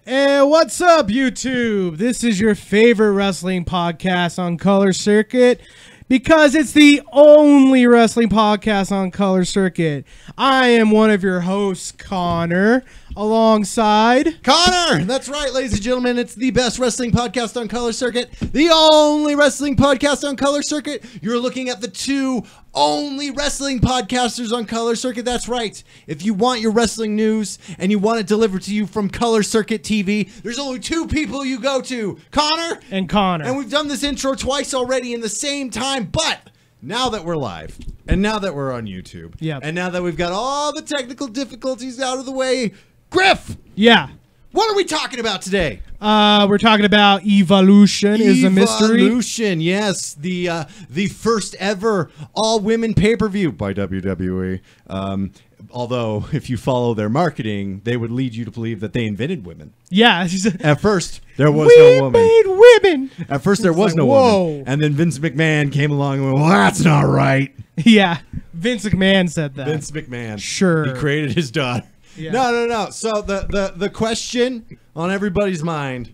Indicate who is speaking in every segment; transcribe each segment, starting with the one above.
Speaker 1: And what's up, YouTube? This is your favorite wrestling podcast on Color Circuit because it's the only wrestling podcast on Color Circuit. I am one of your hosts, Connor, alongside...
Speaker 2: Connor! That's right, ladies and gentlemen. It's the best wrestling podcast on Color Circuit. The only wrestling podcast on Color Circuit. You're looking at the two only wrestling podcasters on Color Circuit. That's right. If you want your wrestling news and you want it delivered to you from Color Circuit TV, there's only two people you go to. Connor!
Speaker 1: And Connor.
Speaker 2: And we've done this intro twice already in the same time, but... now that we're live, and now that we're on YouTube, and now that we've got all the technical difficulties out of the way, Griff!
Speaker 1: Yeah.
Speaker 2: What are we talking about today?
Speaker 1: We're talking about Evolution is a mystery.
Speaker 2: Evolution, yes. The first ever all-women pay-per-view by WWE. Although, if you follow their marketing, they would lead you to believe that they invented women.
Speaker 1: Yeah.
Speaker 2: At first, there was no woman.
Speaker 1: We made women.
Speaker 2: At first, there was no woman. And then Vince McMahon came along and went, well, that's not right.
Speaker 1: Yeah. Vince McMahon said that.
Speaker 2: Vince McMahon.
Speaker 1: Sure.
Speaker 2: He created his daughter.
Speaker 1: Yeah.
Speaker 2: No. So the question on everybody's mind,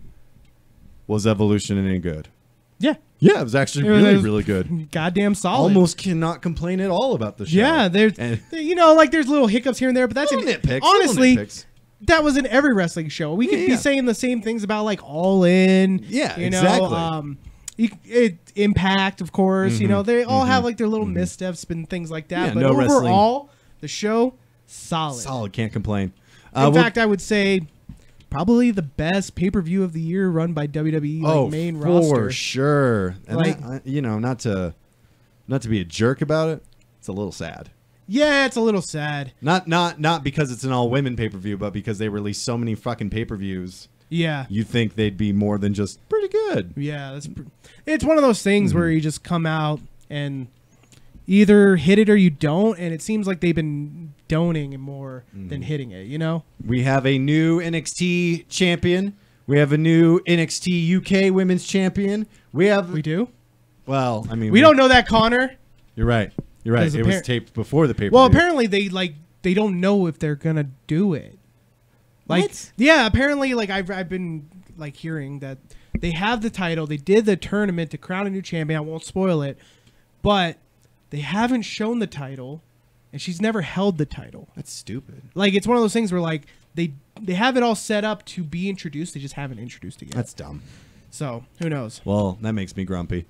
Speaker 2: was Evolution any good?
Speaker 1: Yeah.
Speaker 2: Yeah, it was actually really good.
Speaker 1: Goddamn solid.
Speaker 2: Almost cannot complain at all about the show.
Speaker 1: Yeah, there's there's little hiccups here and there, but that's
Speaker 2: nitpicks.
Speaker 1: Honestly,
Speaker 2: nitpicks.
Speaker 1: That was in every wrestling show. We could be saying the same things about like All In.
Speaker 2: Yeah,
Speaker 1: you
Speaker 2: exactly.
Speaker 1: know, Impact, of course. You know, they all have like their little missteps and things like that.
Speaker 2: Yeah,
Speaker 1: but
Speaker 2: no
Speaker 1: overall, the show solid.
Speaker 2: Solid, can't complain.
Speaker 1: In fact, I would say probably the best pay-per-view of the year run by WWE main roster.
Speaker 2: For sure. And
Speaker 1: like,
Speaker 2: not to be a jerk about it, it's a little sad.
Speaker 1: Yeah, it's a little sad.
Speaker 2: Not because it's an all-women pay-per-view, but because they release so many fucking pay-per-views.
Speaker 1: Yeah.
Speaker 2: You think they'd be more than just pretty good.
Speaker 1: Yeah, it's one of those things where you just come out and either hit it or you don't, and it seems like they've been doning more than hitting it, you know?
Speaker 2: We have a new NXT champion. We have a new NXT UK women's champion. We do? Well, I mean...
Speaker 1: We don't know that, Connor.
Speaker 2: You're right. You're right. It was taped before the pay-per-view.
Speaker 1: Well, apparently they don't know if they're going to do it. Like,
Speaker 2: what?
Speaker 1: Yeah, apparently like I've been like hearing that they have the title. They did the tournament to crown a new champion. I won't spoil it. But they haven't shown the title. And she's never held the title.
Speaker 2: That's stupid.
Speaker 1: Like, it's one of those things where, like, they have it all set up to be introduced. They just haven't introduced it yet.
Speaker 2: That's dumb.
Speaker 1: So, who knows?
Speaker 2: Well, that makes me grumpy.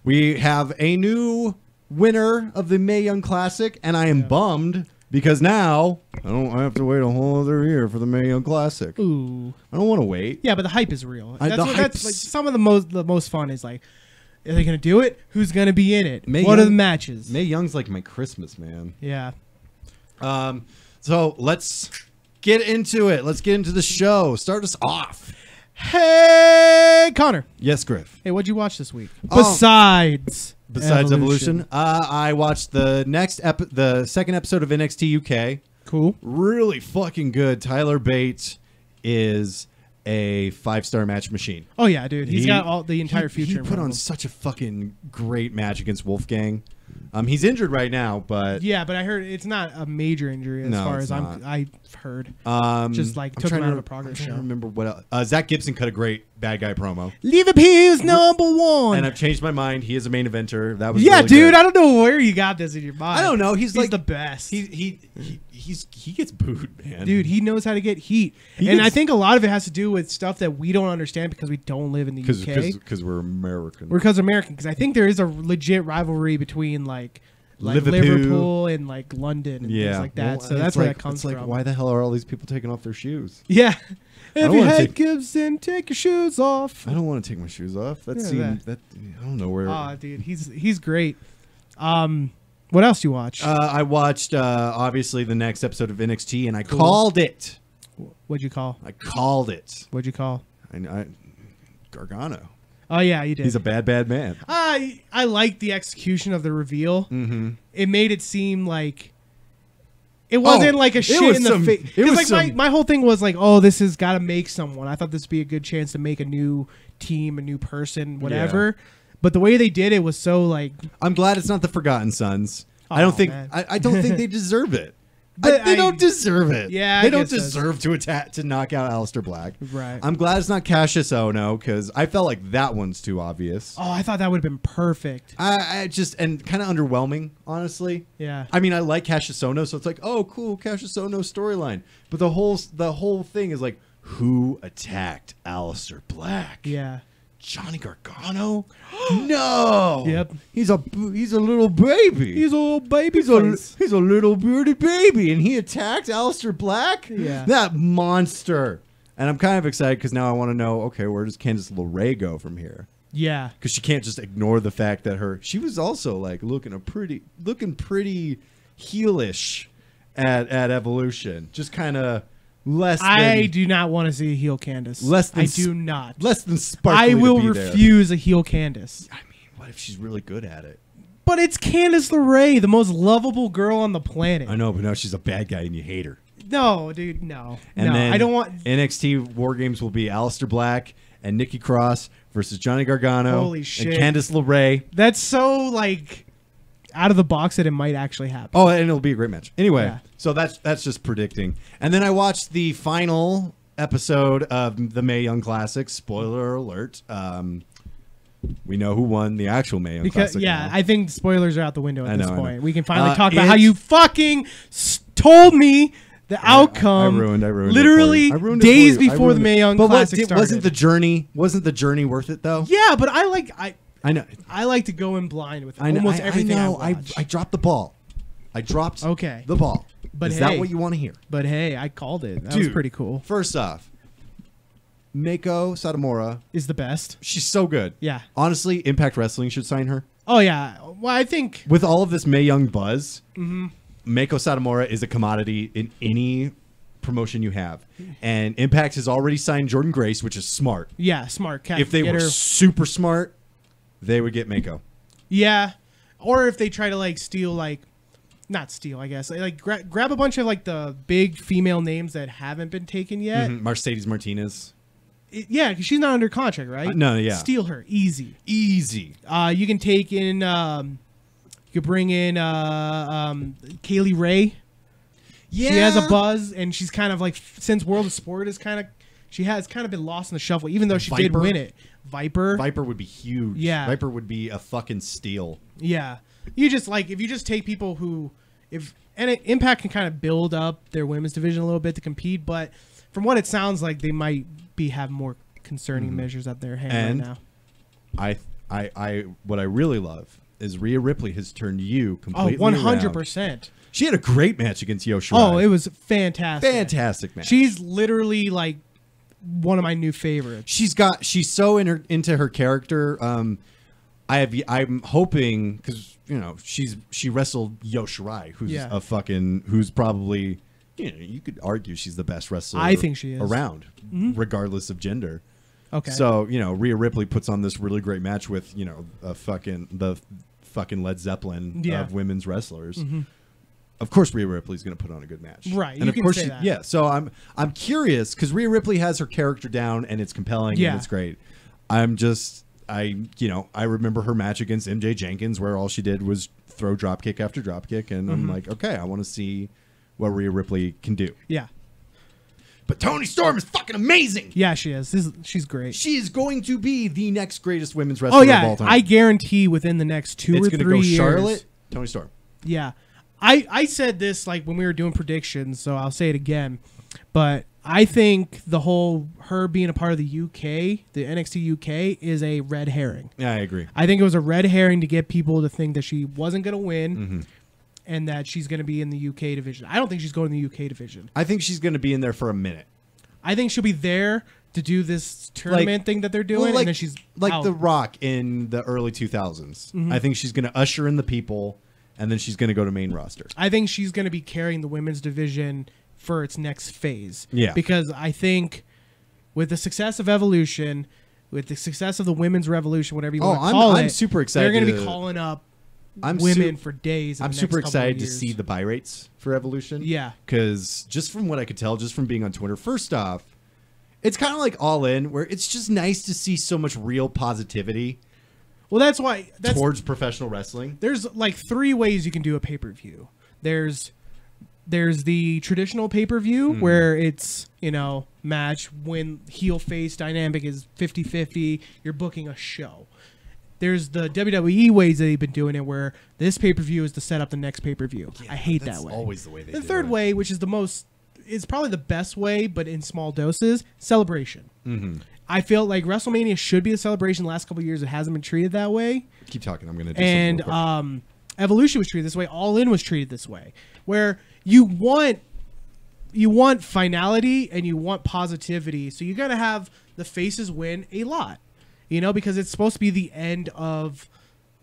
Speaker 2: We have a new winner of the Mae Young Classic, and I am bummed because now I have to wait a whole other year for the Mae Young Classic.
Speaker 1: Ooh.
Speaker 2: I don't want to wait.
Speaker 1: Yeah, but the hype is real. That's like, some of the most fun is, like, are they going to do it? Who's going to be in it? What are the matches?
Speaker 2: Mae Young's like my Christmas, man.
Speaker 1: Yeah.
Speaker 2: So let's get into it. Let's get into the show. Start us off.
Speaker 1: Hey, Connor.
Speaker 2: Yes, Griff.
Speaker 1: Hey, what'd you watch this week? Besides
Speaker 2: Evolution. I watched the second episode of NXT UK.
Speaker 1: Cool.
Speaker 2: Really fucking good. Tyler Bate is a 5-star match machine.
Speaker 1: Oh yeah, dude. He's got the entire future.
Speaker 2: He put on such a fucking great match against Wolfgang. He's injured right now, but
Speaker 1: yeah, but I heard it's not a major injury as far as I've heard. Just like took him out of a progress show.
Speaker 2: I remember what else. Zach Gibson cut a great bad guy promo.
Speaker 1: Liverpool's #1,
Speaker 2: and I've changed my mind. He is a main eventer. That was
Speaker 1: really
Speaker 2: dude.
Speaker 1: Good. I don't know where you got this in your mind.
Speaker 2: I don't know. He's like
Speaker 1: the best.
Speaker 2: He gets booed, man.
Speaker 1: Dude, he knows how to get heat. I think a lot of it has to do with stuff that we don't understand because we don't live in the UK.
Speaker 2: Because we're American.
Speaker 1: Because American. Because I think there is a legit rivalry between like Liverpool and like London and things like that. Well, so that's where that comes from.
Speaker 2: Why the hell are all these people taking off their shoes?
Speaker 1: Yeah. If you had Gibson, take your shoes off.
Speaker 2: I don't want to take my shoes off. I don't know where.
Speaker 1: Oh, dude, he's great. What else do you watch?
Speaker 2: I watched obviously the next episode of NXT, and I called it.
Speaker 1: What'd you call?
Speaker 2: I called it.
Speaker 1: What'd you call?
Speaker 2: Gargano.
Speaker 1: Oh yeah, you did.
Speaker 2: He's a bad man.
Speaker 1: I liked the execution of the reveal. Mm-hmm. It made it seem like it wasn't like a shit in the face. Because like my whole thing was like, oh, this has got to make someone. I thought this would be a good chance to make a new team, a new person, whatever. Yeah. But the way they did it was so like.
Speaker 2: I'm glad it's not the Forgotten Sons. Oh, I don't think they deserve it. They don't deserve it.
Speaker 1: Yeah,
Speaker 2: they don't deserve to knock out Aleister Black.
Speaker 1: Right.
Speaker 2: I'm glad it's not Cassius Ohno because I felt like that one's too obvious.
Speaker 1: Oh, I thought that would have been perfect.
Speaker 2: I just and kind of underwhelming, honestly.
Speaker 1: Yeah.
Speaker 2: I mean, I like Cassius Ohno, so it's like, oh, cool, Cassius Ohno storyline. But the whole thing is like, who attacked Aleister Black?
Speaker 1: Yeah.
Speaker 2: Johnny Gargano? No.
Speaker 1: Yep.
Speaker 2: He's a little baby.
Speaker 1: He's a little baby.
Speaker 2: He's a little bearded baby, and he attacked Aleister Black.
Speaker 1: Yeah.
Speaker 2: That monster. And I'm kind of excited because now I want to know. Okay, where does Candice LeRae go from here?
Speaker 1: Yeah.
Speaker 2: Because she can't just ignore the fact that she was also like looking pretty heelish at Evolution. Just kind of.
Speaker 1: I do not want to see a heel Candice. I do not.
Speaker 2: Less than sparkly.
Speaker 1: I will refuse a heel Candice.
Speaker 2: I mean, what if she's really good at it?
Speaker 1: But it's Candice LeRae, the most lovable girl on the planet.
Speaker 2: I know, but now she's a bad guy and you hate her.
Speaker 1: No, dude, no.
Speaker 2: And then
Speaker 1: I don't want...
Speaker 2: NXT War Games will be Aleister Black and Nikki Cross versus Johnny Gargano.
Speaker 1: Holy shit.
Speaker 2: And Candice LeRae.
Speaker 1: That's so, like... out of the box that it might actually happen.
Speaker 2: Oh, and it'll be a great match. Anyway,
Speaker 1: yeah.
Speaker 2: So that's just predicting. And then I watched the final episode of the Mae Young Classic. Spoiler alert. We know who won the actual Mae Young Classic.
Speaker 1: Yeah,
Speaker 2: now.
Speaker 1: I think spoilers are out the window at this point. We can finally talk about
Speaker 2: how
Speaker 1: how you fucking told me the outcome.
Speaker 2: I ruined
Speaker 1: literally
Speaker 2: it. I ruined
Speaker 1: days before the Mae Young Classic started.
Speaker 2: Wasn't the journey worth it though?
Speaker 1: Yeah, but
Speaker 2: I know.
Speaker 1: I like to go in blind with almost everything I watch.
Speaker 2: I dropped the ball. I dropped the ball.
Speaker 1: But
Speaker 2: is that what you want to hear?
Speaker 1: But hey, I called it. That was pretty cool.
Speaker 2: First off, Meiko Satomura
Speaker 1: is the best.
Speaker 2: She's so good.
Speaker 1: Yeah.
Speaker 2: Honestly, Impact Wrestling should sign her.
Speaker 1: Oh, yeah. Well, I think...
Speaker 2: with all of this Mae Young buzz, Meiko Satomura is a commodity in any promotion you have. And Impact has already signed Jordan Grace, which is smart.
Speaker 1: Yeah, smart.
Speaker 2: If they were super smart, they would get Meiko.
Speaker 1: Yeah. Or if they try to, like, steal, like... not steal, I guess. Like, grab a bunch of, like, the big female names that haven't been taken yet.
Speaker 2: Mercedes Martinez.
Speaker 1: Yeah, because she's not under contract, right?
Speaker 2: No, yeah.
Speaker 1: Steal her. Easy.
Speaker 2: Easy.
Speaker 1: You can take in... you could bring in Kaylee Ray. Yeah. She has a buzz, and she's kind of, like... since World of Sport is kind of... she has kind of been lost in the shuffle, even though she did win it. Viper
Speaker 2: would be huge. Yeah. Viper would be a fucking steal.
Speaker 1: Yeah. You just, like... if you just take people who... Impact can kind of build up their women's division a little bit to compete, but from what it sounds like, they might have more concerning measures at their hand right
Speaker 2: now. What I really love is Rhea Ripley has turned you completely
Speaker 1: 100%.
Speaker 2: She had a great match against Io Shirai.
Speaker 1: Oh, it was fantastic.
Speaker 2: Fantastic match.
Speaker 1: She's literally like one of my new favorites.
Speaker 2: She's so into her character. I'm hoping, because she wrestled Io Shirai, who's probably, you could argue she's the best wrestler.
Speaker 1: I think she is
Speaker 2: around, regardless of gender.
Speaker 1: Okay.
Speaker 2: So Rhea Ripley puts on this really great match with the fucking Led Zeppelin of women's wrestlers. Of course, Rhea Ripley's going to put on a good match,
Speaker 1: right?
Speaker 2: And
Speaker 1: you can say that.
Speaker 2: Yeah. So I'm curious because Rhea Ripley has her character down and it's compelling and it's great. I remember her match against MJ Jenkins where all she did was throw dropkick after dropkick, and I'm like, okay, I want to see what Rhea Ripley can do.
Speaker 1: Yeah.
Speaker 2: But Toni Storm is fucking amazing.
Speaker 1: Yeah, she is. She's great.
Speaker 2: She is going to be the next greatest women's wrestler of all time.
Speaker 1: I guarantee within the next 2 or 3 years. It's going to go
Speaker 2: Charlotte, Toni Storm.
Speaker 1: Yeah. I said this like when we were doing predictions, so I'll say it again. But I think the whole her being a part of the UK, the NXT UK, is a red herring.
Speaker 2: Yeah, I agree.
Speaker 1: I think it was a red herring to get people to think that she wasn't going to win and that she's going to be in the UK division. I don't think she's going to the UK division.
Speaker 2: I think she's going to be in there for a minute.
Speaker 1: I think she'll be there to do this tournament thing that they're doing, and then she's out.
Speaker 2: The Rock in the early 2000s. I think she's going to usher in the people, and then she's going to go to main roster.
Speaker 1: I think she's going to be carrying the women's division for its next phase.
Speaker 2: Yeah.
Speaker 1: Because I think with the success of Evolution, with the success of the women's revolution, whatever you want to call it,
Speaker 2: I'm super excited.
Speaker 1: They're going to be calling up women for days.
Speaker 2: I'm super excited to see the buy rates for Evolution.
Speaker 1: Yeah.
Speaker 2: Because just from what I could tell, just from being on Twitter, first off, it's kind of like All In, where it's just nice to see so much real positivity.
Speaker 1: Well, that's why
Speaker 2: towards professional wrestling.
Speaker 1: There's like 3 ways you can do a pay-per-view. There's there's the traditional pay-per-view where it's, match when heel face dynamic is 50-50. You're booking a show. There's the WWE ways that they've been doing it where this pay-per-view is to set up the next pay-per-view. I hate that way.
Speaker 2: That's always the way they do it.
Speaker 1: The third way, which is is probably the best way, but in small doses, celebration. I feel like WrestleMania should be a celebration. The last couple of years, it hasn't been treated that way.
Speaker 2: Keep talking. I'm going to do something real quick.
Speaker 1: Evolution was treated this way. All In was treated this way, where you want finality and you want positivity. So you got to have the faces win a lot, because it's supposed to be the end of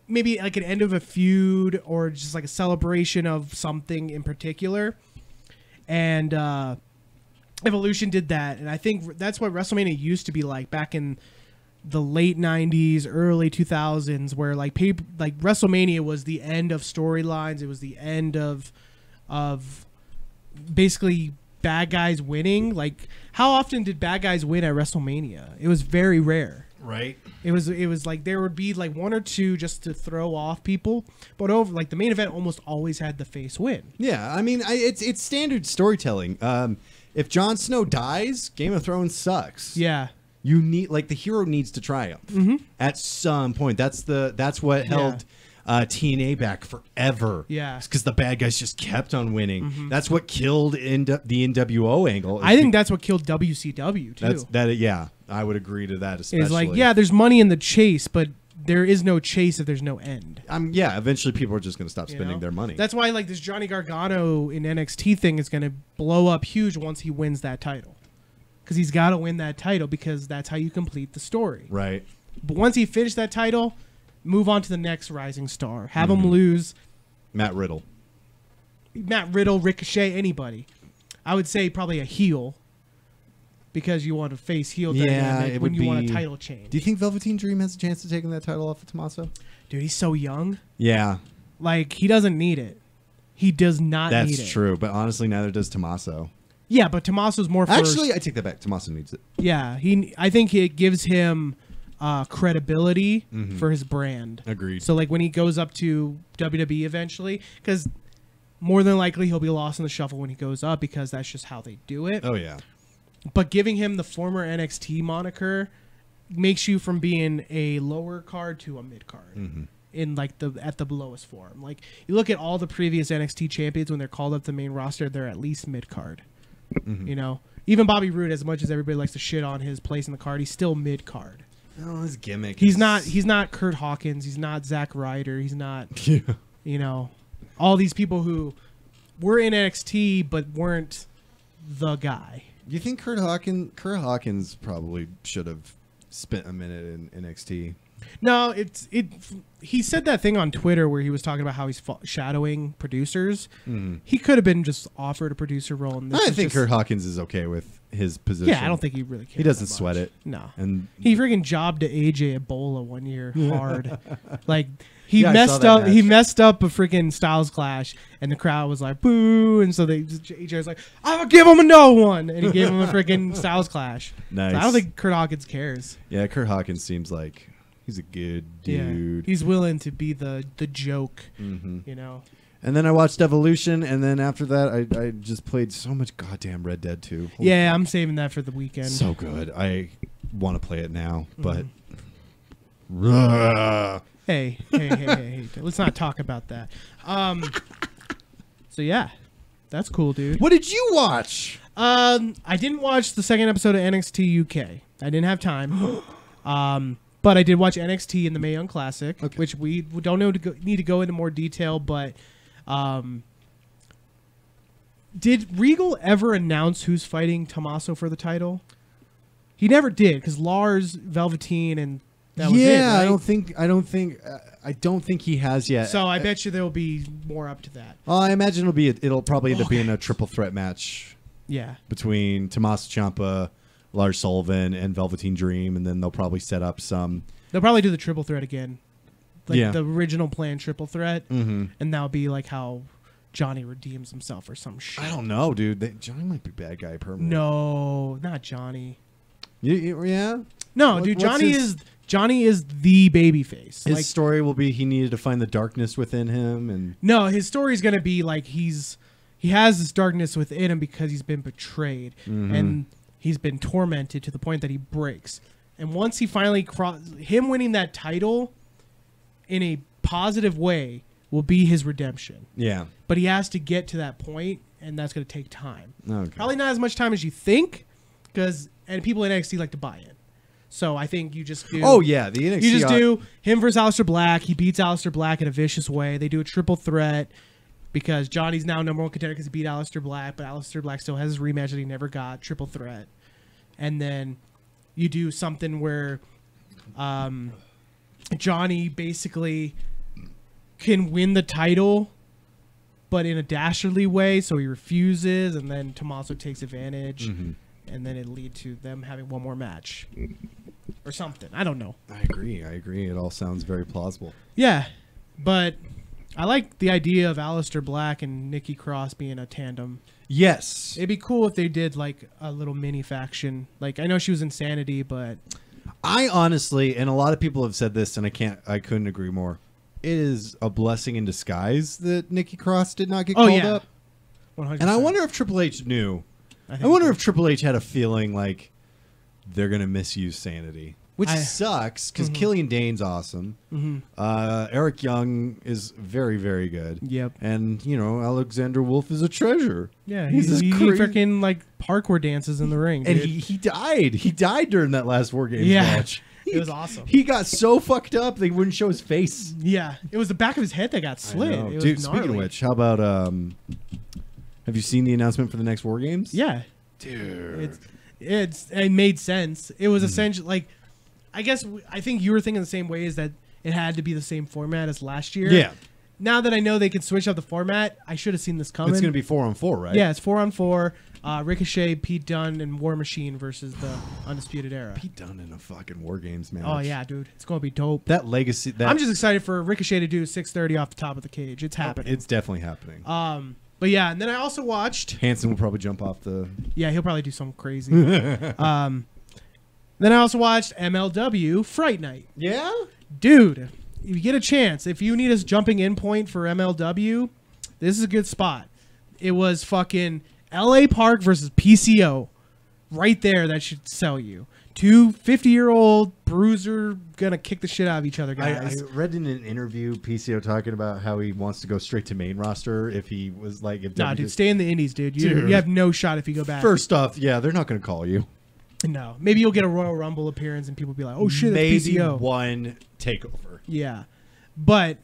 Speaker 1: maybe like an end of a feud or just like a celebration of something in particular. And Evolution did that, and I think that's what WrestleMania used to be like back in the late 90s, early 2000s, where like WrestleMania was the end of storylines. It was the end of basically bad guys winning. Like, how often did bad guys win at WrestleMania? It was very rare.
Speaker 2: Right.
Speaker 1: It was like there would be like one or two just to throw off people, but over like the main event almost always had the face win.
Speaker 2: Yeah, I mean it's standard storytelling. If Jon Snow dies, Game of Thrones sucks.
Speaker 1: Yeah.
Speaker 2: You need the hero needs to triumph at some point. That's what held TNA back forever.
Speaker 1: Yeah,
Speaker 2: because the bad guys just kept on winning. That's what killed the NWO angle.
Speaker 1: I think that's what killed WCW too.
Speaker 2: Yeah, I would agree to that. Especially,
Speaker 1: it's like there's money in the chase, but there is no chase if there's no end.
Speaker 2: Eventually people are just going to stop spending their money.
Speaker 1: That's why this Johnny Gargano in NXT thing is going to blow up huge once he wins that title. Because he's got to win that title because that's how you complete the story.
Speaker 2: Right.
Speaker 1: But once he finished that title, move on to the next rising star. Have him lose.
Speaker 2: Matt Riddle,
Speaker 1: Ricochet, anybody. I would say probably a heel because you want to face heel dynamic when you want a title change.
Speaker 2: Do you think Velveteen Dream has a chance of taking that title off of Tommaso?
Speaker 1: Dude, he's so young.
Speaker 2: Yeah.
Speaker 1: Like, he doesn't need it. He does not need it.
Speaker 2: That's true, but honestly, neither does Tommaso.
Speaker 1: Yeah, but Tommaso's more
Speaker 2: Actually, I take that back. Tommaso needs it.
Speaker 1: Yeah, I think it gives him credibility for his brand.
Speaker 2: Agreed.
Speaker 1: So, like, when he goes up to WWE eventually, because more than likely he'll be lost in the shuffle when he goes up because that's just how they do it.
Speaker 2: Oh, yeah.
Speaker 1: But giving him the former NXT moniker makes you from being a lower card to a mid card. In like at the lowest form. Like, you look at all the previous NXT champions when they're called up to the main roster, they're at least mid card. Even Bobby Roode, as much as everybody likes to shit on his place in the card, he's still mid card.
Speaker 2: Oh, his gimmick.
Speaker 1: He's not Kurt Hawkins. He's not Zack Ryder. He's not all these people who were in NXT but weren't the guy.
Speaker 2: Do you think Kurt Hawkins probably should have spent a minute in NXT?
Speaker 1: No, he said that thing on Twitter where he was talking about how he's shadowing producers. He could have been just offered a producer role. And
Speaker 2: I think Kurt Hawkins is okay with his position.
Speaker 1: Yeah, I don't think he really cares.
Speaker 2: He doesn't sweat it.
Speaker 1: No.
Speaker 2: And
Speaker 1: he freaking jobbed to AJ Ebola one year hard. Like, he messed up. He messed up a freaking Styles Clash, and the crowd was like, "Boo!" And so AJ was like, "I'm gonna give him another one," and he gave him a freaking Styles Clash.
Speaker 2: Nice.
Speaker 1: So I don't think Kurt Hawkins cares.
Speaker 2: Yeah, Kurt Hawkins seems like he's a good dude.
Speaker 1: Yeah, he's willing to be the joke,
Speaker 2: And then I watched Evolution, and then after that, I just played so much goddamn Red Dead 2.
Speaker 1: Yeah, I'm saving that for the weekend.
Speaker 2: So good. I want to play it now, but
Speaker 1: Hey, let's not talk about that. So yeah, that's cool, dude.
Speaker 2: What did you watch?
Speaker 1: I didn't watch the second episode of NXT UK. I didn't have time. But I did watch NXT in the Mae Young Classic, which we don't need to go into more detail. But did Regal ever announce who's fighting Tommaso for the title? He never did, because Lars, Velveteen, and that was it, right?
Speaker 2: I don't think he has yet.
Speaker 1: So I bet you there will be more up to that.
Speaker 2: I imagine it'll probably end up being a triple threat match.
Speaker 1: Yeah,
Speaker 2: between Tommaso Ciampa, Lars Sullivan, and Velveteen Dream, and then they'll probably set up some.
Speaker 1: They'll probably do the triple threat again, like the original plan triple threat, and that'll be like how Johnny redeems himself or some shit.
Speaker 2: I don't know, dude. Johnny might be bad guy permanent.
Speaker 1: No, not Johnny.
Speaker 2: Yeah.
Speaker 1: No, dude. Johnny is the babyface.
Speaker 2: His story will be he needed to find the darkness within him, and
Speaker 1: no, his story is gonna be like he's he has this darkness within him because he's been betrayed and he's been tormented to the point that he breaks. And once he finally him winning that title in a positive way will be his redemption.
Speaker 2: Yeah.
Speaker 1: But he has to get to that point, and that's going to take time.
Speaker 2: Okay.
Speaker 1: Probably not as much time as you think, and people in NXT like to buy in. So I think you just do.
Speaker 2: Oh yeah, the NXT.
Speaker 1: You just do him versus Aleister Black. He beats Aleister Black in a vicious way. They do a triple threat because Johnny's now number one contender because he beat Aleister Black, but Aleister Black still has his rematch that he never got. Triple threat, and then you do something where Johnny basically can win the title, but in a dastardly way, so he refuses, and then Tommaso takes advantage, and then it lead to them having one more match. Or something. I don't know.
Speaker 2: I agree. It all sounds very plausible.
Speaker 1: Yeah, but I like the idea of Aleister Black and Nikki Cross being a tandem.
Speaker 2: Yes.
Speaker 1: It'd be cool if they did like a little mini faction. Like I know she was Insanity, but
Speaker 2: I honestly, and a lot of people have said this, and I couldn't agree more. It is a blessing in disguise that Nikki Cross did not get called up.
Speaker 1: 100%.
Speaker 2: And I wonder if Triple H knew. I wonder if Triple H had a feeling like they're going to misuse Sanity. Which sucks, because Killian Dane's awesome. Eric Young is very, very good.
Speaker 1: Yep.
Speaker 2: And, Alexander Wolf is a treasure.
Speaker 1: Yeah, he freaking, like, parkour dances in the ring, dude.
Speaker 2: And he died. He died during that last War Games match.
Speaker 1: It was awesome.
Speaker 2: He got so fucked up, they wouldn't show his face.
Speaker 1: Yeah. It was the back of his head that got slit. It was
Speaker 2: dude, speaking of which, how about, have you seen the announcement for the next War Games?
Speaker 1: Yeah.
Speaker 2: Dude.
Speaker 1: It made sense. It was essentially, like, I think you were thinking the same way, is that it had to be the same format as last year.
Speaker 2: Yeah.
Speaker 1: Now that I know they can switch up the format, I should have seen this coming.
Speaker 2: It's going to be 4-on-4, right?
Speaker 1: Yeah, it's 4-on-4. Ricochet, Pete Dunne, and War Machine versus the Undisputed Era.
Speaker 2: Pete Dunne in a fucking War Games match.
Speaker 1: Oh, yeah, dude. It's going to be dope.
Speaker 2: That legacy.
Speaker 1: I'm just excited for Ricochet to do 630 off the top of the cage. It's happening.
Speaker 2: It's definitely happening.
Speaker 1: But yeah, and then I also watched...
Speaker 2: Hanson will probably jump off the...
Speaker 1: Yeah, he'll probably do something crazy. Then I also watched MLW Fright Night.
Speaker 2: Yeah?
Speaker 1: Dude, if you get a chance, if you need a jumping in point for MLW, this is a good spot. It was fucking LA Park versus PCO. Right there, that should sell you. Two 50-year-old bruiser gonna kick the shit out of each other, guys.
Speaker 2: I read in an interview PCO talking about how he wants to go straight to main roster if he was like...
Speaker 1: Nah, dude, stay in the indies, dude. You have no shot if you go back.
Speaker 2: First off, yeah, they're not gonna call you.
Speaker 1: No. Maybe you'll get a Royal Rumble appearance and people will be like, oh shit, that's
Speaker 2: maybe
Speaker 1: PCO.
Speaker 2: One takeover.
Speaker 1: Yeah. But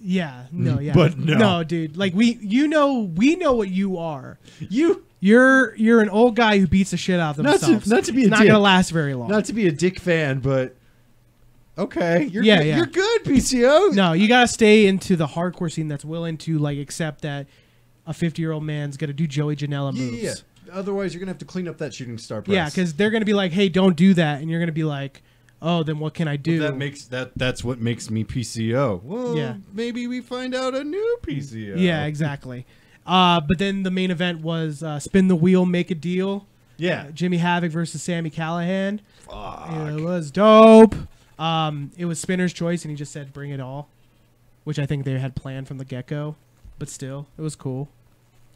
Speaker 1: yeah, no, yeah.
Speaker 2: But no.
Speaker 1: No, dude. Like we know what you are. You're an old guy who beats the shit out of themselves.
Speaker 2: Not to be a
Speaker 1: not
Speaker 2: dick.
Speaker 1: Gonna last very long.
Speaker 2: Not to be a dick fan, but okay. You're good, PCO.
Speaker 1: No, you gotta stay into the hardcore scene that's willing to like accept that a 50-year-old man's gonna do Joey Janela moves.
Speaker 2: Yeah. Otherwise, you're gonna have to clean up that shooting star press.
Speaker 1: Yeah, because they're gonna be like, "Hey, don't do that," and you're gonna be like, "Oh, then what can I do?"
Speaker 2: Well, that's what makes me PCO. Well, yeah. Maybe we find out a new PCO.
Speaker 1: Yeah, exactly. But then the main event was Spin the Wheel, Make a Deal.
Speaker 2: Yeah,
Speaker 1: Jimmy Havoc versus Sami Callihan.
Speaker 2: Fuck.
Speaker 1: It was dope. It was Spinner's choice, and he just said, "Bring it all," which I think they had planned from the get-go. But still, it was cool.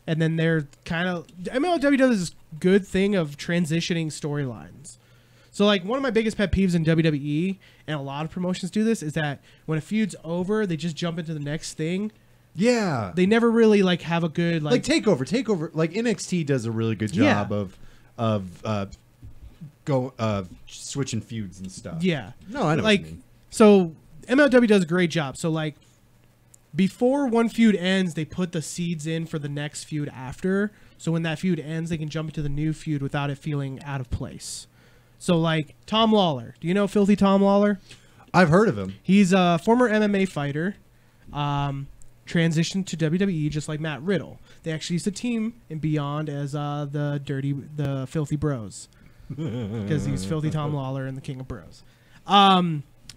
Speaker 1: And then they're kind of... MLW does this good thing of transitioning storylines. So, like, one of my biggest pet peeves in WWE, and a lot of promotions do this, is that when a feud's over, they just jump into the next thing.
Speaker 2: Yeah.
Speaker 1: They never really, like, have a good...
Speaker 2: Like Takeover. Like, NXT does a really good job of switching feuds and stuff.
Speaker 1: Yeah.
Speaker 2: No, I know what you mean.
Speaker 1: So, MLW does a great job. So, like... Before one feud ends, they put the seeds in for the next feud after. So when that feud ends, they can jump into the new feud without it feeling out of place. So like Tom Lawler. Do you know Filthy Tom Lawler?
Speaker 2: I've heard of him.
Speaker 1: He's a former MMA fighter. Transitioned to WWE just like Matt Riddle. They actually used to team in Beyond as the Filthy Bros. Because he's Filthy Tom Lawler and the King of Bros.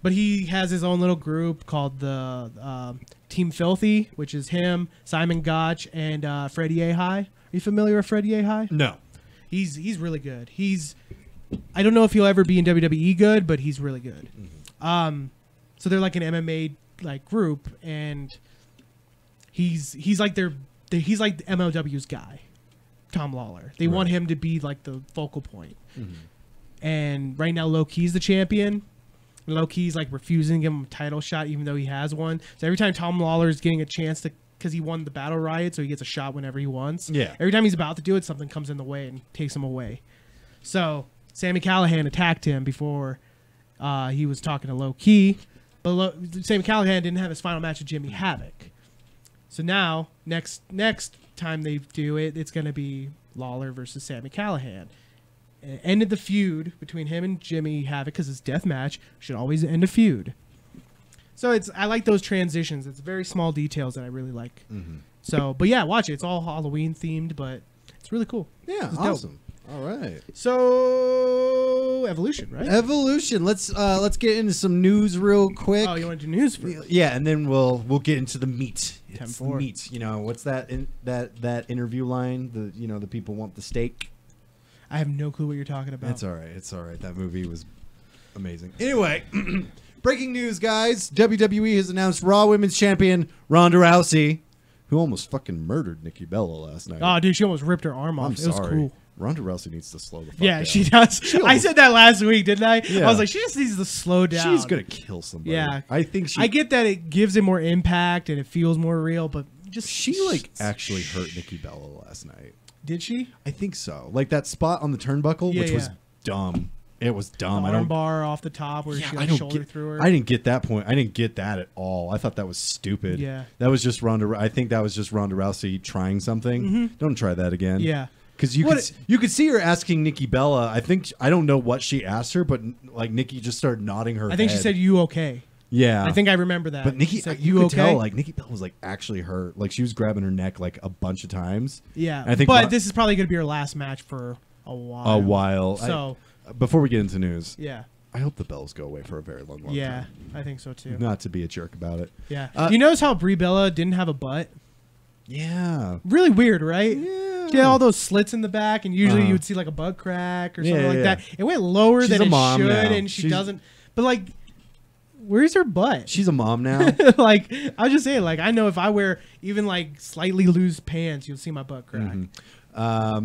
Speaker 1: But he has his own little group called the Team Filthy, which is him, Simon Gotch, and Freddie Ahai. Are you familiar with Freddie Ahai?
Speaker 2: No.
Speaker 1: He's really good. I don't know if he'll ever be in WWE good, but he's really good. Mm-hmm. So they're like an MMA like group, and he's like their he's like MLW's guy, Tom Lawler. They want him to be like the focal point. And right now, Low Ki's the champion. Low Ki's like refusing to give him a title shot, even though he has one. So every time Tom Lawler is getting a chance to, because he won the battle riot, so he gets a shot whenever he wants.
Speaker 2: Yeah.
Speaker 1: Every time he's about to do it, something comes in the way and takes him away. So Sami Callihan attacked him before he was talking to Low Ki, but Sami Callihan didn't have his final match with Jimmy Havoc. So now, next time they do it, it's going to be Lawler versus Sami Callihan. It ended the feud between him and Jimmy Havoc because his death match should always end a feud. So I like those transitions. It's very small details that I really like. So, but yeah, watch it. It's all Halloween themed, but it's really cool.
Speaker 2: Yeah, awesome. All right.
Speaker 1: So Evolution, right?
Speaker 2: Evolution. Let's get into some news real quick.
Speaker 1: Oh, you want to do news first?
Speaker 2: Yeah, and then we'll get into the meat. It's the
Speaker 1: 10-4.
Speaker 2: meat. You know, what's that that interview line? The people want the steak.
Speaker 1: I have no clue what you're talking about.
Speaker 2: It's all right. It's all right. That movie was amazing. Anyway, breaking news, guys. WWE has announced Raw Women's Champion Ronda Rousey, who almost fucking murdered Nikki Bella last night.
Speaker 1: Oh, dude, she almost ripped her arm off.
Speaker 2: It
Speaker 1: was cool.
Speaker 2: Ronda Rousey needs to slow the fuck down.
Speaker 1: Yeah, she does. I said that last week, didn't I?
Speaker 2: Yeah.
Speaker 1: I was like, she just needs to slow down.
Speaker 2: She's going to kill somebody.
Speaker 1: Yeah.
Speaker 2: I think
Speaker 1: I get that it gives it more impact and it feels more real, but just...
Speaker 2: She, actually hurt Nikki Bella last night.
Speaker 1: Did she?
Speaker 2: I think so. Like that spot on the turnbuckle, which was dumb. It was dumb.
Speaker 1: The arm bar off the top where she shoulder through her.
Speaker 2: I didn't get that point. I didn't get that at all. I thought that was stupid.
Speaker 1: Yeah.
Speaker 2: That was just Ronda. I think that was just Ronda Rousey trying something. Don't try that again.
Speaker 1: Yeah.
Speaker 2: Because you could see her asking Nikki Bella. I don't know what she asked her, but like Nikki just started nodding her head.
Speaker 1: I think she said, "You okay?"
Speaker 2: Yeah.
Speaker 1: I think I remember that.
Speaker 2: But Nikki,
Speaker 1: said,
Speaker 2: you could tell, like Nikki Bella was like actually hurt. Like she was grabbing her neck like a bunch of times.
Speaker 1: Yeah.
Speaker 2: And I think
Speaker 1: but this is probably going to be her last match for a while.
Speaker 2: So before we get into news,
Speaker 1: yeah.
Speaker 2: I hope the bells go away for a very long time.
Speaker 1: Yeah, I think so too.
Speaker 2: Not to be a jerk about it.
Speaker 1: Yeah. You notice how Brie Bella didn't have a butt?
Speaker 2: Yeah.
Speaker 1: Really weird, right?
Speaker 2: Yeah.
Speaker 1: She had all those slits in the back, and usually you would see like a butt crack or something like that. It went lower than it should, and she doesn't. But like, where's her butt?
Speaker 2: She's a mom now.
Speaker 1: Like, I was just saying, like, I know if I wear even like slightly loose pants, you'll see my butt crack.
Speaker 2: All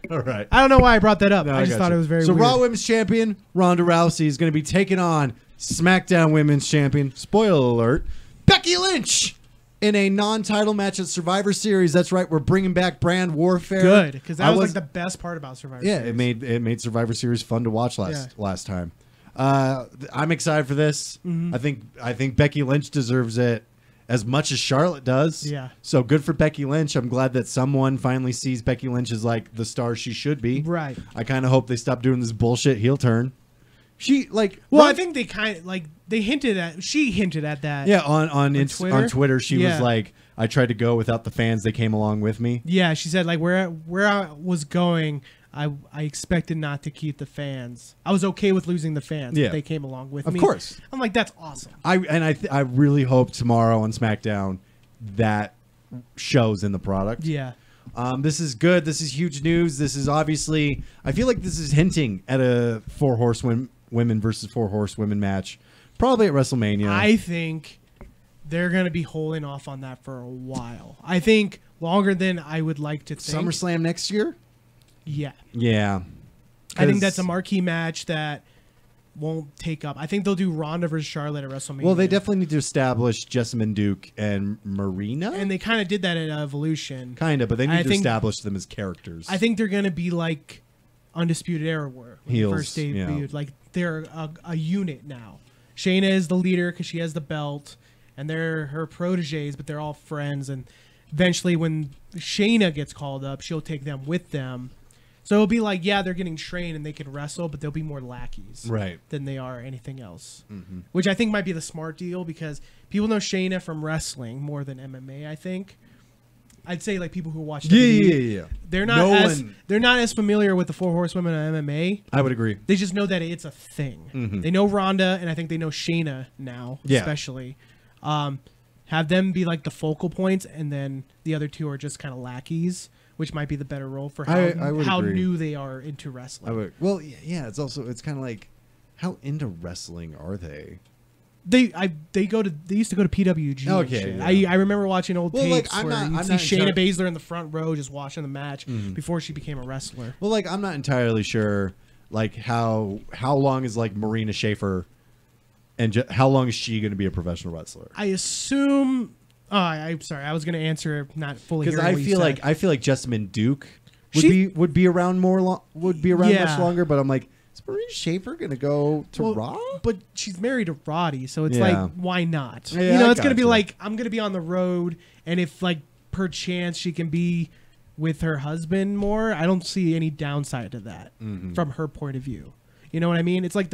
Speaker 2: right.
Speaker 1: I don't know why I brought that up.
Speaker 2: No,
Speaker 1: I just thought it was very weird.
Speaker 2: Raw Women's Champion Ronda Rousey is going to be taking on SmackDown Women's Champion, spoiler alert, Becky Lynch in a non-title match at Survivor Series. That's right. We're bringing back brand warfare.
Speaker 1: Good, because that was like the best part about Survivor Series.
Speaker 2: Yeah, it made Survivor Series fun to watch last time. I'm excited for this. I think Becky Lynch deserves it as much as Charlotte does.
Speaker 1: Yeah.
Speaker 2: So good for Becky Lynch. I'm glad that someone finally sees Becky Lynch as like the star she should be.
Speaker 1: Right.
Speaker 2: I kind of hope they stop doing this bullshit heel turn. She like
Speaker 1: I think they kind of like she hinted at that.
Speaker 2: Yeah, on Twitter she was like, I tried to go without the fans, they came along with me.
Speaker 1: Yeah, she said like where I was going, I expected not to keep the fans. I was okay with losing the fans, but they came along with me.
Speaker 2: Of course.
Speaker 1: I'm like, that's awesome.
Speaker 2: I really hope tomorrow on SmackDown that shows in the product.
Speaker 1: Yeah.
Speaker 2: This is good. This is huge news. This is obviously, I feel like this is hinting at a 4 horsewomen versus 4 horsewomen match, probably at WrestleMania.
Speaker 1: I think they're going to be holding off on that for a while. I think longer than I would like to think.
Speaker 2: SummerSlam next year?
Speaker 1: Yeah.
Speaker 2: Yeah.
Speaker 1: I think that's a marquee match that won't take up. I think they'll do Ronda versus Charlotte at WrestleMania.
Speaker 2: Well, they definitely need to establish Jessamine Duke and Marina.
Speaker 1: And they kind of did that at Evolution.
Speaker 2: Kind of, but they need to establish them as characters.
Speaker 1: I think they're going to be like Undisputed Era were when
Speaker 2: heels,
Speaker 1: they first debuted. Yeah. Like they're a unit now. Shayna is the leader because she has the belt, and they're her proteges, but they're all friends. And eventually, when Shayna gets called up, she'll take them with them. So it'll be like, yeah, they're getting trained and they can wrestle, but they'll be more lackeys than they are anything else. Which I think might be the smart deal because people know Shayna from wrestling more than MMA, I think. I'd say like people who watch WWE,
Speaker 2: yeah.
Speaker 1: They're not as familiar with the 4 horsewomen of MMA.
Speaker 2: I would agree.
Speaker 1: They just know that it's a thing. They know Ronda, and I think they know Shayna now, especially. Have them be like the focal points, and then the other two are just kind of lackeys, which might be the better role for how new they are into wrestling.
Speaker 2: Well, yeah, it's kind of like, how into wrestling are they?
Speaker 1: They used to go to PWG.
Speaker 2: Okay,
Speaker 1: and shit.
Speaker 2: yeah.
Speaker 1: I remember watching old tapes
Speaker 2: I'm
Speaker 1: where
Speaker 2: not
Speaker 1: you'd see Shayna Baszler in the front row just watching the match before she became a wrestler.
Speaker 2: Well, like I'm not entirely sure, like how long is like Marina Shafir, and how long is she going to be a professional wrestler?
Speaker 1: I assume. Oh, I'm sorry. I was going to answer not fully
Speaker 2: because
Speaker 1: I
Speaker 2: feel like Jessamine Duke would be around much longer, but I'm like, is Marina Shafir going to go to Raw?
Speaker 1: But she's married to Roddy, so it's like, why not?
Speaker 2: Yeah,
Speaker 1: it's going to be like, I'm going to be on the road, and if like perchance she can be with her husband more, I don't see any downside to that from her point of view. You know what I mean? It's like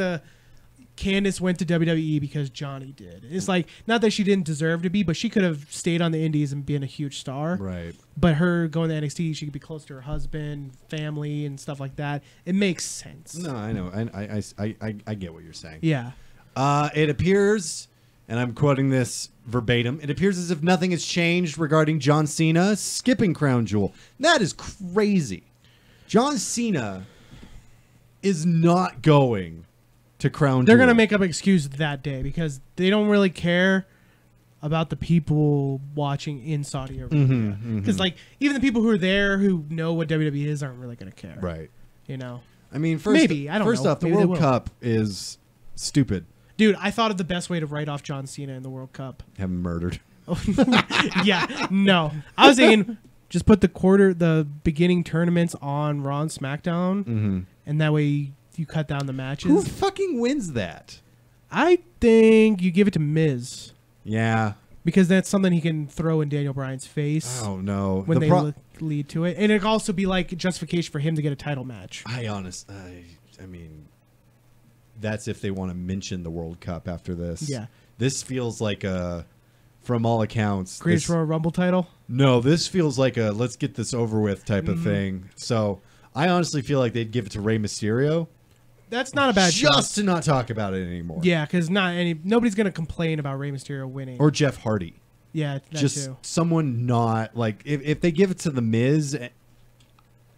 Speaker 1: Candice went to WWE because Johnny did. It's like, not that she didn't deserve to be, but she could have stayed on the indies and been a huge star.
Speaker 2: Right.
Speaker 1: But her going to NXT, she could be close to her husband, family, and stuff like that. It makes sense.
Speaker 2: No, I know. I get what you're saying.
Speaker 1: Yeah.
Speaker 2: It appears, and I'm quoting this verbatim, it appears as if nothing has changed regarding John Cena skipping Crown Jewel. That is crazy. John Cena is not going to Crown Jewel.
Speaker 1: They're going to make up an excuse that day because they don't really care about the people watching in Saudi Arabia. Because like even the people who are there who know what WWE is aren't really going to care.
Speaker 2: Right.
Speaker 1: You know?
Speaker 2: I mean,
Speaker 1: maybe. I don't know.
Speaker 2: First off, the World Cup is stupid.
Speaker 1: Dude, I thought of the best way to write off John Cena in the World Cup.
Speaker 2: Have him murdered.
Speaker 1: Yeah, no. I was thinking just put the beginning tournaments on Raw and SmackDown, and that way you cut down the matches.
Speaker 2: Who fucking wins that?
Speaker 1: I think you give it to Miz.
Speaker 2: Yeah.
Speaker 1: Because that's something he can throw in Daniel Bryan's face.
Speaker 2: Oh, no.
Speaker 1: When they lead to it. And it could also be like a justification for him to get a title match.
Speaker 2: I mean, that's if they want to mention the World Cup after this.
Speaker 1: Yeah.
Speaker 2: This feels like from all accounts.
Speaker 1: Greatest Royal Rumble title?
Speaker 2: No, this feels like a let's get this over with type of thing. So I honestly feel like they'd give it to Rey Mysterio.
Speaker 1: That's not a bad
Speaker 2: just to not talk about it anymore.
Speaker 1: Yeah, because nobody's going to complain about Rey Mysterio winning.
Speaker 2: Or Jeff Hardy.
Speaker 1: Yeah, that
Speaker 2: just
Speaker 1: too.
Speaker 2: Someone not like if they give it to the Miz,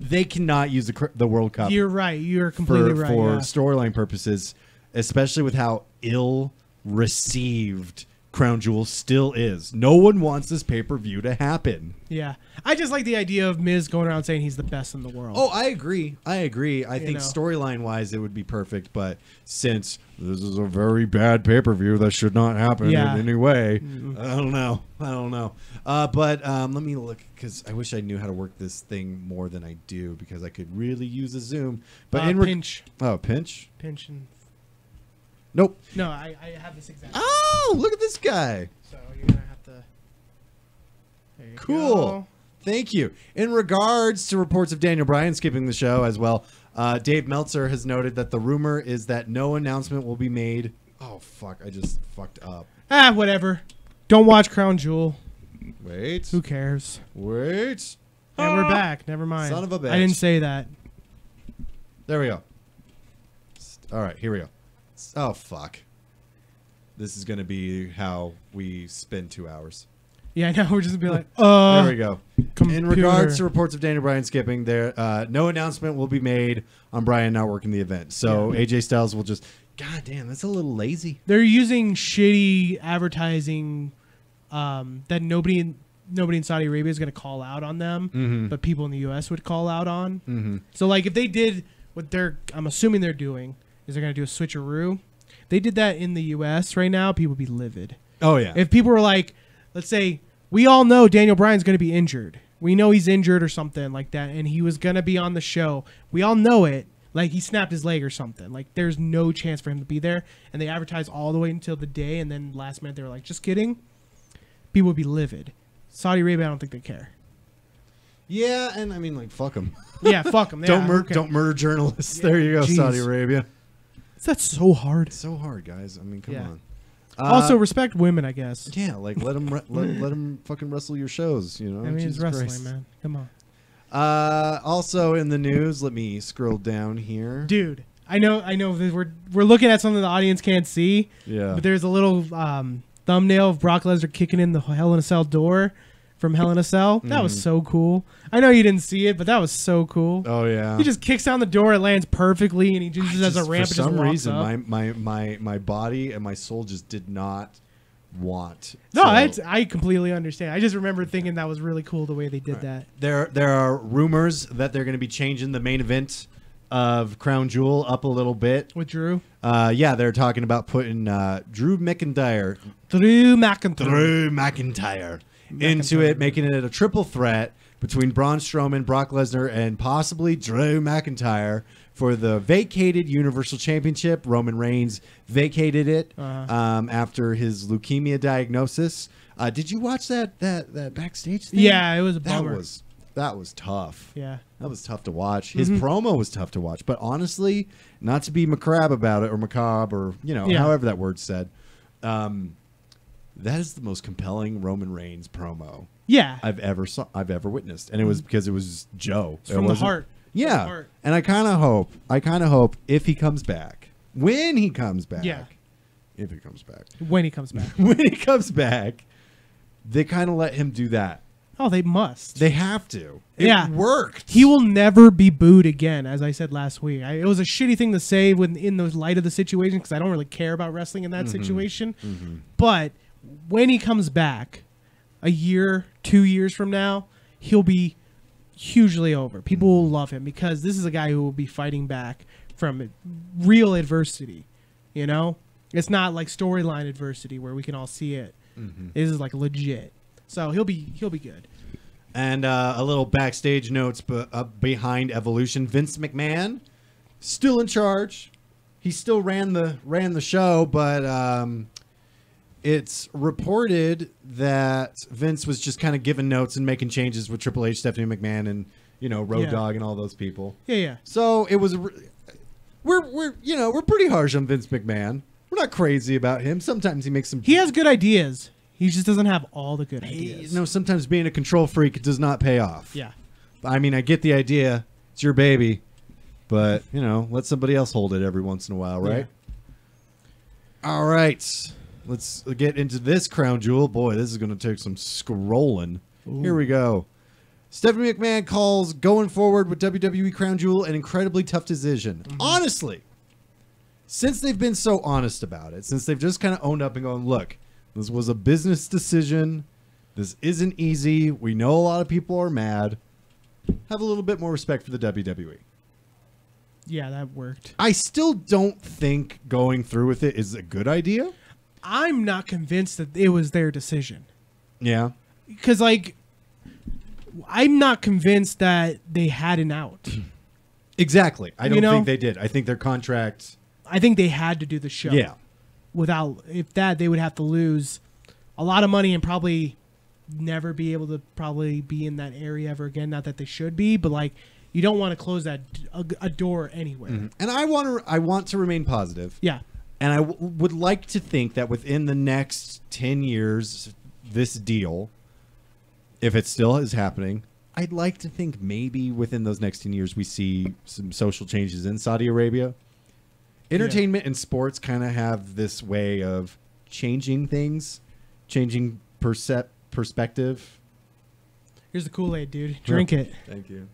Speaker 2: they cannot use the World Cup.
Speaker 1: You're right. You're completely right.
Speaker 2: For storyline purposes, especially with how ill received Crown Jewel still is. No one wants this pay-per-view to happen.
Speaker 1: Yeah. I just like the idea of Miz going around saying he's the best in the world.
Speaker 2: Oh, I agree. I think storyline-wise it would be perfect, but since this is a very bad pay-per-view that should not happen in any way, I don't know. But let me look, because I wish I knew how to work this thing more than I do, because I could really use a zoom. But
Speaker 1: pinch.
Speaker 2: Oh, pinch?
Speaker 1: Pinch and...
Speaker 2: Nope.
Speaker 1: No, I have this exact.
Speaker 2: Oh, look at this guy.
Speaker 1: So you're going to have to... There you go.
Speaker 2: Thank you. In regards to reports of Daniel Bryan skipping the show as well, Dave Meltzer has noted that the rumor is that no announcement will be made. Oh, fuck. I just fucked up.
Speaker 1: Whatever. Don't watch Crown Jewel.
Speaker 2: Wait.
Speaker 1: Who cares?
Speaker 2: Wait.
Speaker 1: And we're back. Never mind.
Speaker 2: Son of a bitch.
Speaker 1: I didn't say that.
Speaker 2: There we go. All right, here we go. Oh, fuck. This is going to be how we spend 2 hours.
Speaker 1: Yeah, I know. We're just going to be like,
Speaker 2: There we go.
Speaker 1: Computer.
Speaker 2: In regards to reports of Daniel Bryan skipping, there no announcement will be made on Bryan not working the event. So AJ Styles will just... God damn, that's a little lazy.
Speaker 1: They're using shitty advertising that nobody in Saudi Arabia is going to call out on them, but people in the U.S. would call out on. So, like, if they did what I'm assuming they're doing, is they're going to do a switcheroo. They did that in the U.S. right now, people would be livid.
Speaker 2: Oh, yeah.
Speaker 1: If people were like, let's say, we all know Daniel Bryan's going to be injured. We know he's injured or something like that, and he was going to be on the show. We all know it. Like, he snapped his leg or something. Like, there's no chance for him to be there. And they advertise all the way until the day, and then last minute they were like, just kidding. People would be livid. Saudi Arabia, I don't think they care.
Speaker 2: Yeah, and I mean, like, fuck them.
Speaker 1: Yeah, fuck them.
Speaker 2: Don't murder journalists. Yeah. There you go, Jeez. Saudi Arabia.
Speaker 1: That's so hard.
Speaker 2: It's so hard, guys. I mean, come on.
Speaker 1: Also, respect women, I guess.
Speaker 2: Yeah, like let them fucking wrestle your shows. You know,
Speaker 1: I mean, it's wrestling, man. Come on.
Speaker 2: Also in the news, let me scroll down here,
Speaker 1: dude. I know. We're looking at something the audience can't see.
Speaker 2: Yeah.
Speaker 1: But there's a little thumbnail of Brock Lesnar kicking in the Hell in a Cell door. from Hell in a Cell. That was so cool. I know you didn't see it, but that was so cool.
Speaker 2: Oh yeah.
Speaker 1: He just kicks down the door, it lands perfectly, and he just has a ramp.
Speaker 2: For some reason, my body and my soul just did not want.
Speaker 1: No, I completely understand. I just remember thinking that was really cool the way they did that.
Speaker 2: There are rumors that they're going to be changing the main event of Crown Jewel up a little bit
Speaker 1: With Drew?
Speaker 2: Yeah, they're talking about putting Drew McIntyre into it, making it a triple threat between Braun Strowman, Brock Lesnar, and possibly Drew McIntyre for the vacated Universal Championship. Roman Reigns vacated it after his leukemia diagnosis. Did you watch that backstage thing?
Speaker 1: Yeah, it was a bummer.
Speaker 2: That was tough.
Speaker 1: Yeah.
Speaker 2: That was tough to watch. His promo was tough to watch. But honestly, not to be macabre about it, or macabre, or, however that word's said, that is the most compelling Roman Reigns promo I've ever witnessed. And it was because it was Joe.
Speaker 1: It's from the heart.
Speaker 2: Yeah.
Speaker 1: From the heart.
Speaker 2: And I kind of hope if he comes back, when he comes back, if he comes back,
Speaker 1: when he comes back,
Speaker 2: when he comes back, they kind of let him do that.
Speaker 1: Oh, they must.
Speaker 2: They have to. It worked.
Speaker 1: He will never be booed again, as I said last week. It was a shitty thing to say in the light of the situation, because I don't really care about wrestling in that situation. But when he comes back, a year, 2 years from now, he'll be hugely over. People will love him because this is a guy who will be fighting back from real adversity. It's not like storyline adversity where we can all see it. This is like legit. So he'll be good.
Speaker 2: And a little backstage notes behind Evolution. Vince McMahon still in charge. He still ran the show, but it's reported that Vince was just kind of giving notes and making changes with Triple H, Stephanie McMahon, and Road Dogg and all those people.
Speaker 1: Yeah.
Speaker 2: So it was. We're pretty harsh on Vince McMahon. We're not crazy about him. Sometimes he makes some.
Speaker 1: He has good ideas. He just doesn't have all the good ideas.
Speaker 2: Sometimes being a control freak does not pay off.
Speaker 1: Yeah.
Speaker 2: I mean, I get the idea. It's your baby. But, let somebody else hold it every once in a while, right? Yeah. All right. Let's get into this Crown Jewel. Boy, this is going to take some scrolling. Ooh. Here we go. Stephanie McMahon calls going forward with WWE Crown Jewel an incredibly tough decision. Honestly, since they've been so honest about it, since they've just kind of owned up and gone, look, this was a business decision. This isn't easy. We know a lot of people are mad. Have a little bit more respect for the WWE.
Speaker 1: Yeah, that worked.
Speaker 2: I still don't think going through with it is a good idea.
Speaker 1: I'm not convinced that it was their decision.
Speaker 2: Yeah.
Speaker 1: Because, I'm not convinced that they had an out.
Speaker 2: Exactly. I don't think they did. I think their contract...
Speaker 1: I think they had to do the show.
Speaker 2: Yeah.
Speaker 1: If they would have to lose a lot of money and probably never be able to probably be in that area ever again. Not that they should be, but you don't want to close a door anywhere.
Speaker 2: And I want to remain positive.
Speaker 1: Yeah.
Speaker 2: And I would like to think that within the next 10 years, this deal, if it still is happening, I'd like to think maybe within those next 10 years we see some social changes in Saudi Arabia. Entertainment and sports kind of have this way of changing things, changing perspective.
Speaker 1: Here's the Kool-Aid, dude. Drink it.
Speaker 2: Thank you.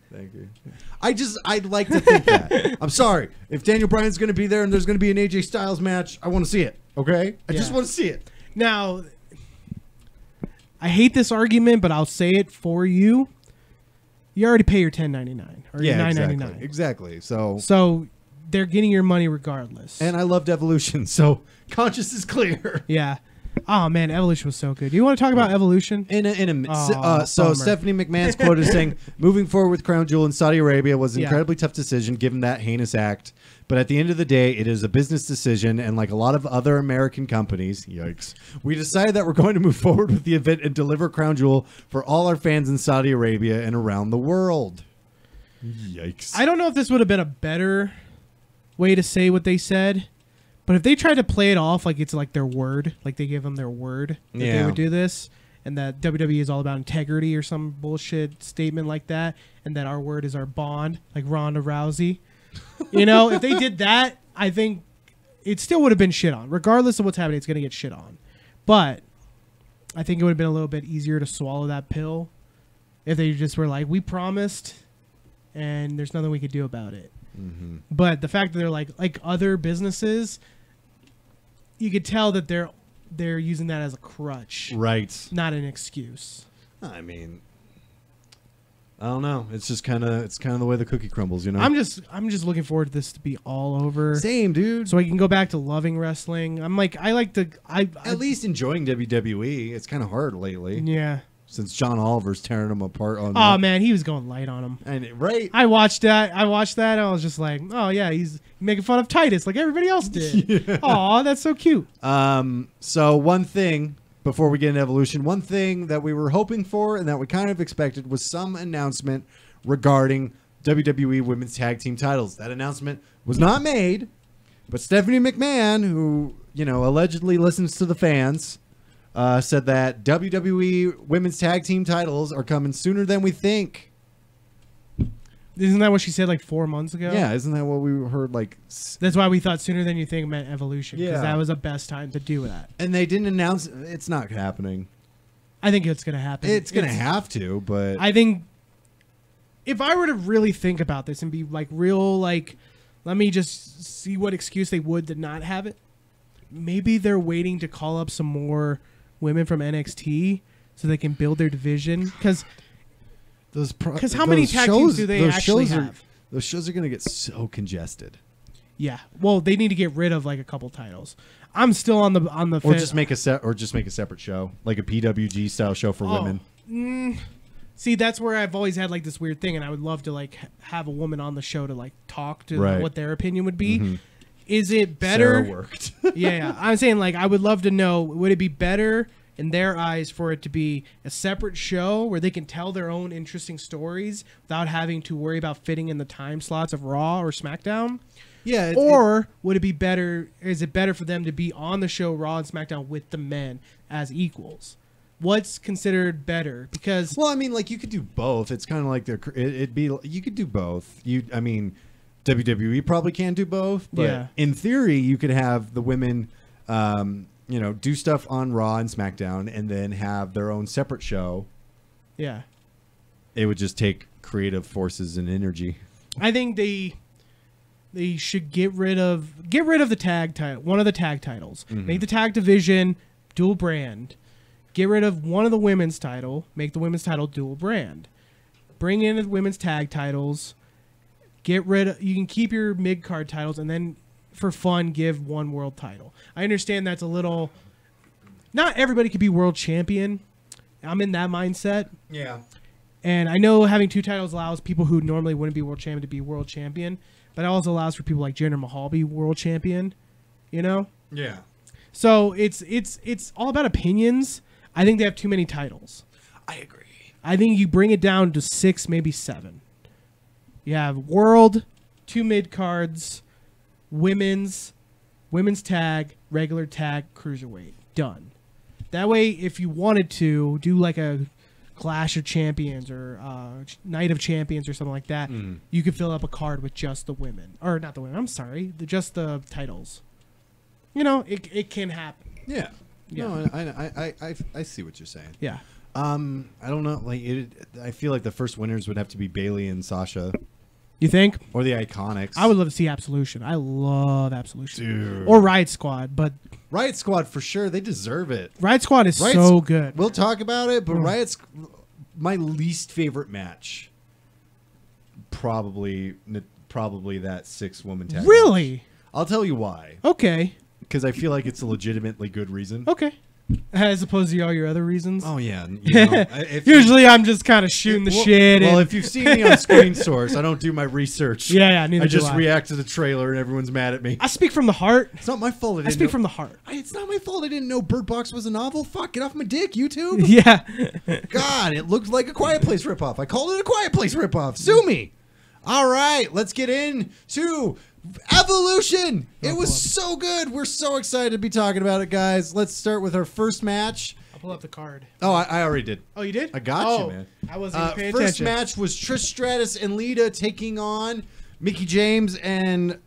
Speaker 2: I'd like to think that. I'm sorry. If Daniel Bryan's going to be there and there's going to be an AJ Styles match, I want to see it. Okay? I just want to see it.
Speaker 1: Now, I hate this argument, but I'll say it for you. You already pay your $10.99 or your $9.99.
Speaker 2: Exactly.
Speaker 1: So they're getting your money regardless.
Speaker 2: And I loved Evolution, so conscience is clear.
Speaker 1: Yeah. Oh man, Evolution was so good. Do you want to talk about Evolution?
Speaker 2: So Stephanie McMahon's quote is saying, "Moving forward with Crown Jewel in Saudi Arabia was an incredibly tough decision given that heinous act. But at the end of the day, it is a business decision, and like a lot of other American companies, yikes, we decided that we're going to move forward with the event and deliver Crown Jewel for all our fans in Saudi Arabia and around the world." Yikes.
Speaker 1: I don't know if this would have been a better way to say what they said, but if they tried to play it off like it's like their word, like they give them their word that they would do this, and that WWE is all about integrity or some bullshit statement like that, and that our word is our bond, like Ronda Rousey. If they did that, I think it still would have been shit on. Regardless of what's happening, it's going to get shit on. But I think it would have been a little bit easier to swallow that pill if they just were like, we promised, and there's nothing we could do about it.
Speaker 2: Mm-hmm.
Speaker 1: But the fact that they're like other businesses, you could tell that they're using that as a crutch,
Speaker 2: right?
Speaker 1: Not an excuse.
Speaker 2: I mean, I don't know. It's just kind of the way the cookie crumbles, you know.
Speaker 1: I'm just looking forward to this to be all over.
Speaker 2: Same, dude.
Speaker 1: So I can go back to loving wrestling. I
Speaker 2: at least enjoying WWE. It's kind of hard lately.
Speaker 1: Yeah.
Speaker 2: Since John Oliver's tearing them apart on.
Speaker 1: Oh man, he was going light on him.
Speaker 2: And right.
Speaker 1: I watched that. And I was just like, oh yeah, he's making fun of Titus like everybody else did. Yeah. Aw, that's so cute.
Speaker 2: So one thing before we get into Evolution, one thing that we were hoping for and that we kind of expected was some announcement regarding WWE Women's Tag Team titles. That announcement was not made, but Stephanie McMahon, who allegedly listens to the fans, said that WWE Women's Tag Team titles are coming sooner than we think.
Speaker 1: Isn't that what she said like 4 months ago?
Speaker 2: Yeah, isn't that what we heard? Like,
Speaker 1: that's why we thought sooner than you think meant Evolution. Because that was the best time to do that.
Speaker 2: And they didn't announce. It's not happening.
Speaker 1: I think it's going to happen.
Speaker 2: It's going to have to, but
Speaker 1: I think if I were to really think about this and be like real, like, let me just see what excuse they would to not have it. Maybe they're waiting to call up some more women from NXT so they can build their division. Because how many tag teams do they actually have?
Speaker 2: Those shows are going to get so congested.
Speaker 1: Yeah. Well, they need to get rid of like a couple titles. I'm still on the
Speaker 2: or just make a separate show, like a PWG style show for women.
Speaker 1: See, that's where I've always had like this weird thing, and I would love to like have a woman on the show to like talk to what their opinion would be. Mm-hmm. Is it better?
Speaker 2: Sarah worked.
Speaker 1: Yeah. I'm saying like I would love to know, would it be better in their eyes for it to be a separate show where they can tell their own interesting stories without having to worry about fitting in the time slots of Raw or SmackDown?
Speaker 2: Yeah.
Speaker 1: Would it be better? Is it better for them to be on the show Raw and SmackDown with the men as equals? What's considered better? Because
Speaker 2: I mean, like you could do both. It's kind of like you could do both. I mean, WWE probably can do both, but in theory, you could have the women, do stuff on Raw and SmackDown, and then have their own separate show.
Speaker 1: Yeah,
Speaker 2: it would just take creative forces and energy.
Speaker 1: I think they should get rid of the tag title, one of the tag titles. Mm-hmm. Make the tag division dual brand. Get rid of one of the women's title. Make the women's title dual brand. Bring in the women's tag titles. You can keep your mid card titles, and then for fun give one world title. I understand that's a little. Not everybody could be world champion. I'm in that mindset.
Speaker 2: Yeah.
Speaker 1: And I know having two titles allows people who normally wouldn't be world champion to be world champion, but it also allows for people like Jinder Mahal to be world champion. Yeah. So it's all about opinions. I think they have too many titles.
Speaker 2: I agree.
Speaker 1: I think you bring it down to 6, maybe 7. You have world, 2 mid cards, women's tag, regular tag, cruiserweight. Done. That way, if you wanted to do like a Clash of Champions or Night of Champions or something like that, you could fill up a card with just the women. Or not the women, I'm sorry, just the titles. It can happen.
Speaker 2: Yeah.
Speaker 1: Yeah.
Speaker 2: No, I see what you're saying.
Speaker 1: Yeah.
Speaker 2: I don't know. I feel like the first winners would have to be Bayley and Sasha.
Speaker 1: You think?
Speaker 2: Or the Iconics.
Speaker 1: I would love to see Absolution. I love Absolution.
Speaker 2: Dude.
Speaker 1: Or Riot Squad, but
Speaker 2: Riot Squad for sure. They deserve it.
Speaker 1: Riot Squad is so good.
Speaker 2: We'll talk about it, but Riot's my least favorite match. Probably that 6-woman tag.
Speaker 1: Really?
Speaker 2: Match. I'll tell you why.
Speaker 1: Okay.
Speaker 2: Because I feel like it's a legitimately good reason.
Speaker 1: Okay. As opposed to all your other reasons?
Speaker 2: Oh, yeah.
Speaker 1: Usually I'm just kind of shooting the shit.
Speaker 2: Well, if you've seen me on Screen Source, I don't do my research.
Speaker 1: Yeah, neither do I.
Speaker 2: I just react to the trailer and everyone's mad at me.
Speaker 1: I speak from the heart.
Speaker 2: It's not my fault.
Speaker 1: I speak from the heart.
Speaker 2: It's not my fault I didn't know Bird Box was a novel. Fuck, get off my dick, YouTube.
Speaker 1: Yeah.
Speaker 2: God, it looked like a Quiet Place ripoff. I called it a Quiet Place ripoff. Sue me. All right, let's get into Evolution. It was so good. We're so excited to be talking about it, guys. Let's start with our first match.
Speaker 1: I'll pull up the card.
Speaker 2: Oh, I already did.
Speaker 1: Oh, you did?
Speaker 2: I got you, man.
Speaker 1: I wasn't even paying
Speaker 2: attention. First
Speaker 1: attention.
Speaker 2: match was Trish Stratus and Lita taking on Mickie James and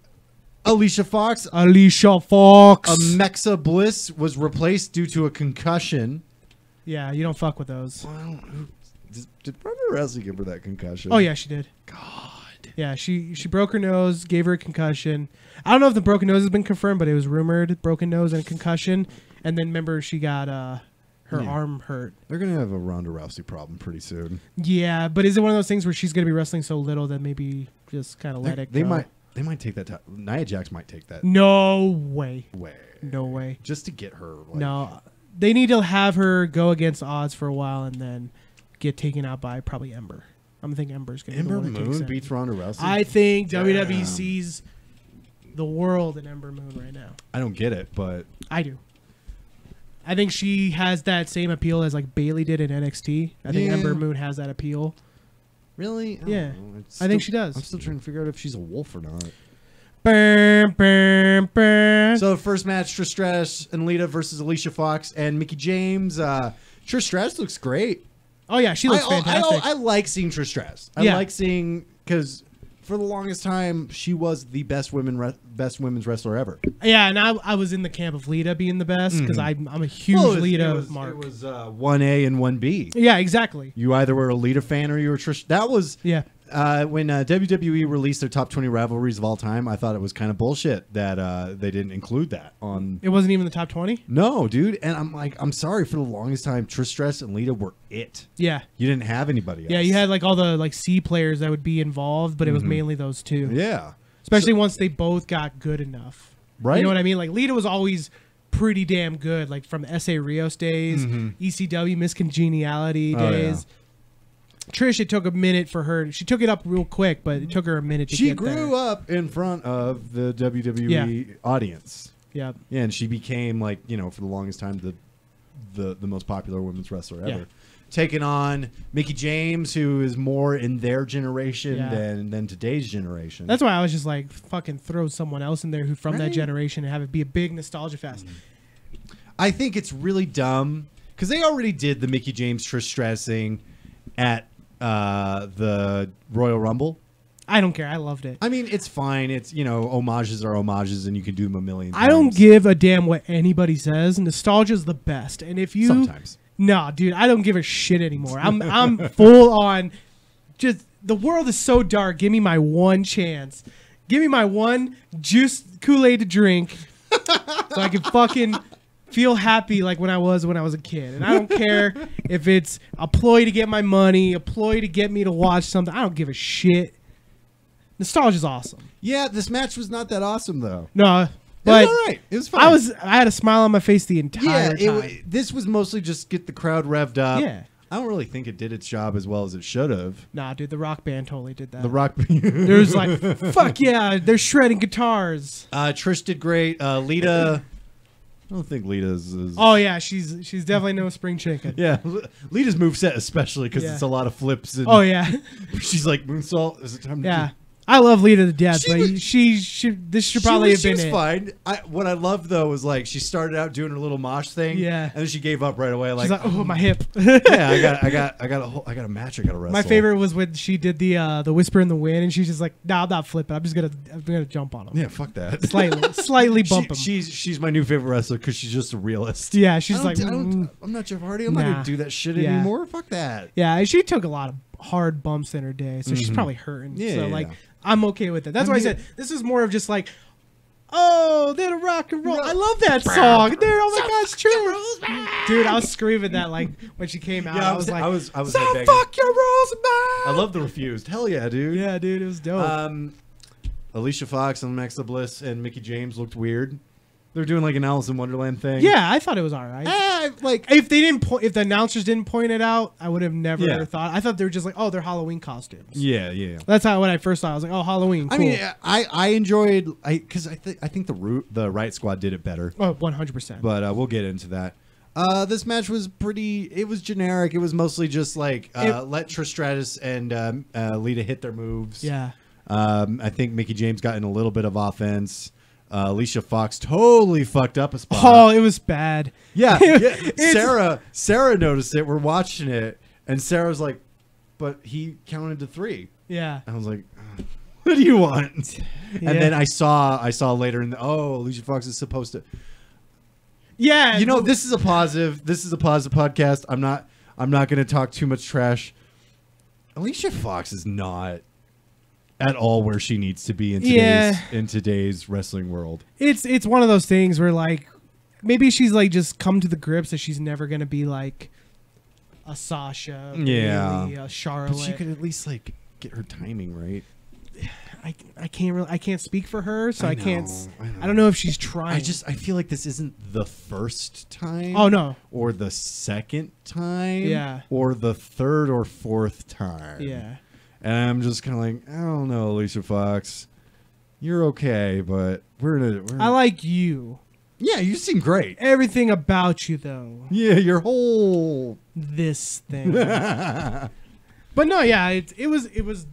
Speaker 2: Alicia Fox.
Speaker 1: Alicia Fox.
Speaker 2: Alexa Bliss was replaced due to a concussion.
Speaker 1: Yeah, you don't fuck with those.
Speaker 2: Well, did Ronda Rousey give her that concussion?
Speaker 1: Oh yeah, she did.
Speaker 2: God.
Speaker 1: Yeah, she broke her nose, gave her a concussion. I don't know if the broken nose has been confirmed, but it was rumored broken nose and concussion. And then remember, she got her arm hurt.
Speaker 2: They're gonna have a Ronda Rousey problem pretty soon.
Speaker 1: Yeah, but is it one of those things where she's gonna be wrestling so little that maybe just kind of let it go?
Speaker 2: They might take that. Nia Jax might take that.
Speaker 1: No way. No way.
Speaker 2: Just to get her. Like,
Speaker 1: no, they need to have her go against odds for a while and then get taken out by probably Ember. I'm thinking Ember's going to be the one that takes
Speaker 2: Moon beats Ronda Rousey?
Speaker 1: I think WWE sees the world in Ember Moon right now.
Speaker 2: I don't get it, but...
Speaker 1: I do. I think she has that same appeal as like Bayley did in NXT. I think Ember Moon has that appeal.
Speaker 2: Really?
Speaker 1: Yeah. I think she does.
Speaker 2: I'm still trying to figure out if she's a wolf or not.
Speaker 1: Burr, burr, burr.
Speaker 2: So the first match, Trish Stratus and Lita versus Alicia Fox and Mickie James. Trish Stratus looks great.
Speaker 1: Oh yeah, she looks fantastic.
Speaker 2: I like seeing Trish Stratus. I like seeing, because for the longest time she was the best women's wrestler ever.
Speaker 1: Yeah, and I was in the camp of Lita being the best because I'm a huge Lita mark.
Speaker 2: It was 1A and 1B.
Speaker 1: Yeah, exactly.
Speaker 2: You either were a Lita fan or you were Trish. That was when WWE released their top 20 rivalries of all time. I thought it was kind of bullshit that they didn't include that on.
Speaker 1: It wasn't even the top 20.
Speaker 2: No, dude, and I'm sorry, for the longest time, Trish Stratus and Lita were it.
Speaker 1: Yeah,
Speaker 2: you didn't have anybody else.
Speaker 1: Yeah, you had like all the like C players that would be involved, but it was mainly those two.
Speaker 2: Yeah,
Speaker 1: especially once they both got good enough.
Speaker 2: Right.
Speaker 1: You know what I mean? Like Lita was always pretty damn good, like from S.A. Rios days, ECW Miss Congeniality days. Trish, it took a minute for her. She took it up real quick, but it took her a minute to get there.
Speaker 2: She grew up in front of the WWE audience.
Speaker 1: Yeah.
Speaker 2: Yeah, and she became, like, you know, for the longest time, the most popular women's wrestler ever. Yeah. Taking on Mickie James, who is more in their generation than today's generation.
Speaker 1: That's why I was just like, fucking throw someone else in there who from that generation and have it be a big nostalgia fest.
Speaker 2: I think it's really dumb because they already did the Mickie James Trish Stratus thing at the Royal Rumble.
Speaker 1: I don't care. I loved it.
Speaker 2: I mean, it's fine. It's, you know, homages are homages, and you can do them a million times.
Speaker 1: I don't give a damn what anybody says. Nostalgia's the best. And if you...
Speaker 2: Sometimes.
Speaker 1: No, dude, I don't give a shit anymore. I'm full on... Just, the world is so dark. Give me my one chance. Give me my one juice Kool-Aid to drink so I can fucking... feel happy like when I was a kid. And I don't care if it's a ploy to get my money, a ploy to get me to watch something. I don't give a shit. Nostalgia's awesome.
Speaker 2: Yeah, this match was not that awesome though.
Speaker 1: No, but
Speaker 2: it was all right. It was fine.
Speaker 1: I had a smile on my face the entire time.
Speaker 2: This was mostly just get the crowd revved up.
Speaker 1: Yeah.
Speaker 2: I don't really think it did its job as well as it should have.
Speaker 1: Nah, dude, the rock band totally did that.
Speaker 2: The rock band.
Speaker 1: There's like, fuck yeah, they're shredding guitars.
Speaker 2: Trish did great. Lita... I don't think Lita's...
Speaker 1: Oh, yeah. She's definitely no spring chicken.
Speaker 2: Yeah. Lita's moveset especially because it's a lot of flips. And
Speaker 1: oh, yeah.
Speaker 2: She's like, moonsault. Is it time to...
Speaker 1: I love Lita to death, but this should probably have been it.
Speaker 2: She was fine. What I loved, though, was like she started out doing her little mosh thing.
Speaker 1: Yeah.
Speaker 2: And then she gave up right away. Like,
Speaker 1: she's like, oh, my hip.
Speaker 2: Yeah, I got a match I got to wrestle.
Speaker 1: My favorite was when she did the Whisper in the Wind, and she's just like, nah, I'm not flipping. I'm gonna jump on him.
Speaker 2: Yeah, fuck that.
Speaker 1: Slightly bump him.
Speaker 2: She's my new favorite wrestler because she's just a realist.
Speaker 1: Yeah, she's like,
Speaker 2: I'm not Jeff Hardy. I'm not gonna do that shit anymore. Fuck that.
Speaker 1: Yeah, she took a lot of hard bumps in her day, so she's probably hurting.
Speaker 2: Yeah,
Speaker 1: so like, I'm okay with it. That's why I said this is more of just like, oh, they're a rock and roll. I love that song. Oh my gosh, true. Dude, I was screaming that like when she came out.
Speaker 2: Yeah,
Speaker 1: I was like,
Speaker 2: I was
Speaker 1: so fuck your rules, man.
Speaker 2: I love the Refused. Hell yeah, dude.
Speaker 1: Yeah, dude, it was dope.
Speaker 2: Alicia Fox and Alexa Bliss and Mickie James looked weird. They're doing like an Alice in Wonderland thing.
Speaker 1: Yeah, I thought it was all right.
Speaker 2: Like
Speaker 1: if the announcers didn't point it out, I would have never thought. I thought they were just like, oh, they're Halloween costumes.
Speaker 2: Yeah.
Speaker 1: That's how when I first saw it, I was like, oh, Halloween. Cool.
Speaker 2: I mean, I enjoyed because I think the Riot Squad did it better.
Speaker 1: Oh, 100%.
Speaker 2: But we'll get into that. This match was it was generic. It was mostly just like let Trish Stratus and Lita hit their moves.
Speaker 1: Yeah.
Speaker 2: I think Mickie James got in a little bit of offense. Alicia Fox totally fucked up a spot.
Speaker 1: Oh, it was bad.
Speaker 2: Yeah. Sarah noticed it. We're watching it, and Sarah's like, "But he counted to 3."
Speaker 1: Yeah.
Speaker 2: I was like, "What do you want?" And then I saw later Alicia Fox is supposed to.
Speaker 1: Yeah.
Speaker 2: You know, this is a positive. This is a positive podcast. I'm not going to talk too much trash. Alicia Fox is not at all where she needs to be in today's wrestling world.
Speaker 1: It's one of those things where like maybe she's like just come to the grips that she's never going to be like a Sasha, Bayley, a Charlotte.
Speaker 2: But she could at least like get her timing right.
Speaker 1: I can't speak for her, so I don't know if she's trying.
Speaker 2: I feel like this isn't the first time.
Speaker 1: Oh no.
Speaker 2: Or the second time.
Speaker 1: Yeah.
Speaker 2: Or the third or fourth time.
Speaker 1: Yeah.
Speaker 2: And I'm just kind of like, I don't know, Alicia Fox, you're okay, but
Speaker 1: I like you.
Speaker 2: Yeah, you seem great.
Speaker 1: Everything about you, though.
Speaker 2: Yeah, your whole
Speaker 1: this thing. But no, yeah, it was.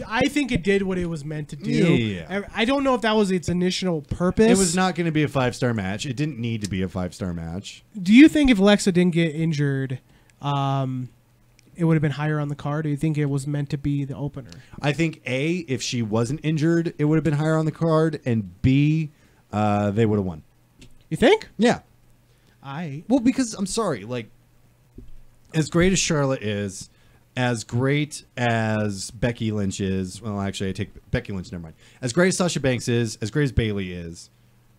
Speaker 1: I think it did what it was meant to do.
Speaker 2: Yeah.
Speaker 1: I don't know if that was its initial purpose.
Speaker 2: It was not going to be a 5-star match. It didn't need to be a 5-star match.
Speaker 1: Do you think if Alexa didn't get injured, it would have been higher on the card? Or do you think it was meant to be the opener?
Speaker 2: I think A, if she wasn't injured, it would have been higher on the card, and B, they would have won.
Speaker 1: You think?
Speaker 2: Yeah.
Speaker 1: Well,
Speaker 2: because I'm sorry, like, as great as Charlotte is, as great as Becky Lynch is, well, actually, I take Becky Lynch, never mind. As great as Sasha Banks is, as great as Bayley is,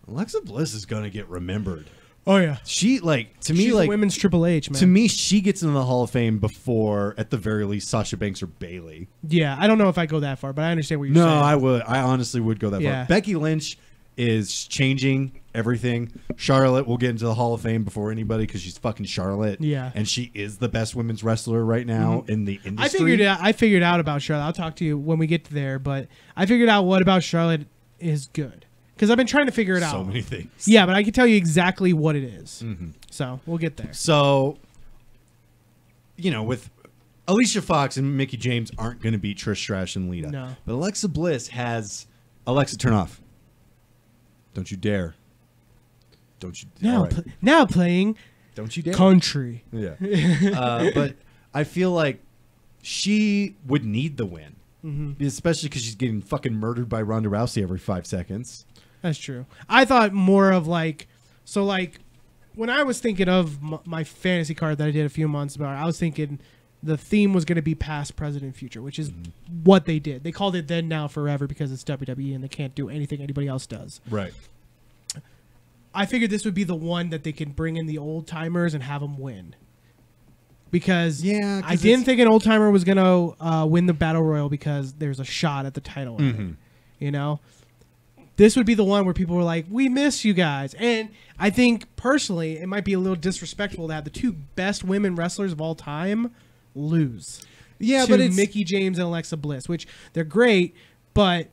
Speaker 2: Alexa Bliss is going to get remembered.
Speaker 1: Oh, yeah.
Speaker 2: She, like, to
Speaker 1: She's
Speaker 2: me, like...
Speaker 1: women's Triple H, man.
Speaker 2: To me, she gets into the Hall of Fame before, at the very least, Sasha Banks or Bayley.
Speaker 1: Yeah, I don't know if I go that far, but I understand what you're saying.
Speaker 2: No, I would. I honestly would go that
Speaker 1: Yeah.
Speaker 2: far. Becky Lynch is changing everything. Charlotte will get into the Hall of Fame before anybody because she's fucking Charlotte.
Speaker 1: Yeah.
Speaker 2: And she is the best women's wrestler right now in the industry.
Speaker 1: I figured out about Charlotte. I'll talk to you when we get there, but I figured out what about Charlotte is good. Because I've been trying to figure it out.
Speaker 2: So many things.
Speaker 1: Yeah, but I can tell you exactly what it is. So we'll get there.
Speaker 2: So, you know, with Alicia Fox and Mickie James aren't going to beat Trish Stratus and Lita.
Speaker 1: No.
Speaker 2: But Alexa Bliss has... Alexa, turn off. Don't you dare. Don't you dare.
Speaker 1: Now playing
Speaker 2: Don't you dare.
Speaker 1: country.
Speaker 2: Yeah. But I feel like she would need the win. Especially because she's getting fucking murdered by Ronda Rousey every 5 seconds.
Speaker 1: That's true. I thought more of like... So like, when I was thinking of my fantasy card that I did a few months ago, I was thinking the theme was going to be past, present, and future, which is what they did. They called it Then, Now, Forever because it's WWE and they can't do anything anybody else does.
Speaker 2: Right.
Speaker 1: I figured this would be the one that they can bring in the old timers and have them win. Because I didn't think an old timer was going to win the Battle Royal because there's a shot at the title. You know? This would be the one where people were like, we miss you guys. And I think, personally, it might be a little disrespectful to have the two best women wrestlers of all time lose.
Speaker 2: Yeah,
Speaker 1: to
Speaker 2: but it's...
Speaker 1: Mickie James and Alexa Bliss, which they're great, but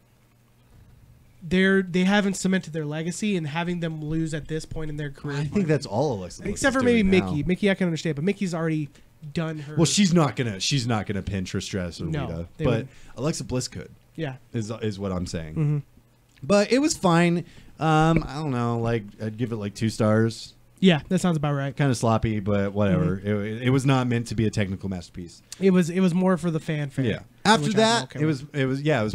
Speaker 1: they haven't cemented their legacy, and having them lose at this point in their career.
Speaker 2: I think that's all Alexa Bliss
Speaker 1: except for maybe Mickie. Mickie, I can understand, but Mickey's already done her.
Speaker 2: Well, she's not gonna pin Trish Stratus or Lita, but
Speaker 1: wouldn't.
Speaker 2: Alexa Bliss could.
Speaker 1: Yeah,
Speaker 2: is what I'm saying. But it was fine. I don't know. Like, I'd give it like 2 stars.
Speaker 1: Yeah, that sounds about right.
Speaker 2: Kind of sloppy, but whatever. It was not meant to be a technical masterpiece.
Speaker 1: It was more for the fanfare.
Speaker 2: Yeah. After that, it was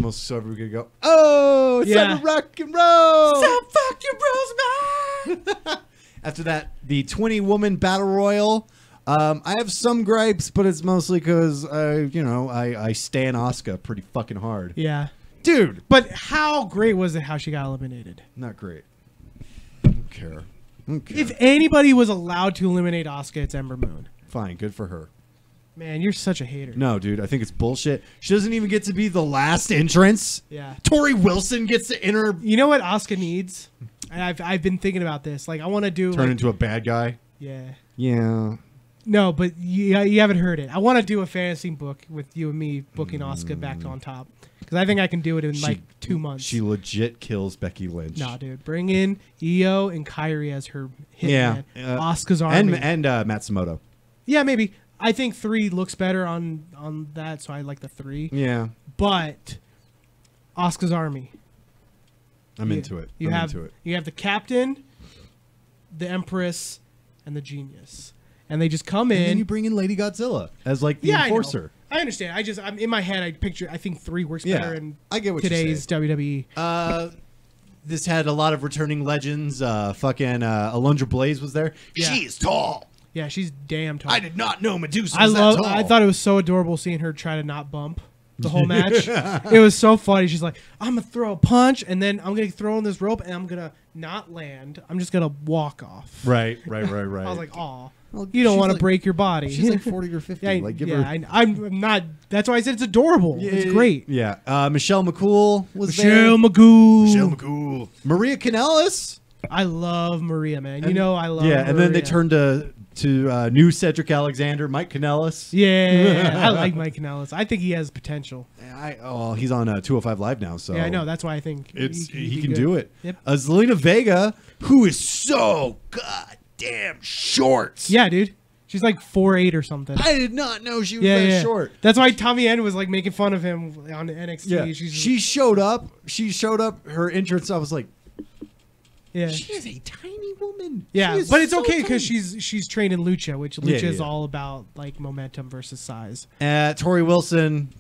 Speaker 2: mostly so everybody could go, oh, it's time to rock and roll.
Speaker 1: So fuck your bros, man.
Speaker 2: After that, the 20-woman battle royal. I have some gripes, but it's mostly because I stan Asuka pretty fucking hard.
Speaker 1: Yeah.
Speaker 2: Dude.
Speaker 1: But how great was it how she got eliminated?
Speaker 2: Not great. I don't care.
Speaker 1: If anybody was allowed to eliminate Asuka, it's Ember Moon.
Speaker 2: Fine, good for her.
Speaker 1: Man, you're such a hater.
Speaker 2: No, dude, I think it's bullshit. She doesn't even get to be the last entrance.
Speaker 1: Yeah.
Speaker 2: Tori Wilson gets to enter.
Speaker 1: You know what Asuka needs? And I've been thinking about this. Like, I want to do...
Speaker 2: Turn into a bad guy?
Speaker 1: Yeah.
Speaker 2: Yeah.
Speaker 1: No, but you haven't heard it. I want to do a fantasy book with you and me booking Asuka back on top. Because I think I can do it in like 2 months.
Speaker 2: She legit kills Becky Lynch.
Speaker 1: Nah, dude. Bring in Io and Kairi as her hitman.
Speaker 2: Yeah.
Speaker 1: Asuka's army.
Speaker 2: And Matsumoto.
Speaker 1: Yeah, maybe. I think 3 looks better on that, so I like the 3.
Speaker 2: Yeah.
Speaker 1: But Asuka's army.
Speaker 2: I'm into it.
Speaker 1: You have the captain, the empress, and the genius. And they just come in.
Speaker 2: And then you bring in Lady Godzilla as like the enforcer.
Speaker 1: I understand. I'm in my head. I think 3 works better in
Speaker 2: I get what
Speaker 1: today's WWE.
Speaker 2: this had a lot of returning legends. Fucking Alundra Blaze was there.
Speaker 1: Yeah.
Speaker 2: She is tall.
Speaker 1: Yeah, she's damn tall.
Speaker 2: I did not know Medusa was that tall.
Speaker 1: I thought it was so adorable seeing her try to not bump the whole match. It was so funny. She's like, I'm going to throw a punch, and then I'm going to throw on this rope, and I'm going to not land. I'm just going to walk off.
Speaker 2: Right. I
Speaker 1: was like, aw. Well, you don't want to break your body.
Speaker 2: She's like 40 or 50.
Speaker 1: Yeah,
Speaker 2: like, give her...
Speaker 1: I'm not. That's why I said it's adorable. Yeah, it's great.
Speaker 2: Yeah. Michelle McCool was
Speaker 1: there.
Speaker 2: Michelle McCool. Maria Kanellis.
Speaker 1: I love Maria, man. You know I love
Speaker 2: Maria.
Speaker 1: And
Speaker 2: then they turned to new Cedric Alexander, Mike Kanellis.
Speaker 1: Yeah, I like Mike Kanellis. I think he has potential.
Speaker 2: He's on 205 Live now, so
Speaker 1: yeah, I know. That's why I think
Speaker 2: he can do it.
Speaker 1: Yep.
Speaker 2: Zelina Vega, who is so goddamn short.
Speaker 1: Yeah, dude. She's like 4'8" or something.
Speaker 2: I did not know she was that short.
Speaker 1: That's why Tommy N was like making fun of him on NXT.
Speaker 2: Yeah. She showed up. Her entrance, I was like,
Speaker 1: yeah,
Speaker 2: she is a tiny woman.
Speaker 1: Yeah, but it's okay because she's trained in lucha, which lucha is all about like momentum versus size.
Speaker 2: Tori Wilson.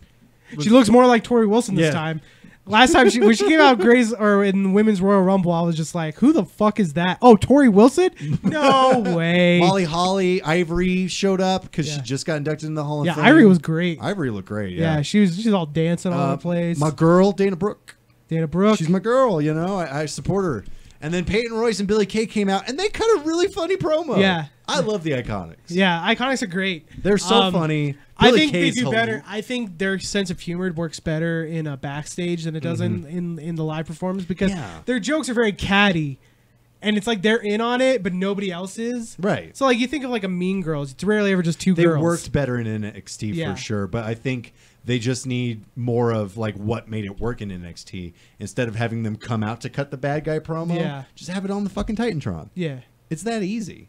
Speaker 1: She looks more like Tori Wilson this time. Last time when she came out in Women's Royal Rumble, I was just like, who the fuck is that? Oh, Tori Wilson? No way.
Speaker 2: Molly Holly, Ivory showed up because she just got inducted in the Hall of Fame.
Speaker 1: Yeah, Ivory was great.
Speaker 2: Ivory looked great.
Speaker 1: Yeah, she's all dancing all over the place.
Speaker 2: My girl, Dana Brooke.
Speaker 1: She's
Speaker 2: my girl, you know. I support her. And then Peyton Royce and Billie Kay came out, and they cut a really funny promo.
Speaker 1: Yeah.
Speaker 2: I love the Iconics.
Speaker 1: Yeah, Iconics are great.
Speaker 2: They're so funny.
Speaker 1: I think they do better. I think their sense of humor works better in a backstage than it does in the live performance because their jokes are very catty. And it's like they're in on it, but nobody else is.
Speaker 2: Right.
Speaker 1: So like you think of like a Mean Girls. It's rarely ever just two girls.
Speaker 2: They worked better in NXT for sure, but I think they just need more of like what made it work in NXT instead of having them come out to cut the bad guy promo.
Speaker 1: Yeah.
Speaker 2: Just have it on the fucking Titantron.
Speaker 1: Yeah.
Speaker 2: It's that easy.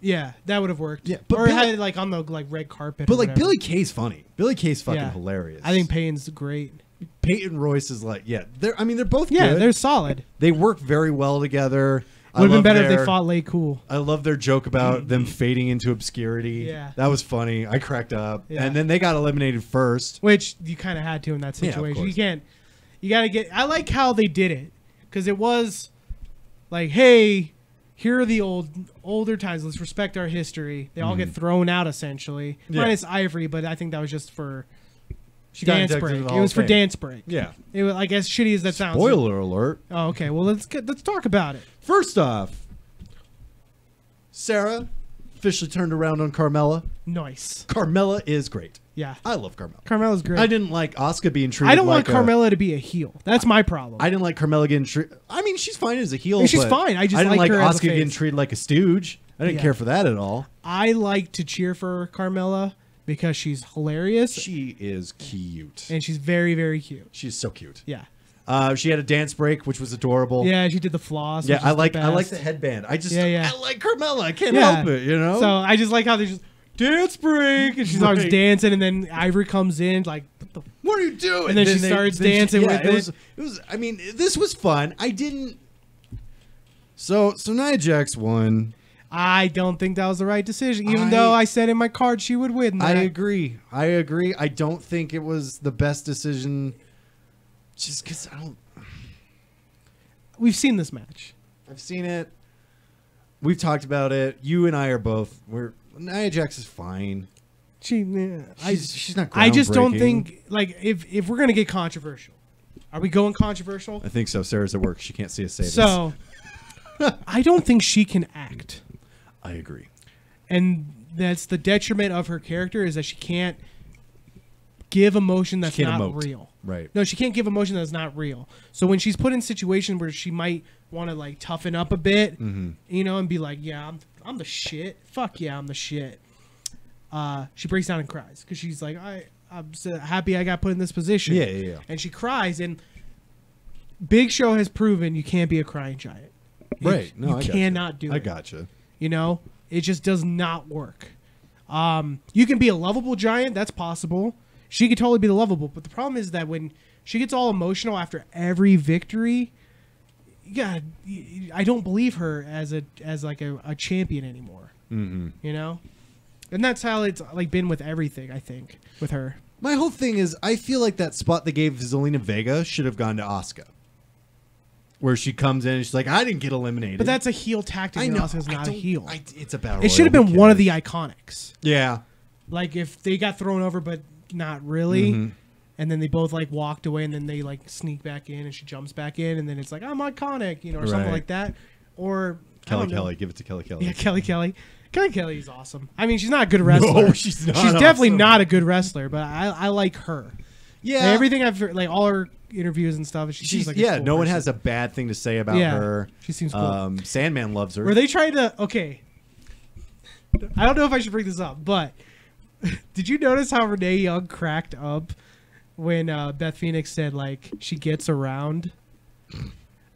Speaker 1: Yeah, that would have worked.
Speaker 2: Yeah,
Speaker 1: or had it like on the like red carpet.
Speaker 2: But like Billie Kay's funny. Billie Kay's fucking hilarious.
Speaker 1: I think Payne's great.
Speaker 2: Peyton Royce is like, they're both good.
Speaker 1: Yeah, they're solid.
Speaker 2: They work very well together.
Speaker 1: Would have been better if they fought Lay Cool.
Speaker 2: I love their joke about them fading into obscurity.
Speaker 1: Yeah.
Speaker 2: That was funny. I cracked up.
Speaker 1: Yeah.
Speaker 2: And then they got eliminated first.
Speaker 1: Which you kind of had to in that situation. You got to get... I like how they did it. Because it was like, hey, here are the older times. Let's respect our history. They all get thrown out, essentially. Yeah. Minus Ivory, but I think that was just for... Dance break. It was for dance break.
Speaker 2: Yeah.
Speaker 1: It was, like, as shitty as that sounds.
Speaker 2: Spoiler alert.
Speaker 1: Oh, okay. Well, let's talk about it.
Speaker 2: First off, Sarah officially turned around on Carmella.
Speaker 1: Nice.
Speaker 2: Carmella is great.
Speaker 1: Yeah.
Speaker 2: I love Carmella.
Speaker 1: Carmella's great.
Speaker 2: I didn't like Asuka being treated.
Speaker 1: I don't want Carmella to be a heel. That's my problem.
Speaker 2: I didn't like Carmella getting treated. I mean, she's fine as a heel.
Speaker 1: She's fine. I didn't
Speaker 2: like
Speaker 1: her
Speaker 2: Asuka getting treated like a stooge. I didn't care for that at all.
Speaker 1: I like to cheer for Carmella because she's hilarious.
Speaker 2: She is cute.
Speaker 1: And she's very, very cute.
Speaker 2: She's so cute.
Speaker 1: Yeah.
Speaker 2: She had a dance break, which was adorable.
Speaker 1: Yeah, she did the floss.
Speaker 2: Yeah, I like the headband. I like Carmella. I can't help it, you know?
Speaker 1: So I just like how they just dance break, and she's always dancing, and then Ivory comes in like,
Speaker 2: what are you doing?
Speaker 1: And then she starts dancing with it.
Speaker 2: It was. I mean, this was fun. I didn't. So Nia Jax won.
Speaker 1: I don't think that was the right decision, even though I said in my card she would win.
Speaker 2: I agree. I don't think it was the best decision. Just because I don't.
Speaker 1: We've seen this match.
Speaker 2: I've seen it. We've talked about it. You and I are both. Nia Jax is fine.
Speaker 1: She's
Speaker 2: not.
Speaker 1: I just don't think if we're gonna get controversial, are we going controversial?
Speaker 2: I think so. Sarah's at work. She can't see us say this.
Speaker 1: So I don't think she can act.
Speaker 2: I agree.
Speaker 1: And that's the detriment of her character is that she can't give emotion that's not real.
Speaker 2: Right.
Speaker 1: No, she can't give emotion that's not real. So when she's put in situations where she might want to like toughen up a bit, you know, and be like, yeah, I'm the shit. Fuck yeah, I'm the shit. She breaks down and cries because she's like, I'm so happy I got put in this position.
Speaker 2: Yeah.
Speaker 1: And she cries, and Big Show has proven you can't be a crying giant.
Speaker 2: Right.
Speaker 1: You cannot do it.
Speaker 2: I gotcha.
Speaker 1: You know, it just does not work. You can be a lovable giant. That's possible. She could totally be the lovable. But the problem is that when she gets all emotional after every victory, I don't believe her as a champion anymore. You know? And that's how it's like been with everything, I think, with her.
Speaker 2: My whole thing is I feel like that spot they gave Zelina Vega should have gone to Asuka. where she comes in and she's like, I didn't get eliminated.
Speaker 1: But that's a heel tactic. And Asuka's not a heel.
Speaker 2: It's a battle royal.
Speaker 1: It should have been one of the Iconics.
Speaker 2: Yeah.
Speaker 1: Like if they got thrown over, but not really. And then they both like walked away, and then they like sneak back in, and she jumps back in, and then it's like, I'm iconic, you know, or something like that. Or
Speaker 2: Kelly, give it to Kelly.
Speaker 1: Yeah, Kelly is awesome. I mean, she's not a good wrestler.
Speaker 2: No, she's not.
Speaker 1: She's definitely not a good wrestler, but I like her.
Speaker 2: Yeah,
Speaker 1: like, everything I've heard, like all her interviews and stuff. She seems like a cool
Speaker 2: no one
Speaker 1: person.
Speaker 2: has a bad thing to say about her.
Speaker 1: She seems cool.
Speaker 2: Sandman loves her.
Speaker 1: Were they trying to? Okay, I don't know if I should bring this up, but did you notice how Renee Young cracked up when Beth Phoenix said like she gets around?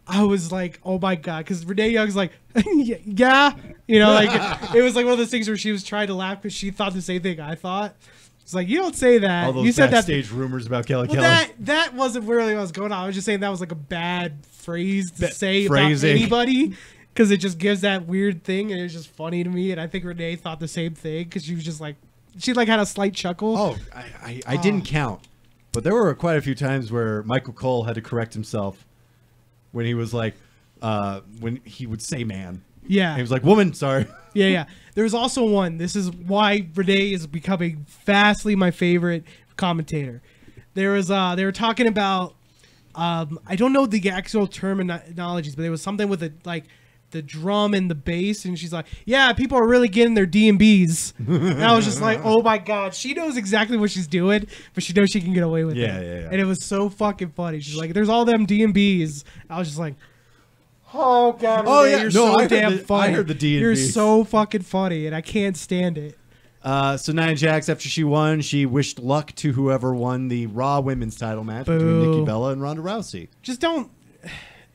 Speaker 1: I was like, oh my god, because Renee Young's like, yeah, you know, like it was like one of those things where she was trying to laugh because she thought the same thing I thought. It's like, you don't say that.
Speaker 2: All those
Speaker 1: you said
Speaker 2: backstage rumors about Kelly.
Speaker 1: That wasn't really what was going on. I was just saying that was like a bad phrase to say about anybody, because it just gives that weird thing, and it was just funny to me. And I think Renee thought the same thing because she was just like, she like had a slight chuckle.
Speaker 2: Oh, I didn't count, but there were quite a few times where Michael Cole had to correct himself when he was like, when he would say man.
Speaker 1: Yeah.
Speaker 2: And he was like, woman, sorry.
Speaker 1: Yeah. There was also one. This is why Renee is becoming vastly my favorite commentator. There was they were talking about I don't know the actual terminologies, but there was something with the drum and the bass, and she's like, yeah, people are really getting their D&Bs. And I was just like, oh my god, she knows exactly what she's doing, but she knows she can get away with it.
Speaker 2: Yeah.
Speaker 1: And it was so fucking funny. She's like, there's all them D&Bs. I was just like, oh god, Renee, you're so damn funny.
Speaker 2: I heard the D&Bs.
Speaker 1: You're so fucking funny, and I can't stand it.
Speaker 2: So Nia Jax, after she won, she wished luck to whoever won the Raw Women's title match between Nikki Bella and Ronda Rousey.
Speaker 1: Just don't.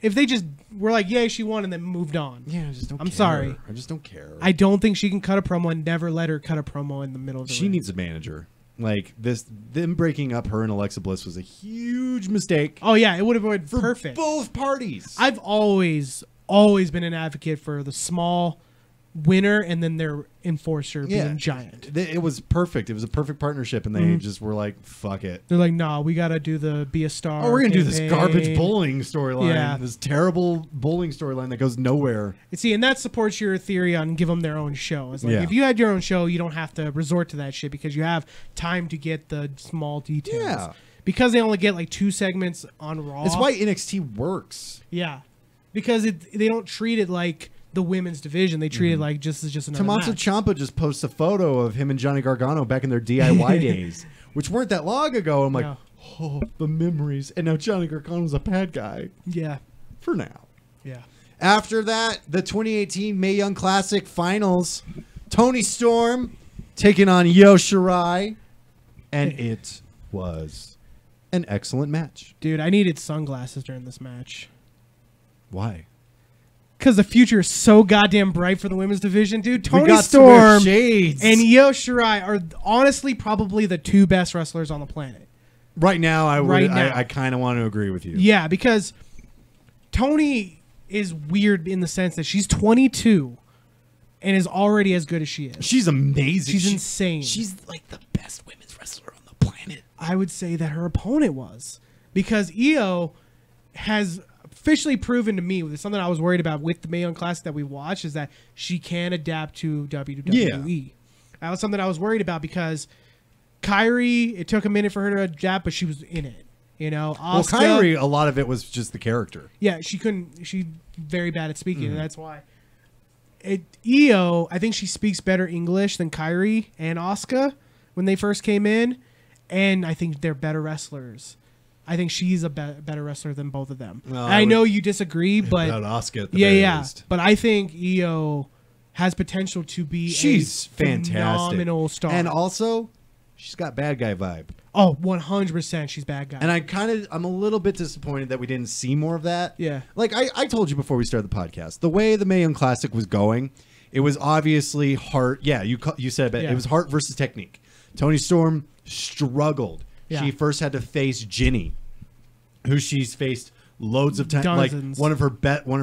Speaker 1: If they just were like, yay, she won, and then moved on.
Speaker 2: Yeah, I just don't care.
Speaker 1: I'm sorry.
Speaker 2: I just don't care.
Speaker 1: I don't think she can cut a promo, and never let her cut a promo in the middle of the ring.
Speaker 2: She needs a manager. Like, them breaking up her and Alexa Bliss was a huge mistake.
Speaker 1: Oh, yeah, it would have been
Speaker 2: for
Speaker 1: perfect.
Speaker 2: both parties.
Speaker 1: I've always been an advocate for the small winner and then their enforcer being giant.
Speaker 2: It was perfect. It was a perfect partnership, and they just were like, fuck it.
Speaker 1: They're like, nah, we got to do the Be a Star.
Speaker 2: Oh, we're going to do this garbage bowling storyline.
Speaker 1: Yeah.
Speaker 2: This terrible bowling storyline that goes nowhere.
Speaker 1: See, and that supports your theory on give them their own show. It's like, if you had your own show, you don't have to resort to that shit because you have time to get the small details.
Speaker 2: Yeah.
Speaker 1: Because they only get like 2 segments on Raw.
Speaker 2: It's why NXT works.
Speaker 1: Yeah. Because they don't treat it like the women's division. They treat it like just another
Speaker 2: Tommaso
Speaker 1: match.
Speaker 2: Ciampa just posts a photo of him and Johnny Gargano back in their DIY days, which weren't that long ago. I'm like, oh, the memories. And now Johnny Gargano's a bad guy.
Speaker 1: Yeah.
Speaker 2: For now.
Speaker 1: Yeah.
Speaker 2: After that, the 2018 Mae Young Classic Finals, Toni Storm taking on Io Shirai, and it was an excellent match.
Speaker 1: Dude, I needed sunglasses during this match.
Speaker 2: Why?
Speaker 1: Because the future is so goddamn bright for the women's division, dude. Toni Storm and Io Shirai are honestly probably the 2 best wrestlers on the planet.
Speaker 2: Right now, I kind of want to agree with you.
Speaker 1: Yeah, because Toni is weird in the sense that she's 22 and is already as good as she is.
Speaker 2: She's amazing.
Speaker 1: She's insane.
Speaker 2: She's like the best women's wrestler on the planet.
Speaker 1: I would say that her opponent was. Because Io has officially proven to me, with something I was worried about with the Mae Young Classic that we watched, is that she can adapt to WWE. Yeah. That was something I was worried about because Kairi, it took a minute for her to adapt, but she was in it. You know, Asuka,
Speaker 2: well, Kairi, a lot of it was just the character.
Speaker 1: Yeah, she's very bad at speaking, and that's why. Io, I think she speaks better English than Kairi and Asuka when they first came in, and I think they're better wrestlers. I think she's a better wrestler than both of them. Well, I know you disagree, but
Speaker 2: Asuka at the very least.
Speaker 1: But I think Io has potential to be
Speaker 2: she's
Speaker 1: a
Speaker 2: fantastic,
Speaker 1: phenomenal star,
Speaker 2: and also she's got bad guy vibe.
Speaker 1: Oh, 100%, she's bad guy.
Speaker 2: And I'm a little bit disappointed that we didn't see more of that.
Speaker 1: Yeah,
Speaker 2: like I told you before we started the podcast, the way the Mae Young Classic was going, it was obviously heart. Yeah, you said it was heart versus technique. Toni Storm struggled. Yeah. She first had to face Jinny, who she's faced loads of times, like one of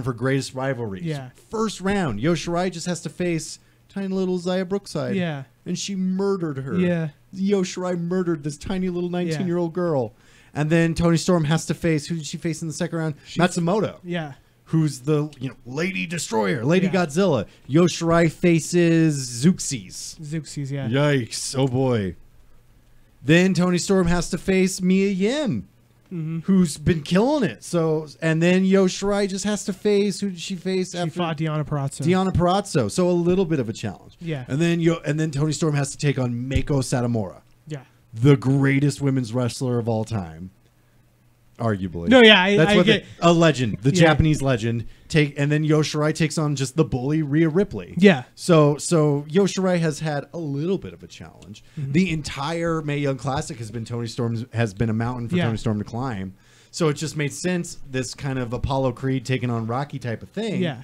Speaker 2: her greatest rivalries.
Speaker 1: Yeah.
Speaker 2: First round, Io Shirai just has to face tiny little Xia Brookside.
Speaker 1: Yeah.
Speaker 2: And she murdered her.
Speaker 1: Yeah.
Speaker 2: Io Shirai murdered this tiny little 19-year-old girl. And then Toni Storm has to face, who did she face in the second round? Matsumoto.
Speaker 1: Yeah.
Speaker 2: Who's the Lady Destroyer, Lady Godzilla. Io Shirai faces Zeuxis.
Speaker 1: Zeuxis, yeah.
Speaker 2: Yikes! Oh boy. Then Toni Storm has to face Mia Yim, who's been killing it. So, and then Io Shirai just has to face, who did she face?
Speaker 1: She fought Deonna Purrazzo.
Speaker 2: Deonna Purrazzo. So a little bit of a challenge.
Speaker 1: Yeah.
Speaker 2: And then Toni Storm has to take on Meiko Satomura.
Speaker 1: Yeah.
Speaker 2: The greatest women's wrestler of all time. Arguably.
Speaker 1: No, yeah,
Speaker 2: that's
Speaker 1: I
Speaker 2: what
Speaker 1: get
Speaker 2: a legend, the Japanese legend. And then Io Shirai takes on just the bully Rhea Ripley.
Speaker 1: Yeah.
Speaker 2: So Io Shirai has had a little bit of a challenge. The entire Mae Young Classic has been a mountain for Toni Storm to climb. So it just made sense, this kind of Apollo Creed taking on Rocky type of thing.
Speaker 1: Yeah.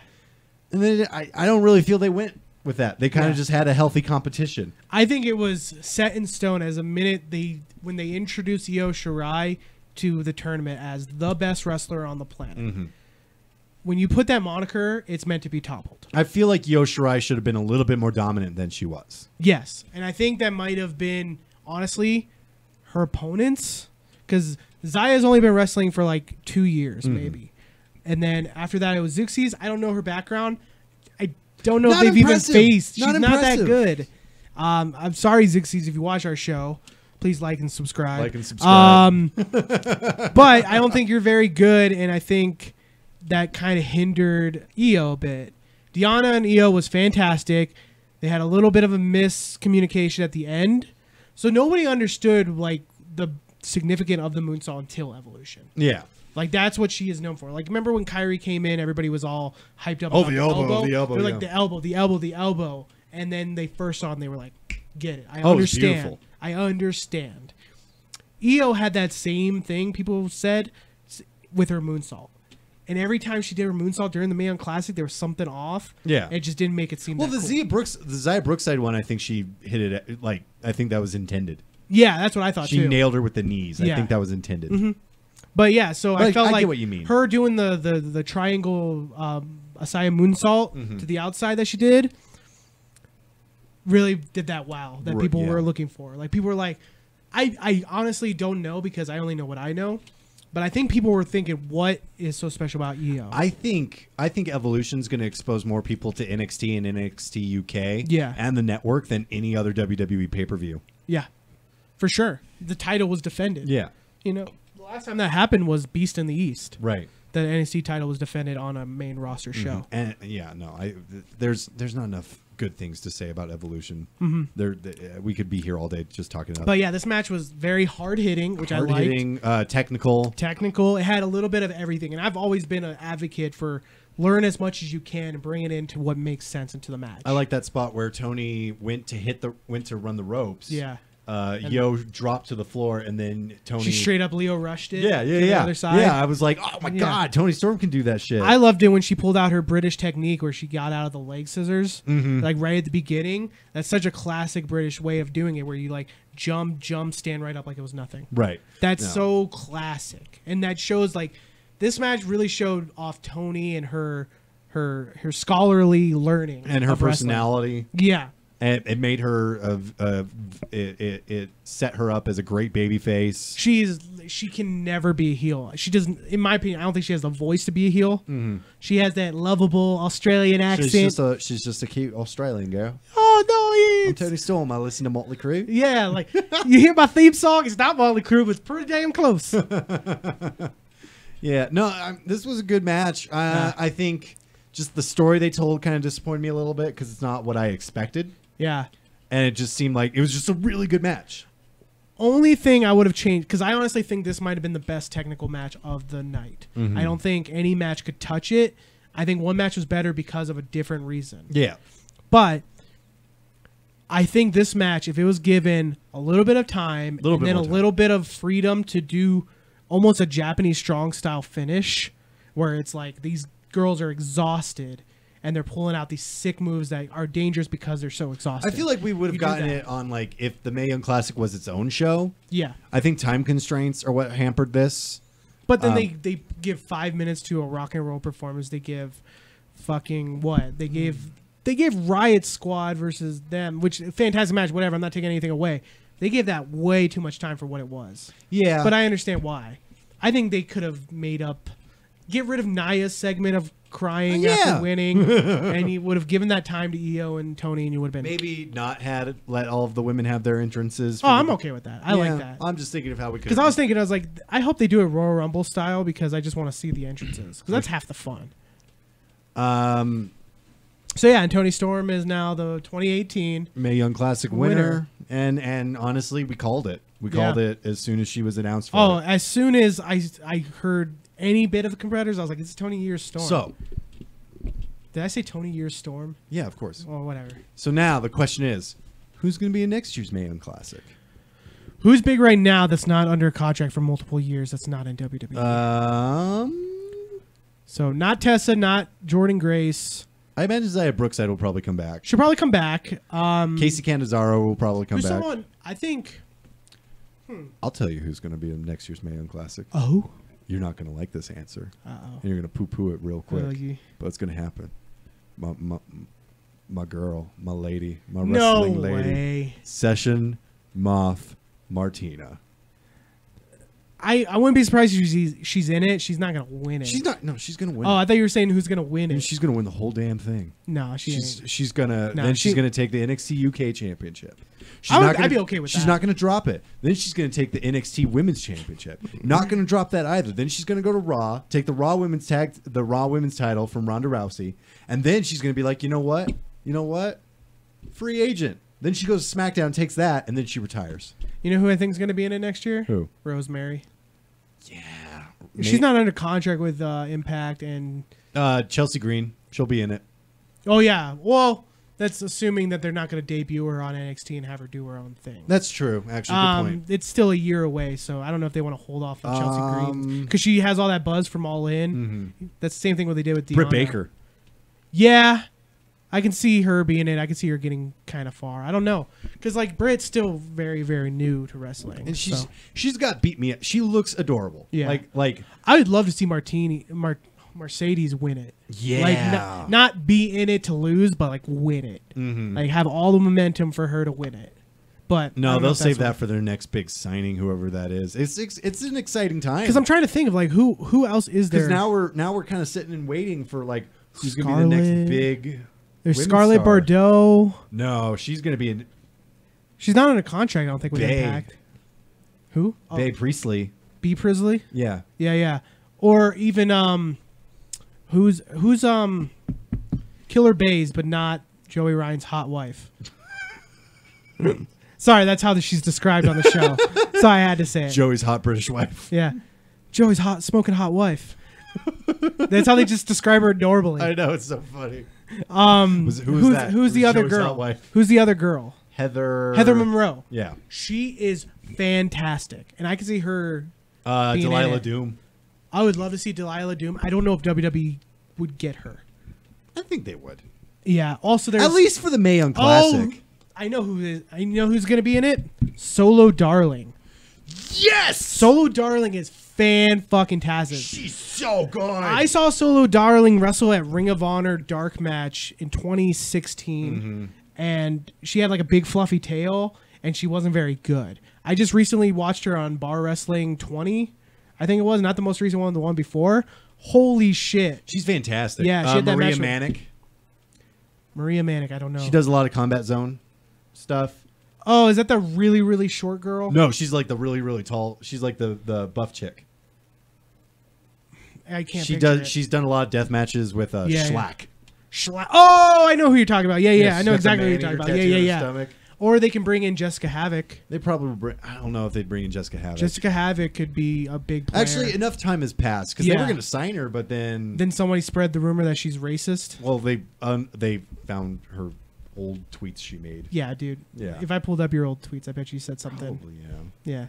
Speaker 2: And then I don't really feel they went with that. They kind of just had a healthy competition.
Speaker 1: I think it was set in stone as a minute when they introduced Io Shirai to the tournament as the best wrestler on the planet. When you put that moniker, it's meant to be toppled.
Speaker 2: I feel like Io Shirai should have been a little bit more dominant than she was.
Speaker 1: Yes, and I think that might have been, honestly, her opponents, because Zaya's only been wrestling for like 2 years, maybe. And then after that, it was Zeuxis. I don't know her background. I don't know if they've even faced. She's not that good. I'm sorry, Zeuxis, if you watch our show. Please like and subscribe.
Speaker 2: Like and subscribe.
Speaker 1: But I don't think you're very good, and I think that kind of hindered Io a bit. Deonna and Io was fantastic. They had a little bit of a miscommunication at the end, so nobody understood like the significance of the moonsault until Evolution.
Speaker 2: Yeah.
Speaker 1: Like, that's what she is known for. Like, remember when Kyrie came in, everybody was all hyped up
Speaker 2: about
Speaker 1: the elbow?
Speaker 2: The elbow,
Speaker 1: They're like, the elbow. And then they first saw it and they were like, get it. I understand.
Speaker 2: It was beautiful.
Speaker 1: I understand. Io had that same thing, people said, with her moonsault. And every time she did her moonsault during the Mae Young Classic, there was something off.
Speaker 2: Yeah.
Speaker 1: It just didn't make it seem that cool.
Speaker 2: The Zaya Brookside one, I think she hit it, I think that was intended.
Speaker 1: Yeah, that's what I thought,
Speaker 2: too.
Speaker 1: She
Speaker 2: nailed her with the knees. I think that was intended.
Speaker 1: But yeah, so I felt like
Speaker 2: get what you mean.
Speaker 1: Her doing the triangle Asaya moonsault to the outside that she did really did that wow that people were looking for. Like, people were like, I honestly don't know because I only know what I know. But I think people were thinking, what is so special about Io?
Speaker 2: I think Evolution's going to expose more people to NXT and NXT UK and the network than any other WWE pay-per-view.
Speaker 1: Yeah, for sure. The title was defended.
Speaker 2: Yeah.
Speaker 1: You know, the last time that happened was Beast in the East.
Speaker 2: Right.
Speaker 1: The NXT title was defended on a main roster show.
Speaker 2: And there's not enough good things to say about Evolution. We could be here all day just talking about it.
Speaker 1: But yeah, this match was very hard-hitting, which I liked.
Speaker 2: Technical.
Speaker 1: It had a little bit of everything. And I've always been an advocate for learn as much as you can and bring it into what makes sense into the match.
Speaker 2: I like that spot where Tony went to run the ropes.
Speaker 1: Yeah.
Speaker 2: Io dropped to the floor, and then Tony...
Speaker 1: She straight up Leo rushed it.
Speaker 2: Yeah.
Speaker 1: The other side.
Speaker 2: Yeah, I was like, oh my God, Toni Storm can do that shit.
Speaker 1: I loved it when she pulled out her British technique where she got out of the leg scissors, like right at the beginning. That's such a classic British way of doing it, where you like jump, stand right up like it was nothing.
Speaker 2: Right.
Speaker 1: That's so classic. And that shows, like, this match really showed off Toni and her scholarly learning.
Speaker 2: And her personality.
Speaker 1: Yeah.
Speaker 2: And it made her it set her up as a great baby face.
Speaker 1: She can never be a heel. She doesn't, in my opinion, I don't think she has the voice to be a heel. She has that lovable Australian accent.
Speaker 2: She's just a cute Australian girl.
Speaker 1: Oh no,
Speaker 2: I'm Toni Storm. I listen to Motley Crue.
Speaker 1: Yeah, like you hear my theme song. It's not Motley Crue, but it's pretty damn close.
Speaker 2: Yeah, no, this was a good match. I think just the story they told kind of disappointed me a little bit because it's not what I expected.
Speaker 1: Yeah.
Speaker 2: And it just seemed like it was just a really good match.
Speaker 1: Only thing I would have changed, because I honestly think this might have been the best technical match of the night. I don't think any match could touch it. I think one match was better because of a different reason.
Speaker 2: Yeah.
Speaker 1: But I think this match, if it was given a little bit of time and then a little bit of freedom to do almost a Japanese strong style finish, where it's like these girls are exhausted and they're pulling out these sick moves that are dangerous because they're so exhausted.
Speaker 2: I feel like we would have gotten it on, like, if the Mae Young Classic was its own show.
Speaker 1: Yeah.
Speaker 2: I think time constraints are what hampered this.
Speaker 1: But then they give 5 minutes to a rock and roll performance. They give fucking what? They gave Riot Squad versus them, which fantastic match, whatever. I'm not taking anything away. They gave that way too much time for what it was.
Speaker 2: Yeah.
Speaker 1: But I understand why. I think they could have get rid of Naya's segment of crying after winning, and you would have given that time to Io and Tony, and you would have been
Speaker 2: maybe not let all of the women have their entrances.
Speaker 1: Oh, I'm okay with that. I like that.
Speaker 2: I'm just thinking of how we could.
Speaker 1: Because I was like, I hope they do it Royal Rumble style because I just want to see the entrances because that's half the fun. So yeah, and Toni Storm is now the 2018
Speaker 2: Mae Young Classic winner. And honestly, we called it. We called it as soon as she was announced.
Speaker 1: As soon as I heard any bit of the competitors, I was like, it's Toni Year's Storm.
Speaker 2: So,
Speaker 1: did I say Toni Year's Storm?
Speaker 2: Yeah, of course.
Speaker 1: Well, whatever.
Speaker 2: So now the question is, who's going to be in next year's Mae Young Classic?
Speaker 1: Who's big right now that's not under contract for multiple years that's not in WWE? So not Tessa, not Jordynne Grace.
Speaker 2: I imagine Zaya Brookside will probably come back.
Speaker 1: She'll probably come back.
Speaker 2: Casey Cannizzaro will probably come back.
Speaker 1: Someone, I think.
Speaker 2: I'll tell you who's going to be in next year's Mae Young Classic.
Speaker 1: Oh?
Speaker 2: You're not going to like this answer.
Speaker 1: Uh-oh.
Speaker 2: And you're going to poo-poo it real quick. But it's going to happen. My girl, my lady, my wrestling lady.
Speaker 1: Way.
Speaker 2: Session Moth Martina.
Speaker 1: I wouldn't be surprised if she's in it. She's not going to win it.
Speaker 2: She's not. No, she's going to win it.
Speaker 1: I thought you were saying who's going to win it.
Speaker 2: She's going to win the whole damn thing.
Speaker 1: No, she's
Speaker 2: going to. Then she's going to take the NXT UK Championship.
Speaker 1: I'd be okay with that.
Speaker 2: She's not going to drop it. Then she's going to take the NXT Women's Championship. Not going to drop that either. Then she's going to go to Raw, take the Raw Women's title from Ronda Rousey, and then she's going to be like, you know what? Free agent. Then she goes to SmackDown, takes that, and then she retires.
Speaker 1: You know who I think is going to be in it next year?
Speaker 2: Who?
Speaker 1: Rosemary.
Speaker 2: Yeah.
Speaker 1: She's not under contract with Impact and
Speaker 2: Chelsea Green. She'll be in it.
Speaker 1: Oh yeah. Well, that's assuming that they're not going to debut her on NXT and have her do her own thing.
Speaker 2: That's true. Actually, good point.
Speaker 1: It's still a year away, so I don't know if they want to hold off on Chelsea Green because she has all that buzz from All In.
Speaker 2: Mm-hmm.
Speaker 1: That's the same thing what they did with
Speaker 2: Britt Baker.
Speaker 1: Yeah, I can see her being it. I can see her getting kind of far. I don't know because like Britt's still very very new to wrestling,
Speaker 2: and she's got beat me up. She looks adorable.
Speaker 1: Yeah,
Speaker 2: like
Speaker 1: I would love to see Mercedes win it.
Speaker 2: Yeah.
Speaker 1: Like not be in it to lose, but like win it.
Speaker 2: Mm-hmm.
Speaker 1: Like have all the momentum for her to win it. But
Speaker 2: no, they'll save that for their next big signing, whoever that is. It's an exciting time.
Speaker 1: Because I'm trying to think of like who else is there.
Speaker 2: Because now we're kind of sitting and waiting for like who's going to be the next big.
Speaker 1: There's Scarlett Bordeaux.
Speaker 2: No, she's going to be in.
Speaker 1: She's not on a contract, I don't think, with Impact. Who?
Speaker 2: Bae Priestley.
Speaker 1: B. Priestley?
Speaker 2: Yeah.
Speaker 1: Yeah. Or even who's Killer Bays, but not Joey Ryan's hot wife. Sorry, that's how she's described on the show. So I had to say it.
Speaker 2: Joey's hot British wife.
Speaker 1: Yeah. Joey's hot smoking hot wife. That's how they just describe her normally.
Speaker 2: I know, it's so funny.
Speaker 1: Who's the other girl? Who's the other girl?
Speaker 2: Heather
Speaker 1: Monroe.
Speaker 2: Yeah.
Speaker 1: She is fantastic. And I can see her
Speaker 2: Delilah Doom.
Speaker 1: I would love to see Delilah Doom. I don't know if WWE would get her.
Speaker 2: I think they would.
Speaker 1: Yeah. Also, there's
Speaker 2: at least for the Mae Young Classic.
Speaker 1: I know who's going to be in it. Solo Darling.
Speaker 2: Yes.
Speaker 1: Solo Darling is fan-fucking-tastic.
Speaker 2: She's so good.
Speaker 1: I saw Solo Darling wrestle at Ring of Honor Dark Match in 2016, and she had like a big fluffy tail, and she wasn't very good. I just recently watched her on Bar Wrestling 20. I think it was not the most recent one, the one before. Holy shit.
Speaker 2: She's fantastic.
Speaker 1: Yeah, she had that
Speaker 2: Maria Manic.
Speaker 1: Maria Manic, I don't know.
Speaker 2: She does a lot of Combat Zone stuff.
Speaker 1: Oh, is that the really, really short girl?
Speaker 2: No, she's like the really, really tall. She's like the buff chick.
Speaker 1: I can't.
Speaker 2: She's done a lot of death matches with Schlack.
Speaker 1: Schlack. Oh, I know who you're talking about. Yeah. I know exactly who you're talking about. Yeah.
Speaker 2: Stomach.
Speaker 1: Or they can bring in Jessica Havoc.
Speaker 2: They probably I don't know if they'd bring in Jessica Havoc.
Speaker 1: Jessica Havoc could be a big player.
Speaker 2: Actually, enough time has passed because they were going to sign her, but then
Speaker 1: somebody spread the rumor that she's racist.
Speaker 2: Well, they found her old tweets she made.
Speaker 1: Yeah, dude.
Speaker 2: Yeah.
Speaker 1: If I pulled up your old tweets, I bet you said something.
Speaker 2: Probably,
Speaker 1: yeah.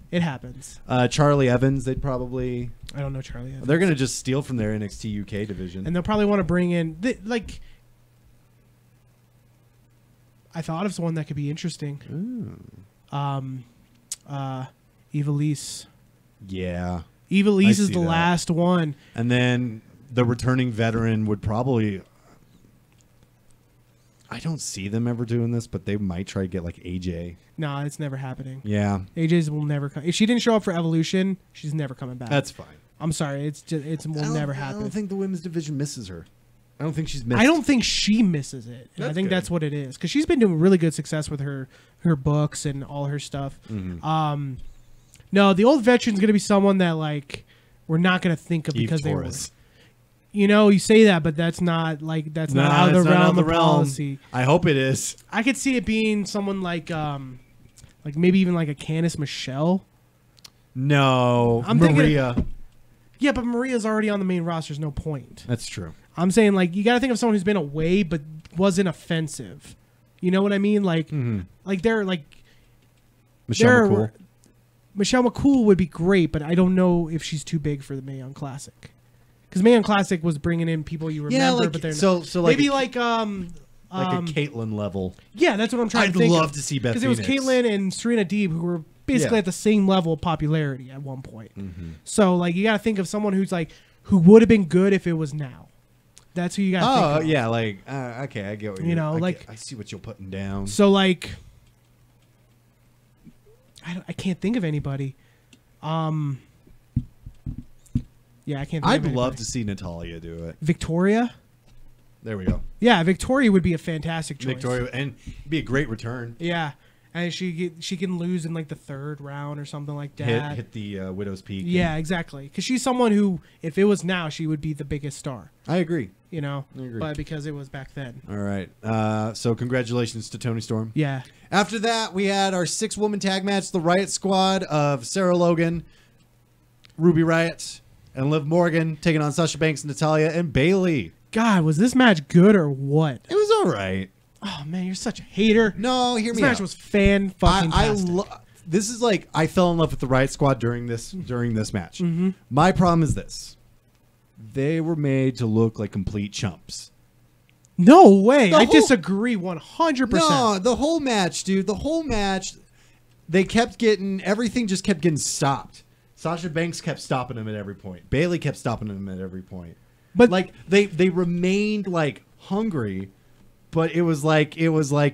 Speaker 1: It happens.
Speaker 2: Charlie Evans, they'd probably.
Speaker 1: I don't know Charlie Evans.
Speaker 2: They're going to just steal from their NXT UK division,
Speaker 1: and they'll probably want to bring in I thought of someone that could be interesting.
Speaker 2: Ooh.
Speaker 1: Ivelisse.
Speaker 2: Yeah.
Speaker 1: Ivelisse is the last one.
Speaker 2: And then the returning veteran would probably. I don't see them ever doing this, but they might try to get like AJ.
Speaker 1: No, it's never happening.
Speaker 2: Yeah.
Speaker 1: AJ's will never come. If she didn't show up for Evolution, she's never coming back.
Speaker 2: That's fine.
Speaker 1: I'm sorry. It will never happen.
Speaker 2: I don't think the women's division misses her. I don't think she's missed.
Speaker 1: I don't think she misses it. And I think that's what it is. Because she's been doing really good success with her books and all her stuff. Mm-hmm. No, the old veteran's going to be someone that like we're not going to think of because they were. You know, you say that, but that's not out of the realm of policy.
Speaker 2: I hope it is.
Speaker 1: I could see it being someone like maybe even like a Candice Michelle.
Speaker 2: No, Maria.
Speaker 1: Yeah, but Maria's already on the main roster. There's no point.
Speaker 2: That's true.
Speaker 1: I'm saying like you got to think of someone who's been away but wasn't offensive. You know what I mean? Like, like they're like
Speaker 2: Michelle McCool.
Speaker 1: Michelle McCool would be great, but I don't know if she's too big for the Mae Young Classic. Because Mae Young Classic was bringing in people you remember, but they're
Speaker 2: so like
Speaker 1: maybe
Speaker 2: like a Caitlyn level.
Speaker 1: Yeah, that's what I'm trying to think.
Speaker 2: I'd love to see Beth
Speaker 1: because it was Caitlyn and Serena Deeb who were basically at the same level of popularity at one point. So like you got to think of someone who's like who would have been good if it was now. That's who you got to think of.
Speaker 2: Yeah, like okay, I get what
Speaker 1: you know.
Speaker 2: I see what you're putting down.
Speaker 1: So like, I can't think of anybody. Yeah, I can't.
Speaker 2: I'd love to see Natalya do it.
Speaker 1: Victoria.
Speaker 2: There we go.
Speaker 1: Yeah, Victoria would be a fantastic choice.
Speaker 2: Victoria, and be a great return.
Speaker 1: Yeah, and she can lose in like the 3rd round or something like that.
Speaker 2: Hit the Widow's Peak.
Speaker 1: Yeah, exactly. Because she's someone who, if it was now, she would be the biggest star.
Speaker 2: I agree.
Speaker 1: You know,
Speaker 2: I agree.
Speaker 1: But because it was back then.
Speaker 2: All right. So congratulations to Toni Storm.
Speaker 1: Yeah.
Speaker 2: After that, we had our 6-woman tag match, the Riot Squad of Sarah Logan, Ruby Riott, and Liv Morgan taking on Sasha Banks, Natalya, and Bayley.
Speaker 1: God, was this match good or what?
Speaker 2: It was all right.
Speaker 1: Oh man, you're such a hater.
Speaker 2: No, hear me
Speaker 1: out. This match was fan-fucking-tastic.
Speaker 2: This is like I fell in love with the Riot Squad during this match. My problem is this: they were made to look like complete chumps.
Speaker 1: No way. I disagree 100%.
Speaker 2: No, the whole match, dude. The whole match, they kept getting everything. Just kept getting stopped. Sasha Banks kept stopping him at every point. Bayley kept stopping him at every point. But like they remained like hungry, but it was like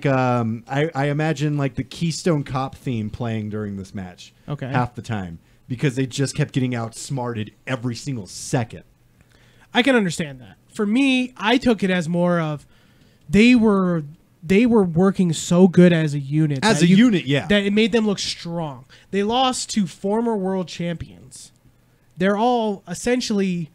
Speaker 2: I imagine like the Keystone Cop theme playing during this match.
Speaker 1: Okay.
Speaker 2: Half the time because they just kept getting outsmarted every single second.
Speaker 1: I can understand that. For me, I took it as more of they were working so good as a unit.
Speaker 2: As a unit, yeah.
Speaker 1: That it made them look strong. They lost to former world champions. They're all essentially,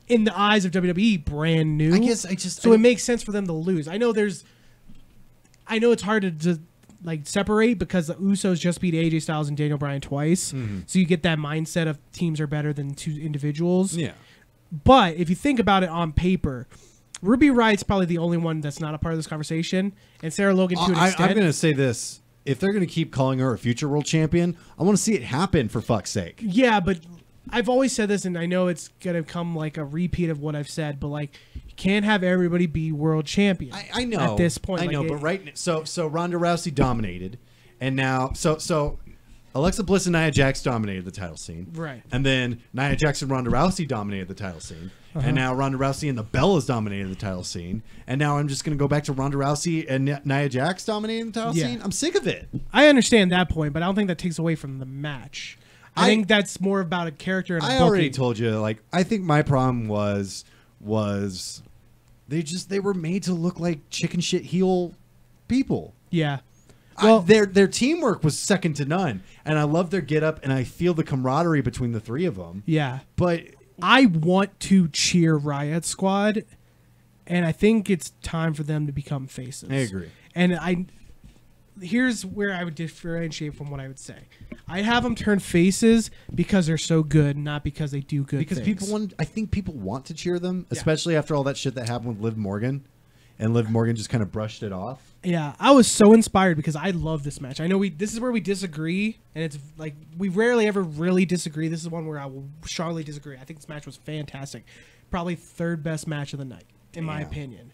Speaker 1: in the eyes of WWE, brand new. It makes sense for them to lose. I know it's hard to like separate because the Usos just beat AJ Styles and Daniel Bryan twice. So you get that mindset of teams are better than 2 individuals.
Speaker 2: Yeah.
Speaker 1: But if you think about it on paper, Ruby Riott's probably the only one that's not a part of this conversation, and Sarah Logan to an extent.
Speaker 2: I'm going to say this. If they're going to keep calling her a future world champion, I want to see it happen for fuck's sake.
Speaker 1: Yeah, but I've always said this, and I know it's going to come like a repeat of what I've said, but like you can't have everybody be world champion.
Speaker 2: I know.
Speaker 1: At this point.
Speaker 2: I know, but so Ronda Rousey dominated, and now so Alexa Bliss and Nia Jax dominated the title scene.
Speaker 1: Right.
Speaker 2: And then Nia Jax and Ronda Rousey dominated the title scene. And now Ronda Rousey and the Bellas dominated the title scene. And now I'm just going to go back to Ronda Rousey and Nia Jax dominating the title scene. I'm sick of it.
Speaker 1: I understand that point, but I don't think that takes away from the match. I think that's more about a character and a booking.
Speaker 2: Already told you, like, I think my problem was they were made to look like chicken shit heel people.
Speaker 1: Yeah.
Speaker 2: Well, their teamwork was second to none, and I love their get up, and I feel the camaraderie between the 3 of them.
Speaker 1: Yeah,
Speaker 2: but
Speaker 1: I want to cheer Riot Squad, and I think it's time for them to become faces.
Speaker 2: I agree.
Speaker 1: And here's where I would differentiate from what I would say. I have them turn faces because they're so good, not because they do good.
Speaker 2: Because
Speaker 1: things.
Speaker 2: I think people want to cheer them, especially after all that shit that happened with Liv Morgan. And Liv Morgan just kind of brushed it off.
Speaker 1: Yeah, I was so inspired because I love this match. I know this is where we disagree, and it's like we rarely ever really disagree. This is one where I will strongly disagree. I think this match was fantastic. Probably 3rd best match of the night, in my opinion.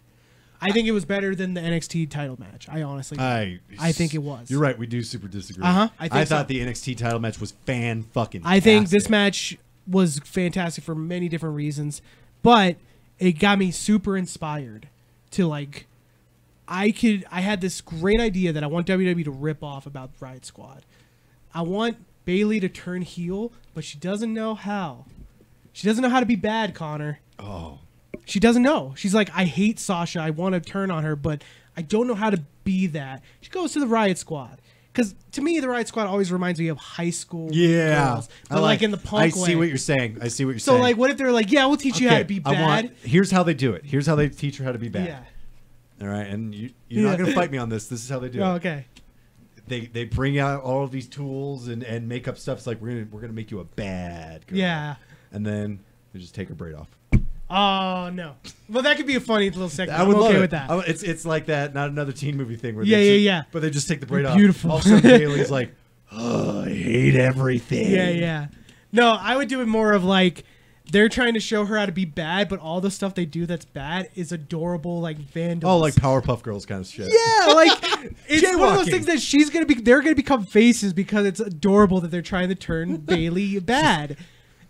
Speaker 1: I think it was better than the NXT title match. I honestly I think it was.
Speaker 2: You're right. We do super disagree.
Speaker 1: I
Speaker 2: thought the NXT title match was fan-fucking-tastic.
Speaker 1: I think this match was fantastic for many different reasons, but it got me super inspired to like I had this great idea that I want WWE to rip off about Riot Squad. I want Bayley to turn heel, but she doesn't know how. She doesn't know how to be bad, Connor.
Speaker 2: Oh.
Speaker 1: She doesn't know. She's like, I hate Sasha. I want to turn on her, but I don't know how to be that. She goes to the Riot Squad. Because to me, the Riot Squad always reminds me of high school girls. But like in the punk way.
Speaker 2: I see what you're saying.
Speaker 1: So like, what if they're like, yeah, we'll teach you how to be bad.
Speaker 2: Here's how they do it. Here's how they teach her how to be bad.
Speaker 1: Yeah.
Speaker 2: All right, and you're not going to fight me on this. This is how they do it.
Speaker 1: Okay.
Speaker 2: They bring out all of these tools and make up stuff. It's like we're gonna make you a bad girl.
Speaker 1: Yeah.
Speaker 2: And then they just take her braid off.
Speaker 1: Oh no! Well, that could be a funny little segment.
Speaker 2: I would love
Speaker 1: okay
Speaker 2: it.
Speaker 1: with that.
Speaker 2: It's like that, not another teen movie thing where
Speaker 1: yeah.
Speaker 2: But they just take the braid off.
Speaker 1: Beautiful.
Speaker 2: All of a sudden, Bayley's like, oh, I hate everything.
Speaker 1: Yeah. No, I would do it more of like they're trying to show her how to be bad, but all the stuff they do that's bad is adorable, like vandals.
Speaker 2: Oh, like Powerpuff Girls kind of shit.
Speaker 1: Yeah, like it's one of those things that they're gonna become faces because it's adorable that they're trying to turn Bayley bad.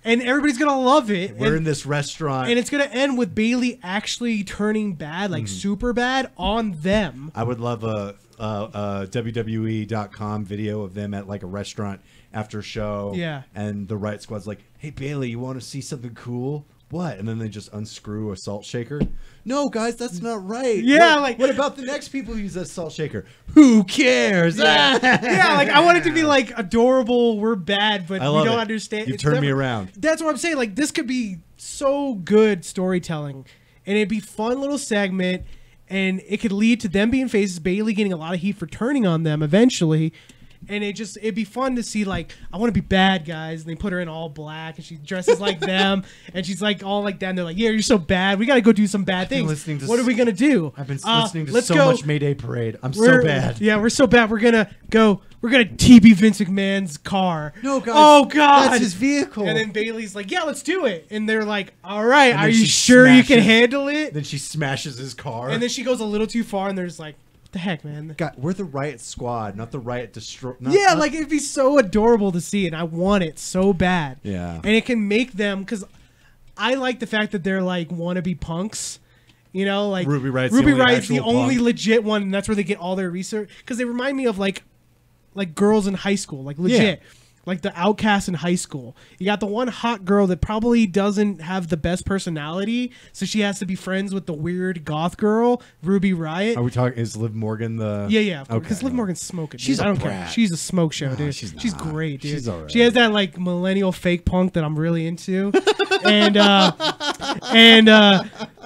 Speaker 1: And everybody's going to love it.
Speaker 2: We're in this restaurant.
Speaker 1: And it's going to end with Bayley actually turning bad, like super bad, on them.
Speaker 2: I would love a WWE.com video of them at like a restaurant after a show.
Speaker 1: Yeah.
Speaker 2: And the Riot Squad's like, hey, Bayley, you want to see something cool? What? And then they just unscrew a salt shaker. No, guys, that's not right.
Speaker 1: Yeah,
Speaker 2: what about the next people who use that salt shaker? Who cares?
Speaker 1: Yeah, like I want it to be like adorable. We're bad, but we don't understand.
Speaker 2: You turned me around.
Speaker 1: That's what I'm saying. Like this could be so good storytelling, and it'd be fun little segment, and it could lead to them being faces. Bayley getting a lot of heat for turning on them eventually. And it'd be fun to see, like, I want to be bad, guys. And they put her in all black, and she dresses like them. And she's, like, all like that. And they're like, yeah, you're so bad. We got to go do some bad things. What are we going to do?
Speaker 2: I've been listening to so much Mayday Parade. So bad.
Speaker 1: Yeah, we're so bad. We're going to go. We're going to TB Vince McMahon's car.
Speaker 2: No, guys.
Speaker 1: Oh, God.
Speaker 2: That's his vehicle.
Speaker 1: And then Bayley's like, yeah, let's do it. And they're like, all right, are you sure you can handle it?
Speaker 2: Then she smashes his car.
Speaker 1: And then she goes a little too far, and there's like, the heck, man.
Speaker 2: God, we're the Riot Squad, not the Riot Destroy.
Speaker 1: Like it'd be so adorable to see, and I want it so bad.
Speaker 2: Yeah,
Speaker 1: and it can make them, because I like the fact that they're like wannabe punks. You know, like
Speaker 2: Ruby Riot's
Speaker 1: the only legit one, and that's where they get all their research. Because they remind me of like girls in high school, like legit. Yeah. Like the outcasts in high school. You got the one hot girl that probably doesn't have the best personality, so she has to be friends with the weird goth girl, Ruby Riot.
Speaker 2: Are we talking? Is Liv Morgan the?
Speaker 1: Yeah. Because Liv Morgan's smoking.
Speaker 2: She's
Speaker 1: I don't
Speaker 2: care.
Speaker 1: Care. She's a smoke show, dude. She's great, dude.
Speaker 2: She's all right.
Speaker 1: She has that like millennial fake punk that I'm really into, and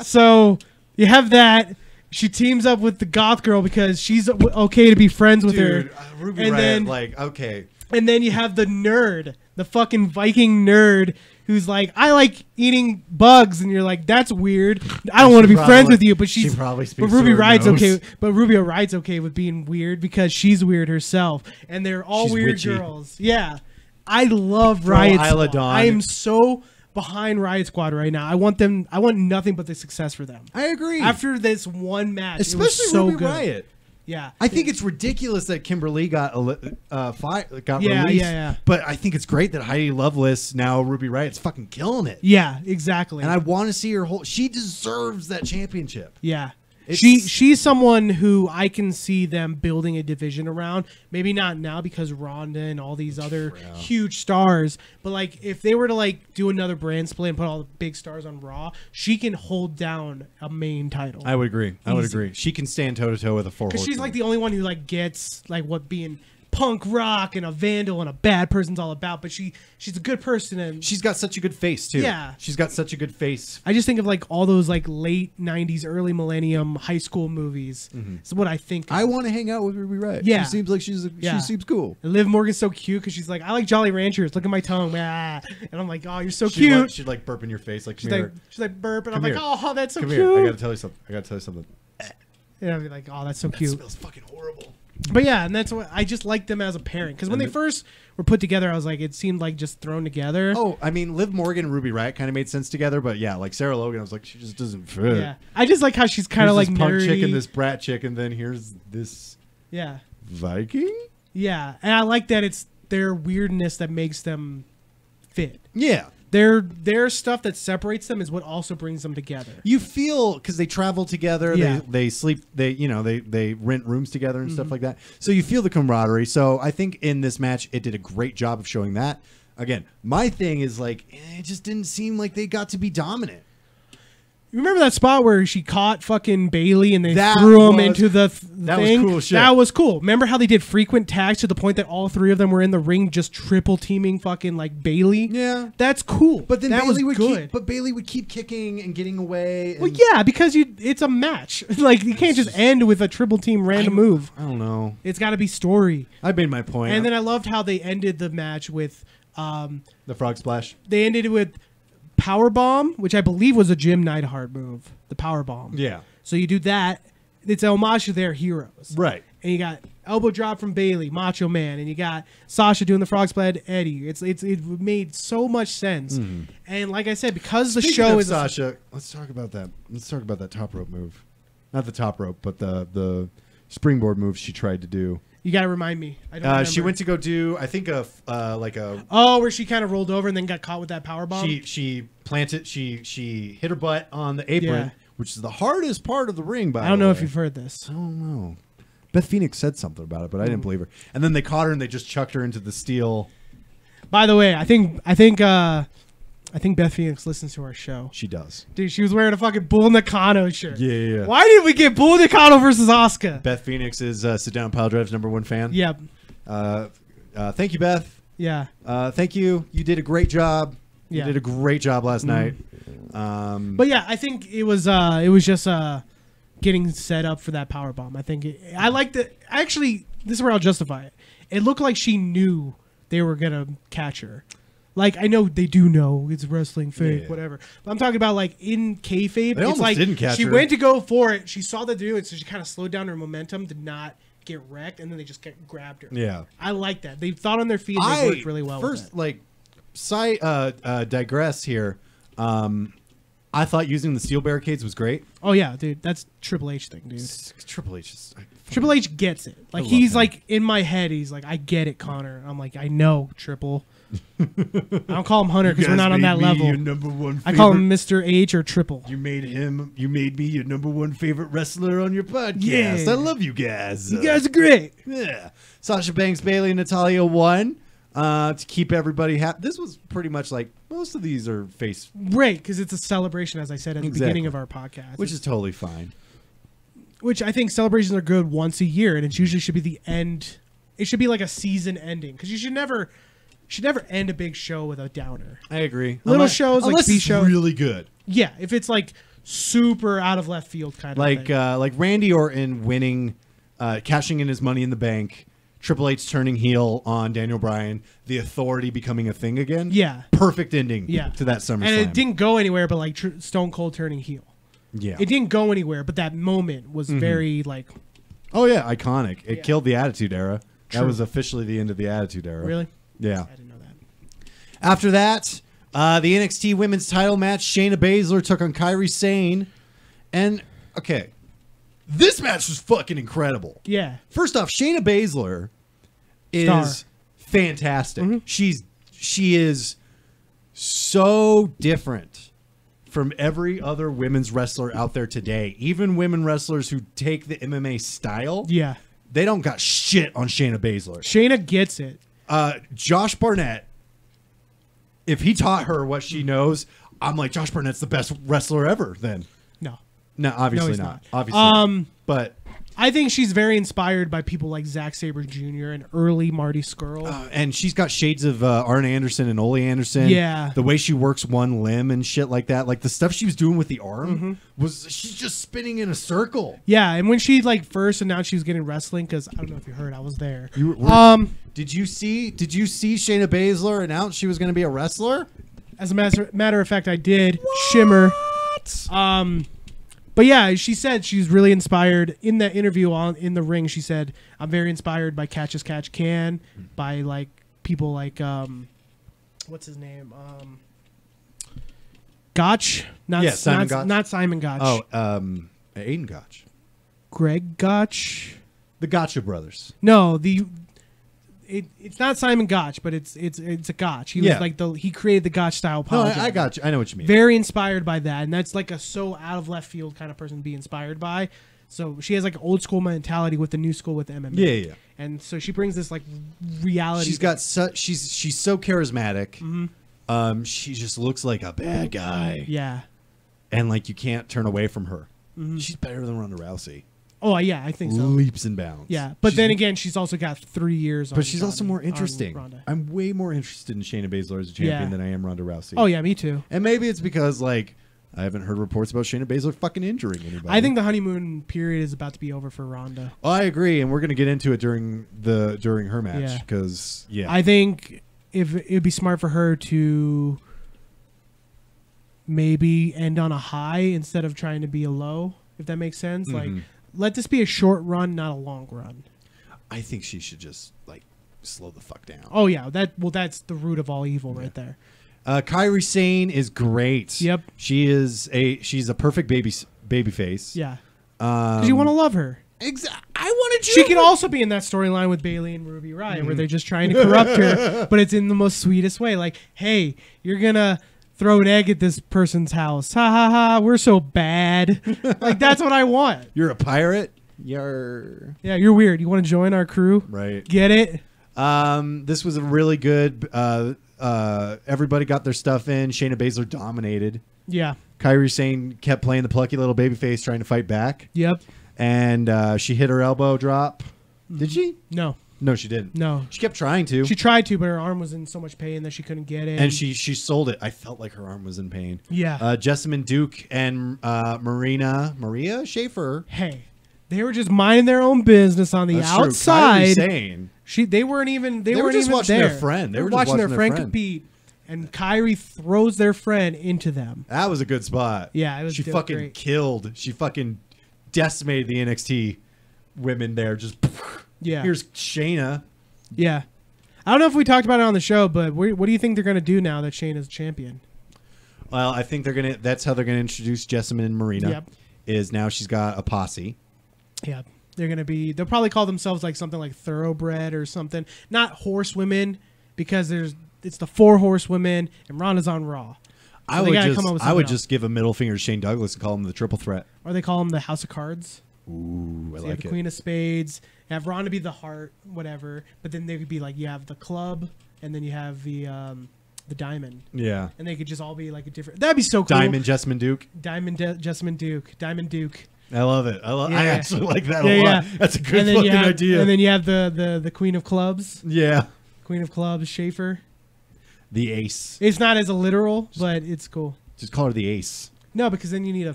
Speaker 1: so you have that. She teams up with the goth girl because she's okay to be friends with her.
Speaker 2: Ruby Riot, then, like, okay.
Speaker 1: And then you have the nerd, the fucking Viking nerd, who's like, I like eating bugs, and you're like, that's weird. I don't want to be friends with you, but she
Speaker 2: probably speaks.
Speaker 1: But Ruby Riot's okay. But Ruby Riot's okay with being weird because she's weird herself, and they're all weird witchy girls. Yeah, I love Riot Squad. I am so behind Riot Squad right now. I want nothing but the success for them.
Speaker 2: I agree.
Speaker 1: After this one match,
Speaker 2: especially
Speaker 1: it was so
Speaker 2: Ruby
Speaker 1: good.
Speaker 2: Riot.
Speaker 1: Yeah,
Speaker 2: I think it's ridiculous that Kimberly got released.
Speaker 1: Yeah.
Speaker 2: But I think it's great that Heidi Lovelace, now Ruby Riot's fucking killing it.
Speaker 1: Yeah, exactly.
Speaker 2: And I want to see her she deserves that championship.
Speaker 1: Yeah. She's someone who I can see them building a division around. Maybe not now because Ronda and all these other huge stars, but like if they were to like do another brand split and put all the big stars on Raw, she can hold down a main title.
Speaker 2: I would agree. She can stand toe to toe with a 4 horsemen.
Speaker 1: Because she's like the only one who like gets like what being punk rock and a vandal and a bad person's all about, but she's a good person, and
Speaker 2: she's got such a good face too.
Speaker 1: Yeah,
Speaker 2: she's got such a good face.
Speaker 1: I just think of like all those like late 90s, early millennium high school movies. Is what I think.
Speaker 2: I want to hang out with Ruby Riot.
Speaker 1: Yeah,
Speaker 2: she seems like she seems cool.
Speaker 1: And Liv Morgan's so cute because she's like, I like Jolly Ranchers. Look at my tongue, and I'm like, oh, you're so cute.
Speaker 2: She'd like burp in your face, like
Speaker 1: she's like burp, and I'm like, oh, that's so cute.
Speaker 2: Come here, I gotta tell you something.
Speaker 1: And I'd be like, oh, that's so cute.
Speaker 2: It smells fucking horrible.
Speaker 1: But yeah, and that's what I just like them as a pairing, because when they first were put together, I was like, it seemed like just thrown together.
Speaker 2: Oh, I mean, Liv Morgan and Ruby Riot kind of made sense together, but yeah, like Sarah Logan, I was like, she just doesn't fit.
Speaker 1: Yeah, I just like how she's kind of like
Speaker 2: this punk
Speaker 1: nerdy.
Speaker 2: chick and this brat chick, and then here's this Viking.
Speaker 1: Yeah, and I like that it's their weirdness that makes them fit.
Speaker 2: Yeah,
Speaker 1: Their stuff that separates them is what also brings them together.
Speaker 2: You feel because they travel together,
Speaker 1: Yeah.
Speaker 2: they sleep, they rent rooms together and stuff like that. So you feel the camaraderie. So I think in this match, it did a great job of showing that. Again, my thing is like it just didn't seem like they got to be dominant.
Speaker 1: You remember that spot where she caught fucking Bailey and they threw him into the thing?
Speaker 2: That was cool shit.
Speaker 1: That was cool. Remember how they did frequent tags to the point that all three of them were in the ring just triple teaming fucking like Bailey?
Speaker 2: Yeah.
Speaker 1: That's cool.
Speaker 2: But then
Speaker 1: that
Speaker 2: Bailey
Speaker 1: was
Speaker 2: would
Speaker 1: good.
Speaker 2: but Bailey would keep kicking and getting away. And
Speaker 1: Well, yeah, because it's a match. Like you can't just end with a triple team random move.
Speaker 2: I don't know.
Speaker 1: It's got to be story.
Speaker 2: I made my point.
Speaker 1: And then I loved how they ended the match with
Speaker 2: the frog splash.
Speaker 1: They ended it with power bomb, which I believe was a Jim Neidhart move. The power bomb.
Speaker 2: Yeah.
Speaker 1: So you do that. It's an homage to their heroes.
Speaker 2: Right.
Speaker 1: And you got elbow drop from Bailey, Macho Man, and you got Sasha doing the frog splash to Eddie. It made so much sense. And like I said, because the show is
Speaker 2: Sasha, let's talk about that. Let's talk about that top rope move. Not the top rope, but the springboard move she tried to do.
Speaker 1: You got to remind me. I don't remember.
Speaker 2: She went to go do, I think,
Speaker 1: where she kind of rolled over and then got caught with that power bomb.
Speaker 2: She planted. She hit her butt on the apron, which is the hardest part of the ring. By the way,
Speaker 1: I don't know if you've heard this.
Speaker 2: I don't know. Beth Phoenix said something about it, but I didn't believe her. And then they caught her and they just chucked her into the steel.
Speaker 1: By the way, I think Beth Phoenix listens to our show.
Speaker 2: She does.
Speaker 1: Dude, she was wearing a fucking Bull Nakano shirt.
Speaker 2: Yeah.
Speaker 1: Why did we get Bull Nakano versus Asuka?
Speaker 2: Beth Phoenix is Sit Down Pile Drive's #1 fan.
Speaker 1: Yep.
Speaker 2: Thank you, Beth.
Speaker 1: Yeah.
Speaker 2: Thank you. You did a great job.
Speaker 1: Yeah.
Speaker 2: You did a great job last night.
Speaker 1: But yeah, I think it was just getting set up for that power bomb. I think I liked it. Actually, this is where I'll justify it. It looked like she knew they were gonna catch her. Like, I know they do know it's wrestling fake, whatever. But I'm talking about, like, in kayfabe.
Speaker 2: They almost didn't catch
Speaker 1: she
Speaker 2: her.
Speaker 1: went to go for it. She saw them do it, so she kind of slowed down her momentum, did not get wrecked, and then they just grabbed her.
Speaker 2: Yeah.
Speaker 1: I like that. They thought on their feet and they worked really well with it.
Speaker 2: Digress here. I thought using the steel barricades was great.
Speaker 1: Oh, yeah, dude. That's Triple H thing, dude.
Speaker 2: Triple H is...
Speaker 1: Triple H gets it. Like, he's like, in my head, he's like, I get it, Connor. I'm like, I know, Triple. I don't call him Hunter because we're not on that level.
Speaker 2: Your #1
Speaker 1: I call him Mr. H or Triple.
Speaker 2: You made me your #1 favorite wrestler on your podcast.
Speaker 1: Yeah.
Speaker 2: I love you guys.
Speaker 1: You guys are great.
Speaker 2: Yeah. Sasha Banks, Bailey, and Natalya won to keep everybody happy. This was pretty much like most of these are face.
Speaker 1: Right, because it's a celebration, as I said at the beginning of our podcast.
Speaker 2: Which is totally fine.
Speaker 1: Which I think celebrations are good once a year, and it usually should be the end. It should be like a season ending, because you should never end a big show with a downer.
Speaker 2: I agree.
Speaker 1: Little shows like B shows,
Speaker 2: really good.
Speaker 1: Yeah, if it's like super out of left field kind of thing.
Speaker 2: Like Randy Orton winning, cashing in his Money in the Bank, Triple H turning heel on Daniel Bryan, the Authority becoming a thing again.
Speaker 1: Yeah,
Speaker 2: perfect ending. To that SummerSlam,
Speaker 1: and it didn't go anywhere, but like Stone Cold turning heel.
Speaker 2: Yeah,
Speaker 1: it didn't go anywhere, but that moment was very like.
Speaker 2: Oh yeah, iconic. It killed the Attitude Era. True. That was officially the end of the Attitude Era.
Speaker 1: Really?
Speaker 2: Yeah.
Speaker 1: I didn't know that.
Speaker 2: After that, the NXT Women's Title match, Shayna Baszler took on Kairi Sane, and okay, this match was fucking incredible.
Speaker 1: Yeah.
Speaker 2: First off, Shayna Baszler is fantastic. She is so different from every other women's wrestler out there today. Even women wrestlers who take the MMA style, they don't got shit on Shayna Baszler.
Speaker 1: Shayna gets it.
Speaker 2: Josh Barnett, if he taught her what she knows, I'm like, Josh Barnett's the best wrestler ever. Then no, obviously not. Obviously, but
Speaker 1: I think she's very inspired by people like Zack Sabre Jr. and early Marty Scurll.
Speaker 2: And she's got shades of Arn Anderson and Ole Anderson.
Speaker 1: Yeah.
Speaker 2: The way she works one limb and shit like that. Like the stuff she was doing with the arm she's just spinning in a circle.
Speaker 1: Yeah, and when she like first announced she was getting wrestling, because I don't know if you heard, I was there.
Speaker 2: Did you see Shayna Baszler announce she was going to be a wrestler?
Speaker 1: As a matter of fact, I did. What? Shimmer. But yeah, she said she's really inspired in that interview in the ring. She said, I'm very inspired by Catch as Catch Can, by like people like what's his name? Gotch?
Speaker 2: Simon Gotch.
Speaker 1: Not Simon Gotch.
Speaker 2: Oh, Aiden Gotch.
Speaker 1: Greg Gotch.
Speaker 2: The Gotcha brothers.
Speaker 1: No, it's not Simon Gotch, but it's a Gotch. He was like he created the Gotch style power.
Speaker 2: No, I got you. I know what you mean.
Speaker 1: Very inspired by that, and that's like a so out of left field kind of person to be inspired by. So she has like an old school mentality with the new school with MMA.
Speaker 2: Yeah.
Speaker 1: And so she brings this like reality.
Speaker 2: She's got she's so charismatic. Mm-hmm. She just looks like a bad guy.
Speaker 1: Yeah.
Speaker 2: And like you can't turn away from her. Mm-hmm. She's better than Ronda Rousey.
Speaker 1: Oh yeah, I think so.
Speaker 2: Leaps and bounds.
Speaker 1: Yeah, but then again, she's also got 3 years.
Speaker 2: But she's also more interesting. I'm way more interested in Shayna Baszler as a champion than I am Ronda Rousey.
Speaker 1: Oh yeah, me too.
Speaker 2: And maybe it's because like I haven't heard reports about Shayna Baszler fucking injuring anybody.
Speaker 1: I think the honeymoon period is about to be over for Ronda.
Speaker 2: Oh, I agree, and we're gonna get into it during her match because
Speaker 1: I think if it'd be smart for her to maybe end on a high instead of trying to be a low, if that makes sense. Like, let this be a short run, not a long run.
Speaker 2: I think she should just like slow the fuck down.
Speaker 1: Oh yeah, that's the root of all evil right there.
Speaker 2: Kairi Sane is great.
Speaker 1: Yep,
Speaker 2: she's a perfect baby face.
Speaker 1: Yeah, because you want to love her.
Speaker 2: Exactly. I wanted you.
Speaker 1: She can also be in that storyline with Bayley and Ruby Riott, where they're just trying to corrupt her, but it's in the most sweetest way. Like, hey, you're gonna throw an egg at this person's house. Ha ha ha. We're so bad. Like, that's what I want.
Speaker 2: You're a pirate.
Speaker 1: Yeah, you're weird. You want to join our crew?
Speaker 2: Right.
Speaker 1: Get it?
Speaker 2: This was a really good. Everybody got their stuff in. Shayna Baszler dominated.
Speaker 1: Yeah.
Speaker 2: Kairi Sane kept playing the plucky little babyface, trying to fight back.
Speaker 1: Yep.
Speaker 2: And she hit her elbow drop. Did she?
Speaker 1: No.
Speaker 2: No, she didn't.
Speaker 1: No.
Speaker 2: She kept trying to.
Speaker 1: She tried to, but her arm was in so much pain that she couldn't get it.
Speaker 2: And she sold it. I felt like her arm was in pain.
Speaker 1: Yeah.
Speaker 2: Jessamine Duke and Maria Schaefer.
Speaker 1: Hey, they were just minding their own business on the outside.
Speaker 2: True. Kairi Sane.
Speaker 1: They weren't even
Speaker 2: just
Speaker 1: even
Speaker 2: watching
Speaker 1: there.
Speaker 2: their friend.
Speaker 1: They were watching their friend compete. And Kairi throws their friend into them.
Speaker 2: That was a good spot.
Speaker 1: Yeah, it was.
Speaker 2: She fucking
Speaker 1: great.
Speaker 2: killed. She fucking decimated the NXT women there. Just here's Shayna.
Speaker 1: Yeah, I don't know if we talked about it on the show, but what do you think they're gonna do now that Shayna's champion?
Speaker 2: Well, I think that's how they're gonna introduce Jessamine and Marina. Yep. Is now she's got a posse.
Speaker 1: Yeah, they'll probably call themselves like something like Thoroughbred or something. Not horsewomen, because it's the 4 horsewomen and Ronda's on Raw. So
Speaker 2: I would just give a middle finger to Shane Douglas and call him the Triple Threat.
Speaker 1: Or they call him the House of Cards.
Speaker 2: Ooh, I like it. You have
Speaker 1: the Queen of Spades. You have Ronda be the Heart, whatever. But then they could be like, you have the Club, and then you have the Diamond.
Speaker 2: Yeah.
Speaker 1: And they could just all be like a different. That'd be so cool.
Speaker 2: Diamond Jessamine Duke.
Speaker 1: Jessamine Duke. Diamond Duke.
Speaker 2: I love it. I actually like that a lot. Yeah. That's a good fucking idea.
Speaker 1: And then you have the Queen of Clubs.
Speaker 2: Yeah.
Speaker 1: Queen of Clubs, Schaefer.
Speaker 2: The Ace.
Speaker 1: It's not as a literal, but it's cool.
Speaker 2: Just call her the Ace.
Speaker 1: No, because then you need a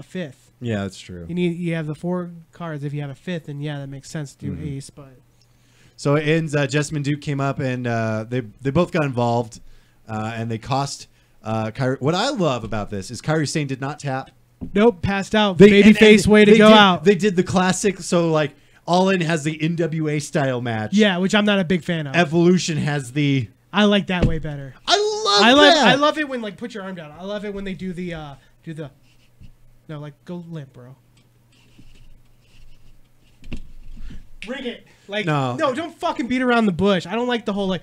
Speaker 1: fifth.
Speaker 2: Yeah, that's true.
Speaker 1: You have the 4 cards. If you have a fifth, then yeah, that makes sense to do Ace. But
Speaker 2: so it ends. Jessamine Duke came up and they both got involved, and they cost Kairi. What I love about this is Kairi Sane did not tap.
Speaker 1: Nope, passed out. Babyface way to go out.
Speaker 2: They did the classic. So like All In has the NWA style match.
Speaker 1: Yeah, which I'm not a big fan of.
Speaker 2: Evolution has the.
Speaker 1: I like that way better.
Speaker 2: I
Speaker 1: love it when like put your arm down. I love it when they do the no, like go limp, bro. Ring it. Like no, don't fucking beat around the bush. I don't like the whole like.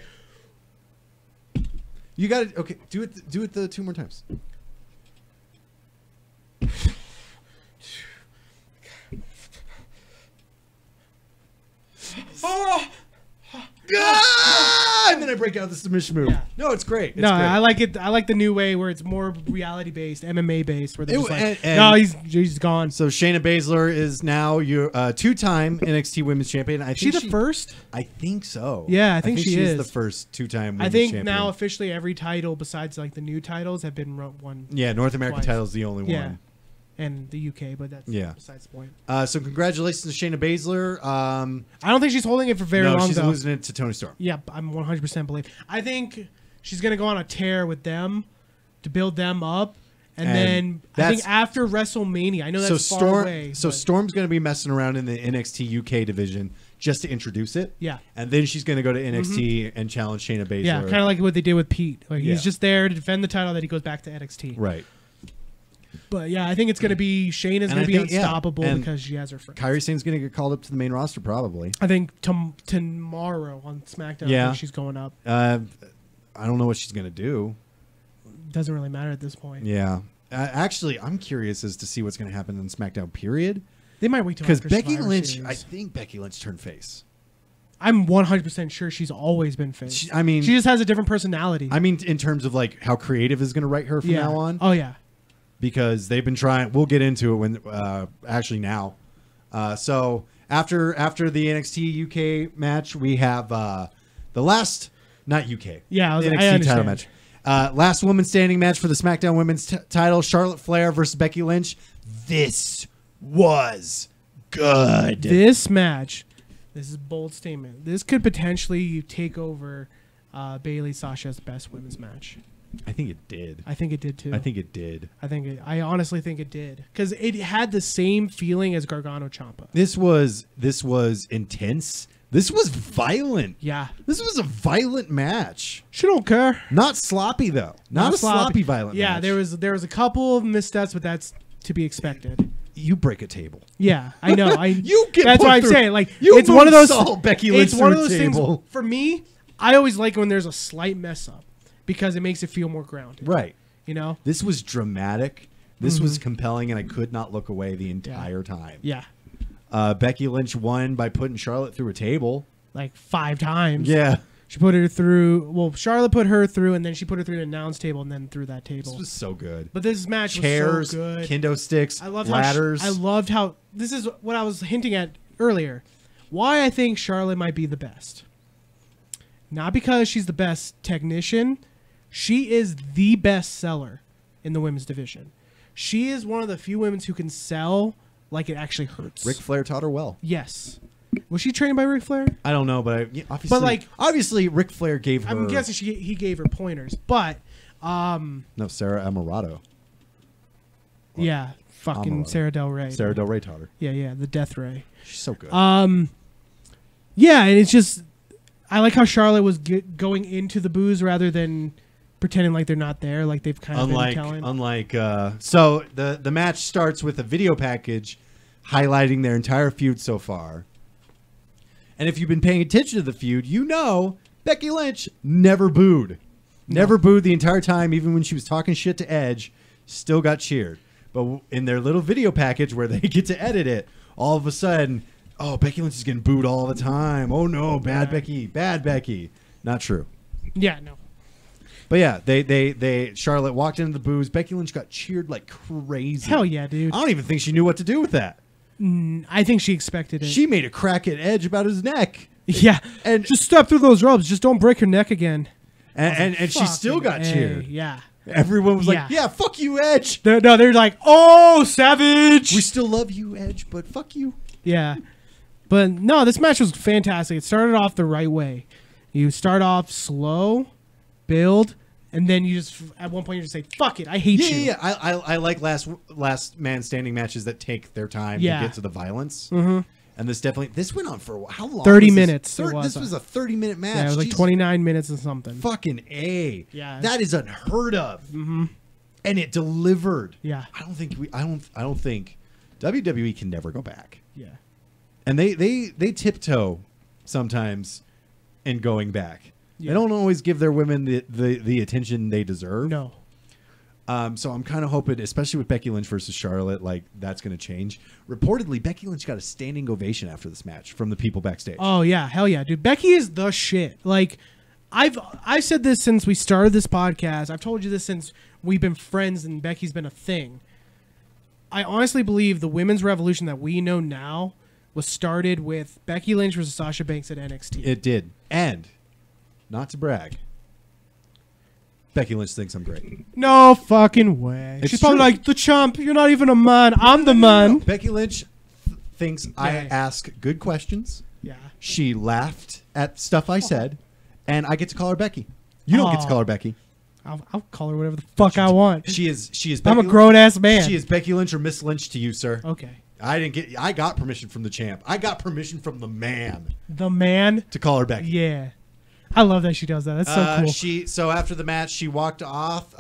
Speaker 2: You got it. Okay, do it the 2 more times.
Speaker 1: Oh!
Speaker 2: And then I break out the submission move. Yeah. No, it's great. It's great.
Speaker 1: I like it. I like the new way where it's more reality based, MMA based, where they're just like, no, he's gone.
Speaker 2: So Shayna Baszler is now your 2-time NXT Women's Champion. I think
Speaker 1: she the first?
Speaker 2: I think so.
Speaker 1: Yeah, I think she is
Speaker 2: the first 2-time Women's
Speaker 1: Champion.
Speaker 2: Champion.
Speaker 1: Now officially every title besides like the new titles have been won.
Speaker 2: Yeah, North American title is the only one.
Speaker 1: And the UK, but that's besides the point.
Speaker 2: So congratulations to Shayna Baszler.
Speaker 1: I don't think she's holding it for very long,
Speaker 2: she's
Speaker 1: though.
Speaker 2: losing it to Toni Storm.
Speaker 1: Yeah, I'm 100% believe. I think she's going to go on a tear with them to build them up. And then I think after WrestleMania, I know that's far away.
Speaker 2: So Storm's going to be messing around in the NXT UK division just to introduce it.
Speaker 1: Yeah.
Speaker 2: And then she's going to go to NXT and challenge Shayna Baszler.
Speaker 1: Yeah, kind of like what they did with Pete. Like he's just there to defend the title, that he goes back to NXT.
Speaker 2: Right.
Speaker 1: But yeah, I think it's going to be Shayna's going to be unstoppable because she has her friends.
Speaker 2: Kairi Sane's going to get called up to the main roster probably.
Speaker 1: I think tomorrow on SmackDown, I think she's going up.
Speaker 2: I don't know what she's going to do.
Speaker 1: Doesn't really matter at this point.
Speaker 2: Yeah. Actually, I'm curious as to see what's going to happen in SmackDown period.
Speaker 1: They might wait till
Speaker 2: because Becky Lynch, I think Becky Lynch turned face.
Speaker 1: I'm 100% sure she's always been face.
Speaker 2: She
Speaker 1: just has a different personality.
Speaker 2: I mean, in terms of like how creative is going to write her from now on.
Speaker 1: Oh yeah,
Speaker 2: because they've been trying. We'll get into it when actually now. So after the NXT UK match, we have the last not UK.
Speaker 1: Yeah,
Speaker 2: the NXT title match. Last woman standing match for the SmackDown Women's title: Charlotte Flair versus Becky Lynch. This was good.
Speaker 1: This match. This is a bold statement. This could potentially take over Bayley Sasha's best women's match.
Speaker 2: I think it did.
Speaker 1: I think it did too.
Speaker 2: I think it did.
Speaker 1: I honestly think it did because it had the same feeling as Gargano Ciampa.
Speaker 2: This was intense. This was violent.
Speaker 1: Yeah.
Speaker 2: This was a violent match.
Speaker 1: She don't care.
Speaker 2: Not sloppy though. Not a sloppy violent match.
Speaker 1: Yeah, there was a couple of missteps, but that's to be expected.
Speaker 2: You break a table.
Speaker 1: Yeah, I know.
Speaker 2: That's
Speaker 1: why I'm saying like it's one of those.
Speaker 2: Becky Lynch
Speaker 1: it's one of those things. For me, I always like when there's a slight mess up because it makes it feel more grounded.
Speaker 2: Right.
Speaker 1: You know.
Speaker 2: This was dramatic. This was compelling, and I could not look away the entire time.
Speaker 1: Yeah.
Speaker 2: Becky Lynch won by putting Charlotte through a table
Speaker 1: like 5 times.
Speaker 2: Yeah.
Speaker 1: She put her through. Well, Charlotte put her through, and then she put her through the announce table, and then through that table.
Speaker 2: This was so good.
Speaker 1: But this match
Speaker 2: was so
Speaker 1: good.
Speaker 2: Kendo sticks, ladders.
Speaker 1: I loved how this is what I was hinting at earlier. Why I think Charlotte might be the best. Not because she's the best technician. She is the best seller in the women's division. She is one of the few women who can sell like it actually hurts.
Speaker 2: Ric Flair taught her well.
Speaker 1: Yes. Was she trained by Ric Flair?
Speaker 2: I don't know, but obviously Ric Flair gave her.
Speaker 1: I'm guessing he gave her pointers, but
Speaker 2: no, Sarah Amarato.
Speaker 1: Yeah, fucking Amarato. Sarah Del Rey.
Speaker 2: Sarah Del Rey taught her.
Speaker 1: Yeah, the Death Ray.
Speaker 2: She's so good.
Speaker 1: Yeah, and it's just I like how Charlotte was going into the booze rather than pretending like they're not there, like they've kind of been telling.
Speaker 2: So the match starts with a video package highlighting their entire feud so far. And if you've been paying attention to the feud, you know Becky Lynch never booed. Never booed the entire time, even when she was talking shit to Edge, still got cheered. But in their little video package where they get to edit it, all of a sudden, oh, Becky Lynch is getting booed all the time. Oh, no, bad Becky. Not true.
Speaker 1: Yeah, no.
Speaker 2: But yeah, Charlotte walked into the booze. Becky Lynch got cheered like crazy.
Speaker 1: Hell yeah, dude.
Speaker 2: I don't even think she knew what to do with that.
Speaker 1: I think she expected it.
Speaker 2: She made a crack at Edge about his neck.
Speaker 1: Yeah, and just step through those ropes. Just don't break her neck again.
Speaker 2: And she still got cheered.
Speaker 1: Yeah.
Speaker 2: Everyone was like, yeah, fuck you, Edge.
Speaker 1: They're like, oh, savage.
Speaker 2: We still love you, Edge, but fuck you.
Speaker 1: Yeah. But no, this match was fantastic. It started off the right way. You start off slow, build, and then you just at one point you just say, fuck it, I hate you.
Speaker 2: Yeah. I like last man standing matches that take their time to get to the violence.
Speaker 1: Mm-hmm.
Speaker 2: And this went on for how long?
Speaker 1: 30 minutes.
Speaker 2: This was a 30-minute match.
Speaker 1: Yeah, it was like 29 minutes or something.
Speaker 2: Fucking A.
Speaker 1: Yeah.
Speaker 2: That is unheard of.
Speaker 1: Mm-hmm.
Speaker 2: And it delivered.
Speaker 1: Yeah.
Speaker 2: I don't think WWE can never go back.
Speaker 1: Yeah.
Speaker 2: And they tiptoe sometimes in going back. Yeah. They don't always give their women the attention they deserve.
Speaker 1: No.
Speaker 2: So I'm kind of hoping, especially with Becky Lynch versus Charlotte, like that's going to change. Reportedly, Becky Lynch got a standing ovation after this match from the people backstage.
Speaker 1: Oh yeah, hell yeah, dude. Becky is the shit. Like, I've said this since we started this podcast. I've told you this since we've been friends and Becky's been a thing. I honestly believe the women's revolution that we know now was started with Becky Lynch versus Sasha Banks at NXT.
Speaker 2: It did. And, not to brag, Becky Lynch thinks I'm great.
Speaker 1: No fucking way. She's probably like, the chump, you're not even a man. I'm the man.
Speaker 2: No. Becky Lynch thinks I ask good questions.
Speaker 1: Yeah.
Speaker 2: She laughed at stuff I said, and I get to call her Becky. You don't get to call her Becky.
Speaker 1: I'll call her whatever the fuck I want.
Speaker 2: She is Becky
Speaker 1: I'm a grown-ass man.
Speaker 2: She is Becky Lynch or Miss Lynch to you, sir.
Speaker 1: Okay.
Speaker 2: I got permission from the champ. I got permission from the man.
Speaker 1: The man?
Speaker 2: To call her Becky.
Speaker 1: Yeah. I love that she does that. That's so cool.
Speaker 2: So after the match, she walked off.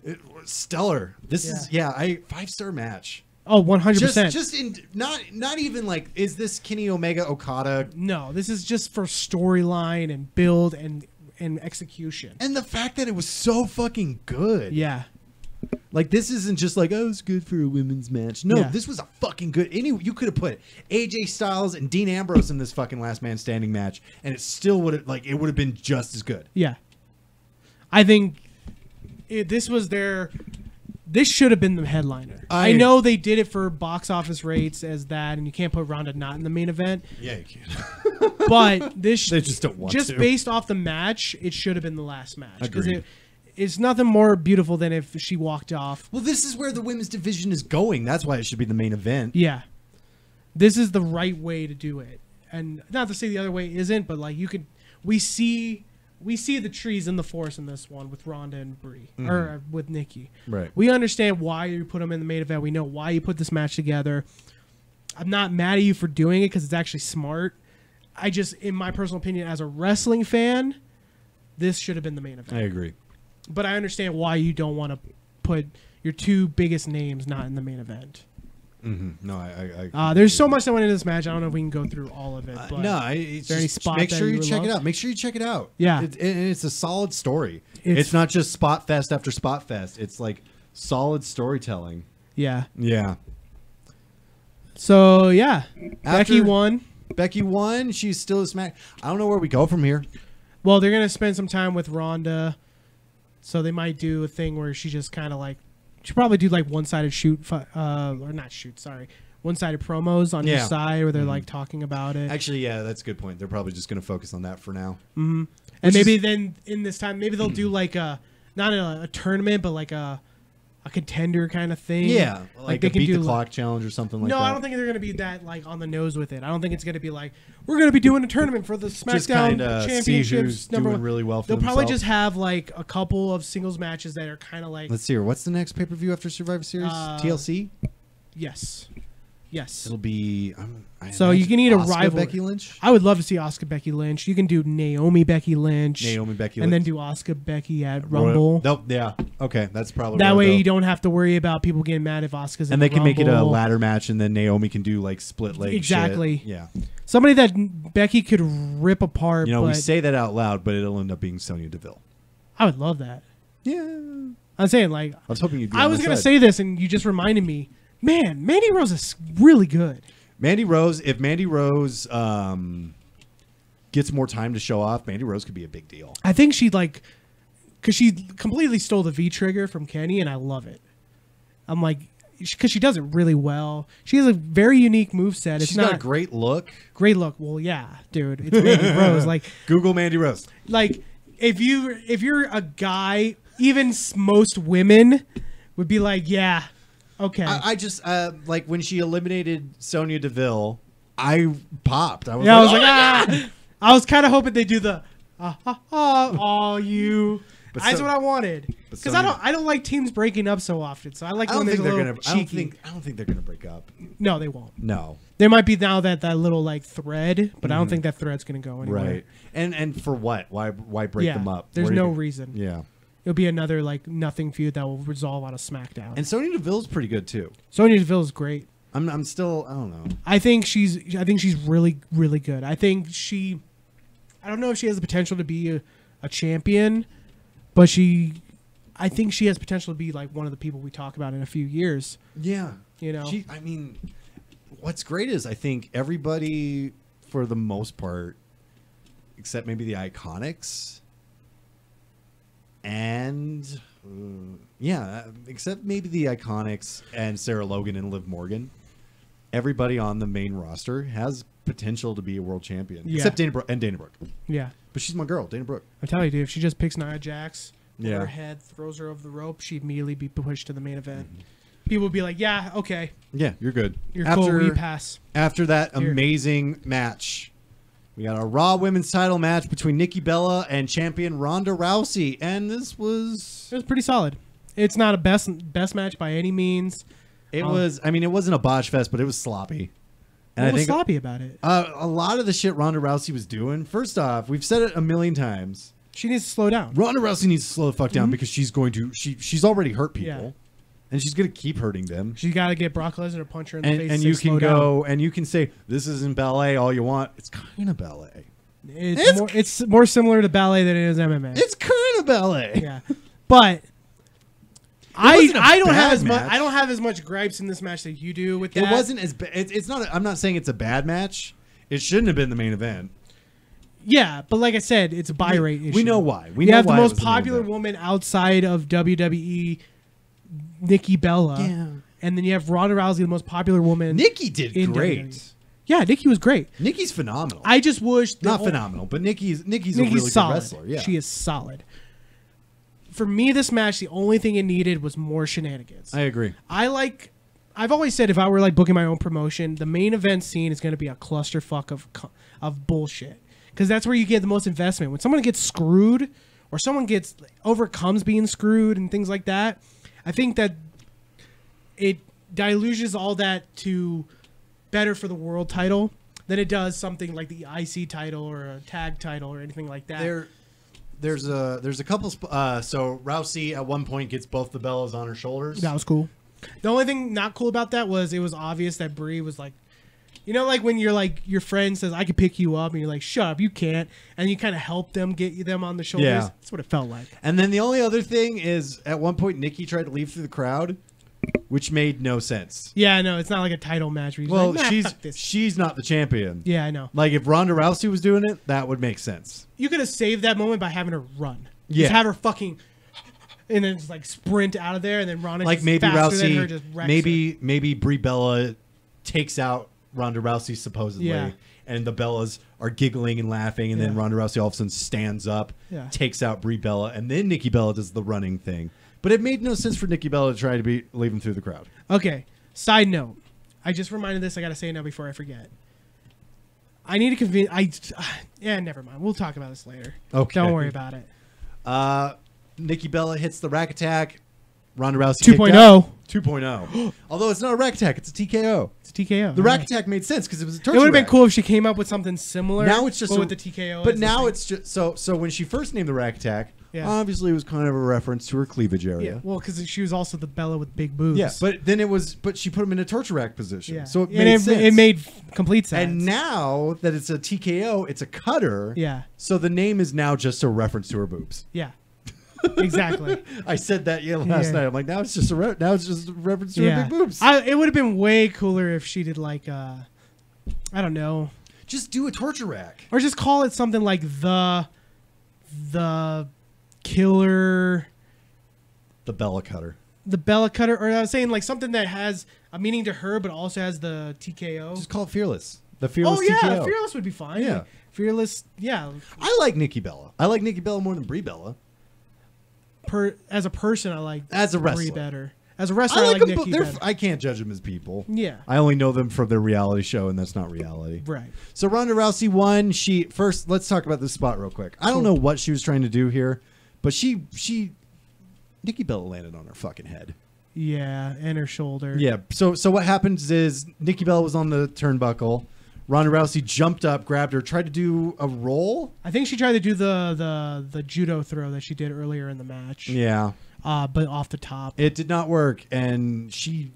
Speaker 2: It was stellar. This is 5-star match.
Speaker 1: Oh, 100%.
Speaker 2: Just in not even like, is this Kenny Omega Okada?
Speaker 1: No, this is just for storyline and build and execution.
Speaker 2: And the fact that it was so fucking good.
Speaker 1: Yeah.
Speaker 2: Like, this isn't just like, oh, it's good for a women's match. No, this was a fucking good. You could have put AJ Styles and Dean Ambrose in this fucking Last Man Standing match, and it still would have it would have been just as good.
Speaker 1: Yeah. I think this should have been the headliner. I know they did it for box office rates as that, and you can't put Ronda not in the main event.
Speaker 2: Yeah, you can.
Speaker 1: But this
Speaker 2: they just don't want
Speaker 1: just
Speaker 2: to.
Speaker 1: Based off the match, it should have been the last match.
Speaker 2: Agreed.
Speaker 1: It's nothing more beautiful than if she walked off.
Speaker 2: Well, this is where the women's division is going. That's why it should be the main event.
Speaker 1: Yeah. This is the right way to do it. And not to say the other way isn't, but like we see the trees in the forest in this one with Ronda and Brie, or with Nikki.
Speaker 2: Right.
Speaker 1: We understand why you put them in the main event. We know why you put this match together. I'm not mad at you for doing it because it's actually smart. I just, in my personal opinion, as a wrestling fan, this should have been the main event.
Speaker 2: I agree.
Speaker 1: But I understand why you don't want to put your two biggest names not in the main event.
Speaker 2: Mm-hmm. No, I
Speaker 1: there's so much that went into this match. I don't know if we can go through all of it. But
Speaker 2: is there any spot make sure you check it out. Make sure you check it out.
Speaker 1: Yeah,
Speaker 2: it's a solid story. It's not just spot fest after spot fest. It's like solid storytelling.
Speaker 1: Yeah.
Speaker 2: Yeah.
Speaker 1: So yeah, Becky won.
Speaker 2: Becky won. She's still a smack. I don't know where we go from here.
Speaker 1: Well, they're gonna spend some time with Ronda, so they might do a thing where she just kind of like. She'll probably do like one-sided one-sided promos on each side where they're like talking about it.
Speaker 2: Actually, yeah, that's a good point. They're probably just going to focus on that for now.
Speaker 1: Mm-hmm. And maybe then in this time, maybe they'll do like not a tournament, but like a contender kind of thing.
Speaker 2: Yeah, like they can beat the clock challenge or something like that.
Speaker 1: No, I don't think they're going to be that like on the nose with it. I don't think it's going to be like we're going to be doing a tournament for the SmackDown Championships.
Speaker 2: Doing really well for
Speaker 1: they'll probably just have like a couple of singles matches that are kind of like.
Speaker 2: Let's see here. What's the next pay-per-view after Survivor Series? TLC.
Speaker 1: Yes.
Speaker 2: It'll be.
Speaker 1: So you can need a rival.
Speaker 2: Becky Lynch.
Speaker 1: I would love to see Asuka Becky Lynch. You can do Naomi Becky Lynch.
Speaker 2: And
Speaker 1: then do Asuka Becky at Rumble.
Speaker 2: Nope. Yeah. Okay. That's probably
Speaker 1: that way. You don't have to worry about people getting mad if Asuka's.
Speaker 2: And they can make it a ladder match, and then Naomi can do like split leg.
Speaker 1: Exactly.
Speaker 2: Shit. Yeah.
Speaker 1: Somebody that Becky could rip apart.
Speaker 2: You know, we say that out loud, but it'll end up being Sonya Deville.
Speaker 1: I would love that.
Speaker 2: Yeah.
Speaker 1: I'm saying like.
Speaker 2: I was hoping you'd be.
Speaker 1: I was gonna say this, and you just reminded me. Man, Mandy Rose is really good.
Speaker 2: If Mandy Rose gets more time to show off, Mandy Rose could be a big deal.
Speaker 1: I think she'd like, because she completely stole the V trigger from Kenny, and I love it. I'm like, because she does it really well. She has a very unique moveset.
Speaker 2: She's got a great look.
Speaker 1: Great look. Well, yeah, dude, it's Mandy Rose. Like,
Speaker 2: Google Mandy Rose.
Speaker 1: Like, if you're a guy, even most women would be like, yeah. Okay.
Speaker 2: I just like when she eliminated Sonya Deville, I popped. I was
Speaker 1: I was kind of hoping they do the you. That's what I wanted because I don't like teams breaking up so often. So I like when they're a little cheeky.
Speaker 2: I don't think they're gonna break up.
Speaker 1: No, they won't.
Speaker 2: No.
Speaker 1: There might be now that little like thread, but I don't think that thread's gonna go anywhere.
Speaker 2: Right. And for what? Why break them up?
Speaker 1: There's no reason.
Speaker 2: Yeah.
Speaker 1: It'll be another like nothing feud that will resolve on a SmackDown.
Speaker 2: And Sonya Deville's pretty good too.
Speaker 1: Sonya Deville's great.
Speaker 2: I'm still I don't know.
Speaker 1: I think she's really really good. I don't know if she has the potential to be a champion, but I think she has potential to be like one of the people we talk about in a few years.
Speaker 2: Yeah.
Speaker 1: You know.
Speaker 2: I mean, what's great is I think everybody for the most part except maybe the Iconics and except maybe the Iconics and Sarah Logan and Liv Morgan, everybody on the main roster has potential to be a world champion. Yeah. Except Dana Brooke.
Speaker 1: Yeah.
Speaker 2: But she's my girl, Dana Brooke.
Speaker 1: I'm telling you, dude, if she just picks Nia Jax, her head, throws her over the rope, she'd immediately be pushed to the main event. Mm-hmm. People would be like, yeah, okay.
Speaker 2: Yeah, you're good.
Speaker 1: You're cool, we pass.
Speaker 2: After that amazing match, we got a Raw Women's title match between Nikki Bella and champion Ronda Rousey, and it was pretty solid. It's not a best match by any means. It was. I mean, it wasn't a botch fest, but it was sloppy.
Speaker 1: And what was sloppy about it?
Speaker 2: A lot of the shit Ronda Rousey was doing. First off, we've said it a million times.
Speaker 1: She needs to slow down.
Speaker 2: Ronda Rousey needs to slow the fuck down because she's going to. She's already hurt people, and she's going to keep hurting them.
Speaker 1: She's got to get Brock Lesnar to punch her in the face.
Speaker 2: And you can go and you can say this isn't ballet all you want. It's kind of ballet.
Speaker 1: It's more similar to ballet than it is MMA.
Speaker 2: It's kind of ballet.
Speaker 1: Yeah, but I don't have as much gripes in this match that you do with that.
Speaker 2: It wasn't as bad. It's not. I'm not saying it's a bad match. It shouldn't have been the main event.
Speaker 1: Yeah, but like I said, it's a buy rate issue.
Speaker 2: We know why.
Speaker 1: We have the most popular woman outside of WWE, Nikki Bella.
Speaker 2: Yeah.
Speaker 1: And then you have Ronda Rousey, the most popular woman.
Speaker 2: Nikki did great.
Speaker 1: WWE. Yeah, Nikki was great.
Speaker 2: Nikki's phenomenal.
Speaker 1: I just wish
Speaker 2: not phenomenal, but Nikki's a really
Speaker 1: solid.
Speaker 2: Good wrestler. Yeah.
Speaker 1: She is solid. For me, this match, the only thing it needed was more shenanigans.
Speaker 2: I agree.
Speaker 1: I've always said if I were like booking my own promotion, the main event scene is going to be a clusterfuck of bullshit. Because that's where you get the most investment. When someone gets screwed or someone overcomes being screwed and things like that, I think that it dilutes all that to better for the world title than it does something like the IC title or a tag title or anything like that.
Speaker 2: There's a couple. So Rousey at one point gets both the Bellas on her shoulders.
Speaker 1: That was cool. The only thing not cool about that was it was obvious that Brie was like, you know, like when you're like your friend says I could pick you up and you're like shut up, you can't, and you kind of help them get them on the shoulders. Yeah. That's what it felt like.
Speaker 2: And then the only other thing is at one point Nikki tried to leave through the crowd, which made no sense.
Speaker 1: Yeah, I know. It's not like a title match.
Speaker 2: Well,
Speaker 1: like,
Speaker 2: she's not the champion.
Speaker 1: Yeah, I know.
Speaker 2: Like if Ronda Rousey was doing it, that would make sense.
Speaker 1: You could have saved that moment by having her run.
Speaker 2: Yeah.
Speaker 1: Just have her fucking and then just like sprint out of there, and then Ronda
Speaker 2: like maybe Rousey,
Speaker 1: her just
Speaker 2: maybe Brie Bella takes out Ronda Rousey supposedly, and the Bellas are giggling and laughing, and then Ronda Rousey all of a sudden stands up, takes out Brie Bella, and then Nikki Bella does the running thing. But it made no sense for Nikki Bella to try to leave him through the crowd.
Speaker 1: Okay. Side note, I just reminded this. I got to say it now before I forget. I need to convince. Never mind. We'll talk about this later.
Speaker 2: Okay.
Speaker 1: Don't worry about it.
Speaker 2: Nikki Bella hits the rack attack. Ronda Rousey
Speaker 1: 2.0.
Speaker 2: 2.0. Although it's not a rack attack, it's a TKO.
Speaker 1: It's a TKO.
Speaker 2: The rack attack made sense because it was a torture.
Speaker 1: It would have been cool if she came up with something similar.
Speaker 2: Now it's just
Speaker 1: with the TKO.
Speaker 2: But now it's just so when she first named the rack attack, obviously it was kind of a reference to her cleavage area.
Speaker 1: Yeah. Well, because she was also the Bella with big boobs.
Speaker 2: Yeah, but she put him in a torture rack position. Yeah. So
Speaker 1: it made complete sense.
Speaker 2: And now that it's a TKO, it's a cutter.
Speaker 1: Yeah.
Speaker 2: So the name is now just a reference to her boobs.
Speaker 1: Yeah. Exactly.
Speaker 2: I said that last night. I'm like, now it's just a reference to her big boobs.
Speaker 1: It would have been way cooler if she did like I don't know.
Speaker 2: Just do a torture rack,
Speaker 1: or just call it something like the killer,
Speaker 2: the Bella cutter,
Speaker 1: or I was saying like something that has a meaning to her, but also has the TKO.
Speaker 2: Just call it Fearless. The Fearless.
Speaker 1: Oh yeah,
Speaker 2: TKO.
Speaker 1: Fearless would be fine.
Speaker 2: Yeah,
Speaker 1: Fearless. Yeah,
Speaker 2: I like Nikki Bella. I like Nikki Bella more than Brie Bella.
Speaker 1: As a person, I like
Speaker 2: as a wrestler
Speaker 1: Brie better. As a wrestler, I like Nikki better.
Speaker 2: I can't judge them as people.
Speaker 1: Yeah,
Speaker 2: I only know them from their reality show, and that's not reality.
Speaker 1: Right.
Speaker 2: So Ronda Rousey won. Let's talk about this spot real quick. I don't know what she was trying to do here, but Nikki Bella landed on her fucking head.
Speaker 1: Yeah, and her shoulder.
Speaker 2: Yeah. So what happens is Nikki Bella was on the turnbuckle. Ronda Rousey jumped up, grabbed her, tried to do a roll.
Speaker 1: I think she tried to do the judo throw that she did earlier in the match.
Speaker 2: Yeah.
Speaker 1: But off the top.
Speaker 2: It did not work, and she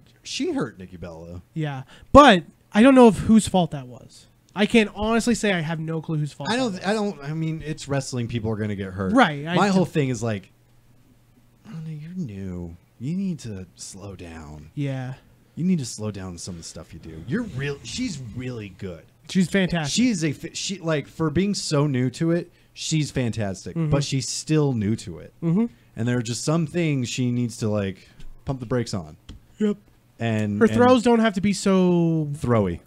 Speaker 2: hurt Nikki Bella.
Speaker 1: Yeah. But I don't know whose fault that was. I can honestly say I have no clue whose fault.
Speaker 2: I mean, it's wrestling. People are going to get hurt.
Speaker 1: Right.
Speaker 2: My whole thing is like, Ronda, you're new. You need to slow down.
Speaker 1: Yeah.
Speaker 2: You need to slow down some of the stuff you do. She's really good.
Speaker 1: She's fantastic.
Speaker 2: She like for being so new to it, she's fantastic. Mm-hmm. But she's still new to it.
Speaker 1: Mm-hmm.
Speaker 2: And there are just some things she needs to like pump the brakes on.
Speaker 1: Yep.
Speaker 2: And
Speaker 1: her throws don't have to be so
Speaker 2: throwy.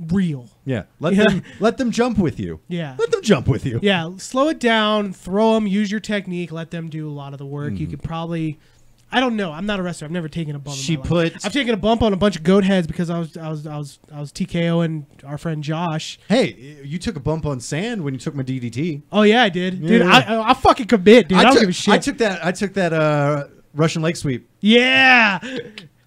Speaker 1: Real.
Speaker 2: Yeah. Let them jump with you.
Speaker 1: Yeah.
Speaker 2: Let them jump with you.
Speaker 1: Yeah. Slow it down. Throw them. Use your technique. Let them do a lot of the work. You could probably. I don't know. I'm not a wrestler. I've never taken a bump. I've taken a bump on a bunch of goat heads because I was TKOing our friend Josh.
Speaker 2: Hey, you took a bump on sand when you took my DDT.
Speaker 1: Oh yeah, I did, dude. I fucking commit, dude. I don't give a shit.
Speaker 2: I took that Russian leg sweep.
Speaker 1: Yeah.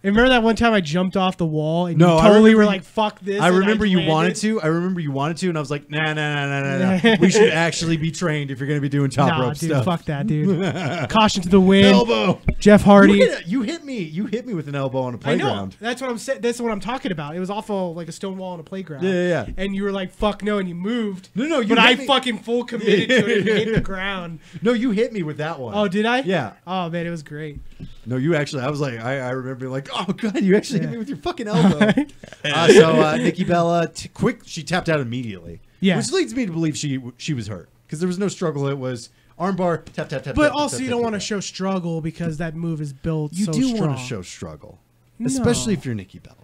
Speaker 1: And remember that one time I jumped off the wall and you totally were like, "Fuck this."
Speaker 2: I remember you wanted to. I remember you wanted to, and I was like, "Nah. We should actually be trained if you're going to be doing top rope
Speaker 1: dude,
Speaker 2: stuff."
Speaker 1: Fuck that, dude. Caution to the wind.
Speaker 2: Elbow.
Speaker 1: Jeff Hardy.
Speaker 2: You hit me. You hit me with an elbow on a playground.
Speaker 1: I know. That's what I'm saying. That's what I'm talking about. It was off of like a stone wall on a playground.
Speaker 2: Yeah.
Speaker 1: And you were like, "Fuck no," and you moved.
Speaker 2: No.
Speaker 1: But I fucking full committed to it and hit the ground.
Speaker 2: No, you hit me with that one.
Speaker 1: Oh, did I?
Speaker 2: Yeah.
Speaker 1: Oh man, it was great.
Speaker 2: No, you actually. I was like, I remember being like, "Oh god, you actually hit me with your fucking elbow." So Nikki Bella, she tapped out immediately.
Speaker 1: Yeah.
Speaker 2: Which leads me to believe she was hurt because there was no struggle. It was armbar, tap.
Speaker 1: But also, you don't want to show struggle because that move is built.
Speaker 2: You
Speaker 1: so
Speaker 2: do
Speaker 1: strong.
Speaker 2: want to show struggle, especially if you're Nikki Bella.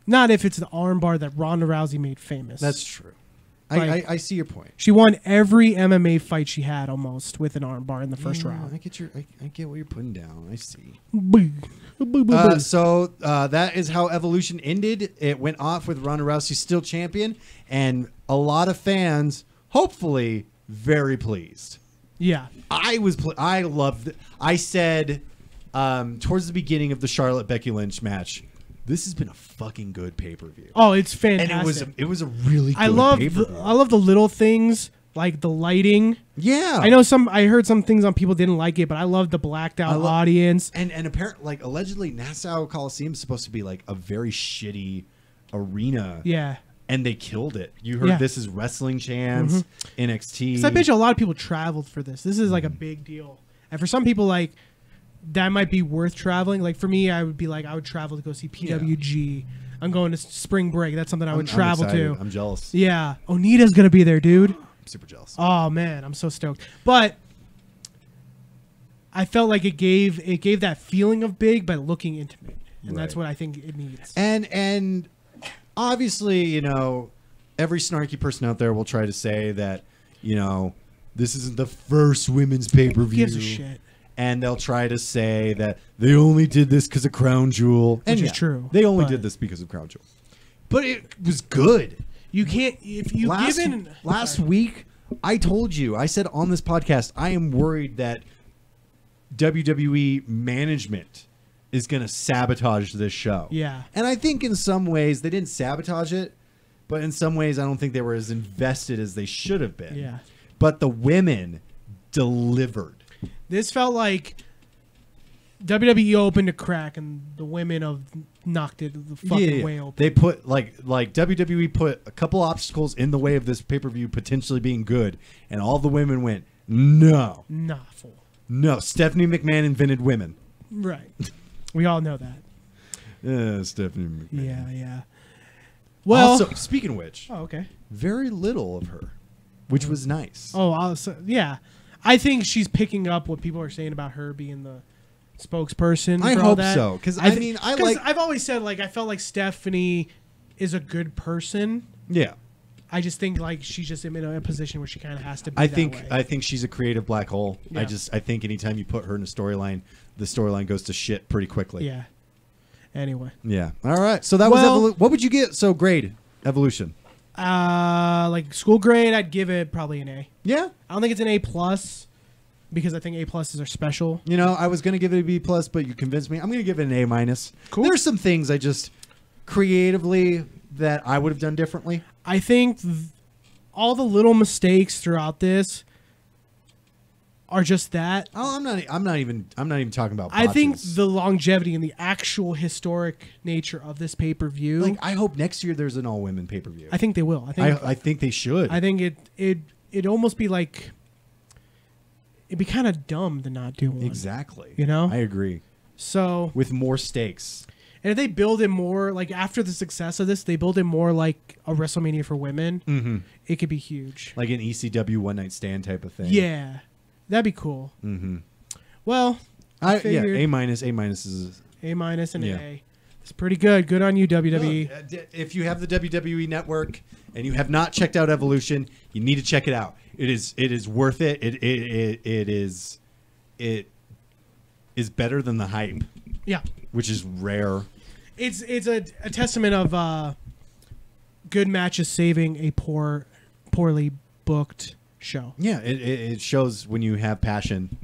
Speaker 1: Not if it's the armbar that Ronda Rousey made famous.
Speaker 2: That's true.
Speaker 1: Like,
Speaker 2: I see your point.
Speaker 1: She won every MMA fight she had almost with an armbar in the first round.
Speaker 2: I get what you're putting down. I see. So that is how Evolution ended. It went off with Ronda Rousey still champion, and a lot of fans, hopefully, very pleased.
Speaker 1: Yeah,
Speaker 2: I loved it. I said towards the beginning of the Charlotte Becky Lynch match, this has been a fucking good pay-per-view.
Speaker 1: Oh, it's fantastic.
Speaker 2: And it was a really good
Speaker 1: I love
Speaker 2: pay-per-view.
Speaker 1: I love the little things like the lighting.
Speaker 2: Yeah.
Speaker 1: I heard some things on people didn't like it, but I love the blacked out audience.
Speaker 2: And apparently, like, allegedly Nassau Coliseum is supposed to be like a very shitty arena.
Speaker 1: Yeah.
Speaker 2: And they killed it. You heard This is wrestling chants, NXT.
Speaker 1: Because I bet you a lot of people traveled for this. This is like a big deal. And for some people, like, that might be worth traveling. Like for me, I would be like, I would travel to go see PWG. Yeah. I'm going to spring break. That's something I would travel to.
Speaker 2: I'm jealous.
Speaker 1: Yeah. Onita's going to be there, dude.
Speaker 2: I'm super jealous.
Speaker 1: Oh man, I'm so stoked. But I felt like it gave that feeling of big, but looking intimate. And that's what I think it needs.
Speaker 2: And obviously, you know, every snarky person out there will try to say that, you know, this isn't the first women's pay-per-view.
Speaker 1: Who gives a shit?
Speaker 2: And they'll try to say that they only did this because of Crown Jewel.
Speaker 1: Which is true.
Speaker 2: They only did this because of Crown Jewel. But it was good.
Speaker 1: You can't... If you
Speaker 2: last week, I told you, I said on this podcast, I am worried that WWE management is going to sabotage this show.
Speaker 1: Yeah.
Speaker 2: And I think in some ways, they didn't sabotage it, but in some ways, I don't think they were as invested as they should have been.
Speaker 1: Yeah.
Speaker 2: But the women delivered.
Speaker 1: This felt like WWE opened a crack and the women have knocked it the fucking way open.
Speaker 2: They put like WWE put a couple obstacles in the way of this pay-per-view potentially being good, and all the women went, no.
Speaker 1: Nah, fool.
Speaker 2: No, Stephanie McMahon invented women.
Speaker 1: Right. We all know that.
Speaker 2: Stephanie McMahon.
Speaker 1: Yeah. Well,
Speaker 2: also, speaking of which,
Speaker 1: okay.
Speaker 2: Very little of her, which was nice.
Speaker 1: Oh, yeah. I think she's picking up what people are saying about her being the spokesperson.
Speaker 2: I hope so, because
Speaker 1: I've always said like I felt like Stephanie is a good person.
Speaker 2: Yeah.
Speaker 1: I just think like she's just in a position where she kind of has to be.
Speaker 2: I think she's a creative black hole. Yeah. I think anytime you put her in a storyline, the storyline goes to shit pretty quickly.
Speaker 1: Yeah. Anyway.
Speaker 2: Yeah. All right. So that was what would you get? So grade Evolution.
Speaker 1: Like school grade, I'd give it probably an A.
Speaker 2: Yeah.
Speaker 1: I don't think it's an A+ because I think A+ are special.
Speaker 2: You know, I was gonna give it a B+, but you convinced me. I'm gonna give it an A-.
Speaker 1: Cool.
Speaker 2: There's some things I just creatively that I would have done differently.
Speaker 1: I think all the little mistakes throughout this are just that.
Speaker 2: Oh, I'm not even talking about
Speaker 1: I
Speaker 2: botches.
Speaker 1: think the longevity and the actual historic nature of this pay-per-view.
Speaker 2: Like, I hope next year there's an all-women pay-per-view.
Speaker 1: I think they will.
Speaker 2: I think they should.
Speaker 1: I think it'd almost be like it'd be kind of dumb to not do one.
Speaker 2: Exactly.
Speaker 1: You know?
Speaker 2: I agree.
Speaker 1: So
Speaker 2: with more stakes.
Speaker 1: And if they build it more, like after the success of this, they build it more like a WrestleMania for women, it could be huge.
Speaker 2: Like an ECW one-night stand type of thing.
Speaker 1: Yeah. That'd be cool.
Speaker 2: Mm-hmm.
Speaker 1: Well,
Speaker 2: A-. A- is
Speaker 1: A- and an A. It's pretty good. Good on you, WWE.
Speaker 2: Look, if you have the WWE Network and you have not checked out Evolution, you need to check it out. It is worth it. It is better than the hype.
Speaker 1: Yeah.
Speaker 2: Which is rare.
Speaker 1: It's a testament of good matches saving a poorly booked show.
Speaker 2: Yeah, it shows when you have passion,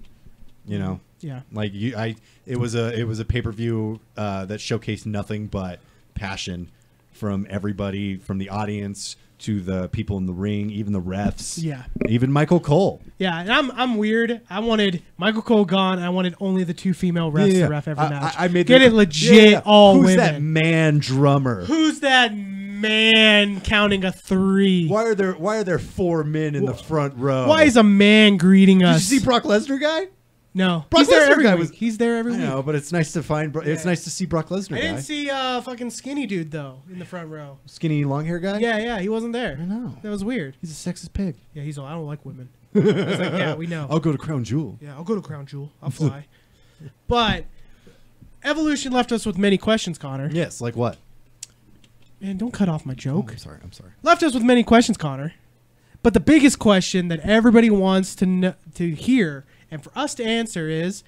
Speaker 2: You know.
Speaker 1: Yeah.
Speaker 2: Like it was a pay-per-view that showcased nothing but passion from everybody, from the audience to the people in the ring, even the refs.
Speaker 1: Yeah.
Speaker 2: Even Michael Cole.
Speaker 1: Yeah, and I'm weird. I wanted Michael Cole gone. I wanted only the 2 female refs to ref every match.
Speaker 2: I made
Speaker 1: Get it legit all
Speaker 2: Who's
Speaker 1: women.
Speaker 2: that man drummer?
Speaker 1: Who's that man counting a 3?
Speaker 2: Why are there 4 men in the front row?
Speaker 1: Why is a man greeting us?
Speaker 2: Did you see Brock Lesnar guy?
Speaker 1: No,
Speaker 2: Brock
Speaker 1: he's there
Speaker 2: Lesnar
Speaker 1: every
Speaker 2: guy
Speaker 1: week. He's there every week.
Speaker 2: I know, but it's nice to find. It's nice to see Brock Lesnar.
Speaker 1: I didn't see fucking skinny dude though in the front row.
Speaker 2: Skinny long hair guy.
Speaker 1: Yeah, he wasn't there.
Speaker 2: I know.
Speaker 1: That was weird.
Speaker 2: He's a sexist pig.
Speaker 1: Yeah, he's all, I don't like women. I was like, yeah, we know.
Speaker 2: I'll go to Crown Jewel.
Speaker 1: Yeah, I'll go to Crown Jewel. I'll fly. But Evolution left us with many questions, Connor.
Speaker 2: Yes, like what?
Speaker 1: Man, don't cut off my joke.
Speaker 2: Oh, I'm sorry.
Speaker 1: Left us with many questions, Connor. But the biggest question that everybody wants to hear and for us to answer is,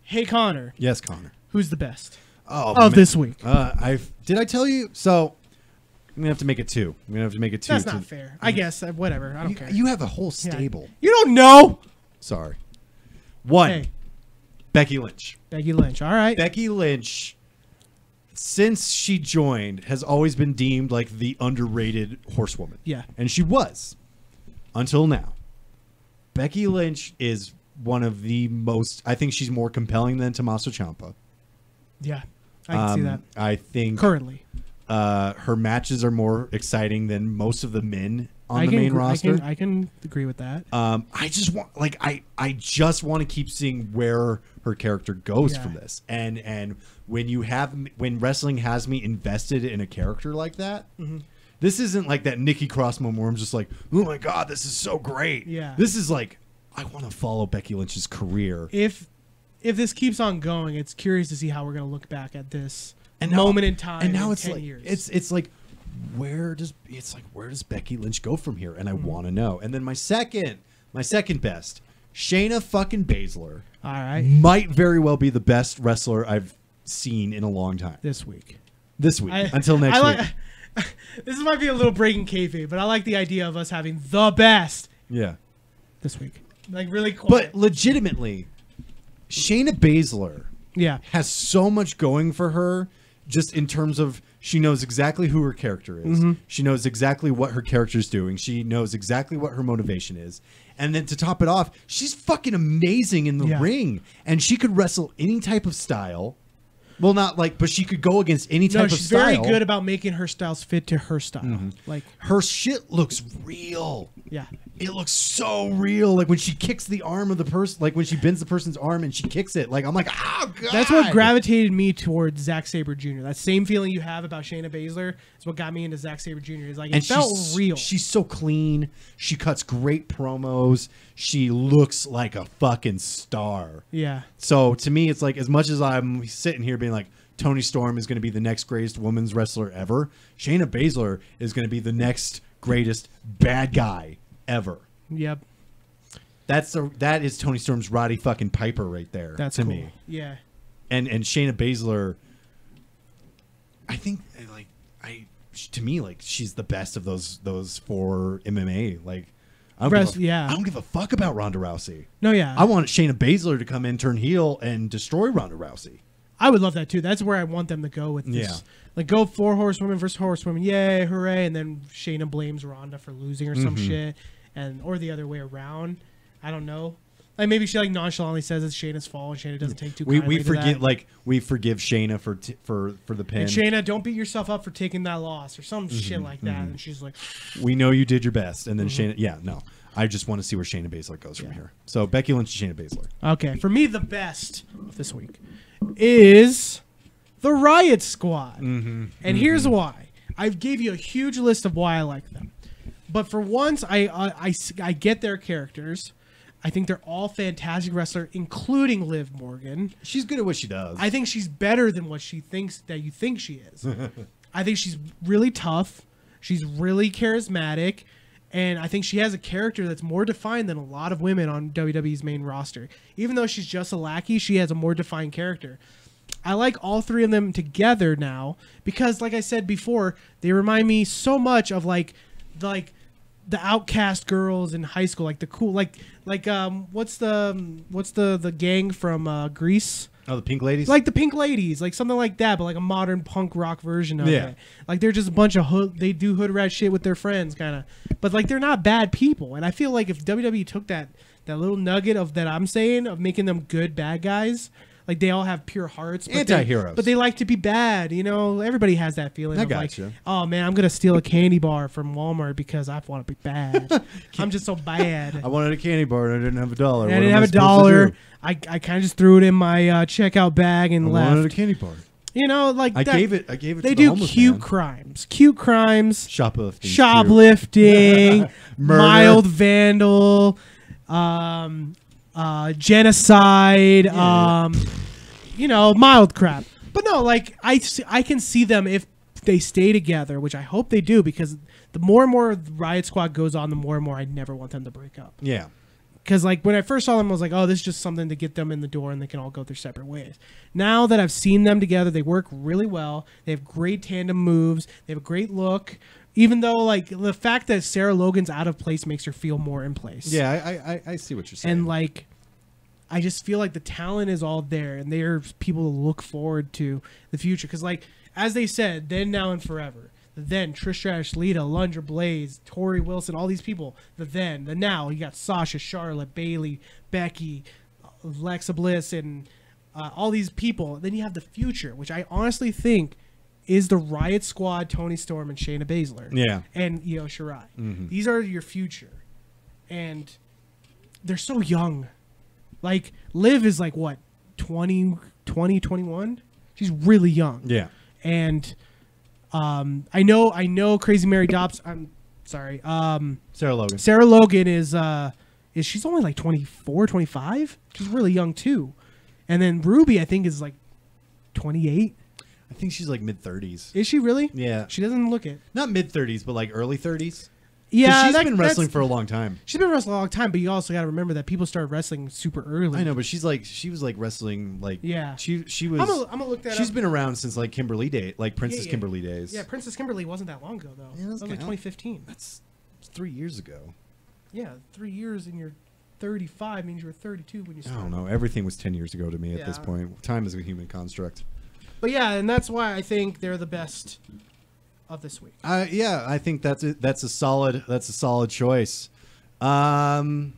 Speaker 1: hey, Connor.
Speaker 2: Yes, Connor.
Speaker 1: Who's the best
Speaker 2: of
Speaker 1: this week?
Speaker 2: Did I tell you? So I'm gonna have to make it 2. I'm gonna have to make it 2.
Speaker 1: That's not fair. I guess whatever. I don't care.
Speaker 2: You have a whole stable.
Speaker 1: Yeah. You don't know.
Speaker 2: Sorry. 1.
Speaker 1: Hey.
Speaker 2: Becky Lynch.
Speaker 1: Becky Lynch. All right.
Speaker 2: Becky Lynch, since she joined, has always been deemed like the underrated horsewoman.
Speaker 1: Yeah.
Speaker 2: And she was until now. Becky Lynch is one of the most, I think she's more compelling than Tommaso Ciampa.
Speaker 1: Yeah, I can see that.
Speaker 2: I think
Speaker 1: currently
Speaker 2: her matches are more exciting than most of the men on the main roster.
Speaker 1: I can agree with that.
Speaker 2: I just want, like, I just want to keep seeing where her character goes from this. And when wrestling has me invested in a character like that, this isn't like that Nikki Cross moment where I'm just like, oh my God, this is so great.
Speaker 1: Yeah.
Speaker 2: This is like, I want to follow Becky Lynch's career.
Speaker 1: If this keeps on going, it's curious to see how we're going to look back at this moment in time.
Speaker 2: And now
Speaker 1: in
Speaker 2: it's
Speaker 1: 10
Speaker 2: like
Speaker 1: years.
Speaker 2: it's like where does Becky Lynch go from here? And I want to know. And then my second best, Shayna fucking Baszler.
Speaker 1: All right.
Speaker 2: Might very well be the best wrestler I've seen in a long time.
Speaker 1: This week.
Speaker 2: Until next week.
Speaker 1: This might be a little breaking kayfabe, but I like the idea of us having the best.
Speaker 2: Yeah.
Speaker 1: This week. Like really quiet.
Speaker 2: But legitimately, Shayna Baszler has so much going for her just in terms of she knows exactly who her character is. She knows exactly what her character's doing. She knows exactly what her motivation is. And then to top it off, she's fucking amazing in the ring. And she could wrestle any type of style. Well, not like, but she could go against any type of style.
Speaker 1: She's very good about making her styles fit to her style. Like
Speaker 2: her shit looks real.
Speaker 1: Yeah.
Speaker 2: It looks so real. Like when she kicks the arm of the person, like when she bends the person's arm and she kicks it, like I'm like, oh God.
Speaker 1: That's what gravitated me towards Zack Sabre Jr. That same feeling you have about Shayna Baszler is what got me into Zack Sabre Jr. It's like, it felt real.
Speaker 2: She's so clean. She cuts great promos. She looks like a fucking star.
Speaker 1: Yeah.
Speaker 2: So to me, it's like, as much as I'm sitting here being like, Toni Storm is going to be the next greatest women's wrestler ever, Shayna Baszler is going to be the next greatest bad guy ever.
Speaker 1: Yep.
Speaker 2: That is Toni Storm's Roddy fucking Piper right there.
Speaker 1: That's
Speaker 2: to
Speaker 1: cool.
Speaker 2: me.
Speaker 1: Yeah.
Speaker 2: And Shayna Baszler, I think, like, to me, like, she's the best of those 4 MMA. Like, I don't give a fuck about Ronda Rousey.
Speaker 1: No, yeah.
Speaker 2: I want Shayna Baszler to come in, turn heel, and destroy Ronda Rousey.
Speaker 1: I would love that too. That's where I want them to go with this.
Speaker 2: Yeah.
Speaker 1: Like, go 4 horsewomen versus horsewomen. Yay, hooray. And then Shayna blames Ronda for losing or some shit. Or the other way around. I don't know. Like, maybe she like nonchalantly says it's Shayna's fault and Shayna doesn't take too kindly to that.
Speaker 2: We forgive Shayna for the pin.
Speaker 1: And Shayna, don't beat yourself up for taking that loss or some shit like that. And she's like,
Speaker 2: we know you did your best. And then Shayna, no. I just want to see where Shayna Baszler goes from here. So Becky Lynch and Shayna Baszler.
Speaker 1: Okay, for me, the best of this week is the Riot Squad. And here's why. I gave you a huge list of why I like them. But for once, I get their characters. I think they're all fantastic wrestlers, including Liv Morgan.
Speaker 2: She's good at what she does.
Speaker 1: I think she's better than what she thinks that you think she is. I think she's really tough. She's really charismatic. And I think she has a character that's more defined than a lot of women on WWE's main roster. Even though she's just a lackey, she has a more defined character. I like all 3 of them together now because, like I said before, they remind me so much of like the outcast girls in high school, like the cool, like what's the gang from Greece?
Speaker 2: Oh, the Pink Ladies?
Speaker 1: Like the Pink Ladies, like something like that, but like a modern punk rock version of it. Like they're just a bunch of they do hood rat shit with their friends, kind of. But like they're not bad people. And I feel like if WWE took that little nugget of that I'm saying of making them good bad guys, like they all have pure hearts, but
Speaker 2: anti-heroes,
Speaker 1: but they like to be bad. You know, everybody has that feeling.
Speaker 2: I
Speaker 1: of
Speaker 2: gotcha.
Speaker 1: Like, oh man, I'm gonna steal a candy bar from Walmart because I want to be bad. I'm just so bad.
Speaker 2: I wanted a candy bar and I didn't have $1.
Speaker 1: I didn't have $1. I kind of just threw it in my checkout bag and left.
Speaker 2: I wanted a candy bar.
Speaker 1: You know, like
Speaker 2: I gave it.
Speaker 1: They
Speaker 2: to the
Speaker 1: do
Speaker 2: homeless
Speaker 1: cute
Speaker 2: man.
Speaker 1: crimes,
Speaker 2: shoplifting,
Speaker 1: mild vandal, genocide, you know, mild crap. But no, like I can see them if they stay together, which I hope they do, because the more and more Riot Squad goes on, the more and more I never want them to break up.
Speaker 2: Yeah.
Speaker 1: Because like when I first saw them, I was like, oh, this is just something to get them in the door and they can all go their separate ways. Now that I've seen them together, they work really well. They have great tandem moves. They have a great look. Even though like the fact that Sarah Logan's out of place makes her feel more in place.
Speaker 2: Yeah, I see what you're saying.
Speaker 1: And like, I just feel like the talent is all there and there's people to look forward to the future. Because like, as they said, then, now, and forever. Then Trish Stratus, Lita, Lunger Blaze, Tori Wilson, all these people. The then, the now. You got Sasha, Charlotte, Bayley, Becky, Alexa Bliss, and all these people. Then you have the future, which I honestly think is the Riot Squad, Toni Storm, and Shayna Baszler.
Speaker 2: Yeah.
Speaker 1: And Io Shirai. Mm-hmm. These are your future. And they're so young. Like, Liv is like, what, 20, 21? She's really young.
Speaker 2: Yeah.
Speaker 1: And... I know Crazy Mary Dobbs. I'm sorry.
Speaker 2: Sarah Logan.
Speaker 1: Sarah Logan is she's only like 24, 25? She's really young too. And then Ruby, I think, is like 28.
Speaker 2: I think she's like mid-30s.
Speaker 1: Is she really?
Speaker 2: Yeah.
Speaker 1: She doesn't look it.
Speaker 2: Not mid-30s, but like early 30s.
Speaker 1: Yeah,
Speaker 2: she's been wrestling for a long time.
Speaker 1: She's been wrestling a long time, but you also got to remember that people started wrestling super early.
Speaker 2: I know, but she was like wrestling like she was.
Speaker 1: I'm gonna look that up.
Speaker 2: She's been around since like Kimberly Day, like Princess Kimberly days.
Speaker 1: Yeah, Princess Kimberly wasn't that long ago though. Yeah, that was like 2015.
Speaker 2: That's 3 years ago.
Speaker 1: Yeah, 3 years and you're 35 means you were 32 when you started.
Speaker 2: I don't know. Everything was 10 years ago to me at this point. Time is a human construct.
Speaker 1: But yeah, and that's why I think they're the best of this week.
Speaker 2: Yeah, I think that's a solid choice. Yeah,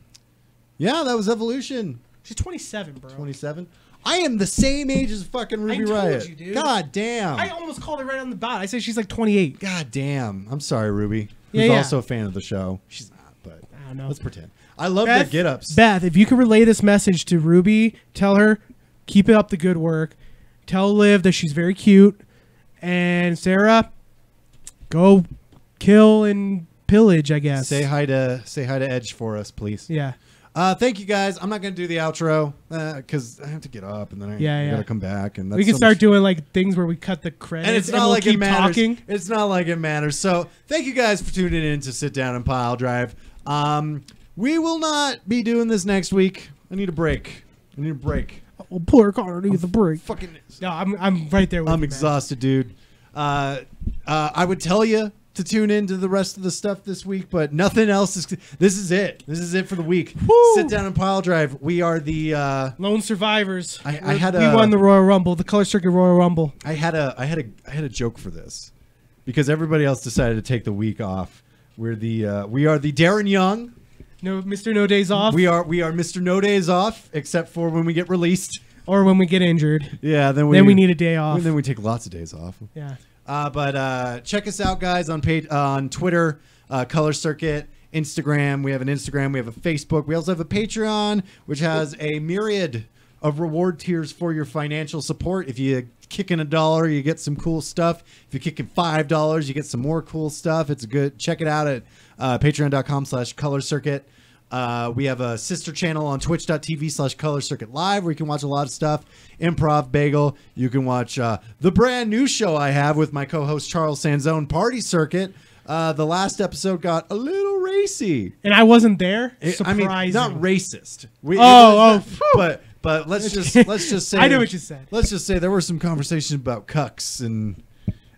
Speaker 2: that was Evolution.
Speaker 1: She's 27, bro.
Speaker 2: 27. I am the same age as fucking Ruby Riott.
Speaker 1: You, dude.
Speaker 2: God damn.
Speaker 1: I almost called it right on the dot. I said she's like 28.
Speaker 2: God damn. I'm sorry, Ruby. Who's also a fan of the show. She's not, but I don't know. Let's pretend. I love their get-ups.
Speaker 1: Beth, if you could relay this message to Ruby, tell her, keep it up the good work. Tell Liv that she's very cute. And Sarah, go kill and pillage, I guess.
Speaker 2: Say hi to Edge for us, please.
Speaker 1: Yeah.
Speaker 2: Thank you guys. I'm not gonna do the outro because I have to get up and then I gotta come back. And that's
Speaker 1: we can start doing like things where we cut the credits
Speaker 2: and it's not like
Speaker 1: keep
Speaker 2: it matters.
Speaker 1: Talking.
Speaker 2: It's not like it matters. So thank you guys for tuning in to Sit Down and Pile Drive. We will not be doing this next week. I need a break.
Speaker 1: Well, poor Connor needs a break.
Speaker 2: Fucking.
Speaker 1: No, I'm right there with you.
Speaker 2: I'm exhausted, dude. I would tell you to tune into the rest of the stuff this week, but nothing else is. This is it. This is it for the week. Woo! Sit Down and Pile Drive. We are the
Speaker 1: lone survivors.
Speaker 2: We
Speaker 1: won the Royal Rumble, the Color Circuit Royal Rumble.
Speaker 2: I had a joke for this because everybody else decided to take the week off. We are the Darren Young.
Speaker 1: No, Mr. No Days Off.
Speaker 2: We are Mr. No Days Off, except for when we get released
Speaker 1: or when we get injured.
Speaker 2: Yeah, then
Speaker 1: we need a day off.
Speaker 2: Then we take lots of days off.
Speaker 1: Yeah.
Speaker 2: But check us out, guys, on Twitter, Color Circuit, Instagram. We have an Instagram. We have a Facebook. We also have a Patreon, which has a myriad of reward tiers for your financial support. If you kick in $1, you get some cool stuff. If you're kicking $5, you get some more cool stuff. It's good. Check it out at patreon.com/Color Circuit. We have a sister channel on twitch.tv/Color Circuit Live where you can watch a lot of stuff. Improv Bagel. You can watch the brand new show I have with my co-host Charles Sanzone, Party Circuit. The last episode got a little racy.
Speaker 1: And I wasn't there? Surprising.
Speaker 2: I mean, not racist. But let's just say
Speaker 1: I know what you said.
Speaker 2: Let's just say there were some conversations about cucks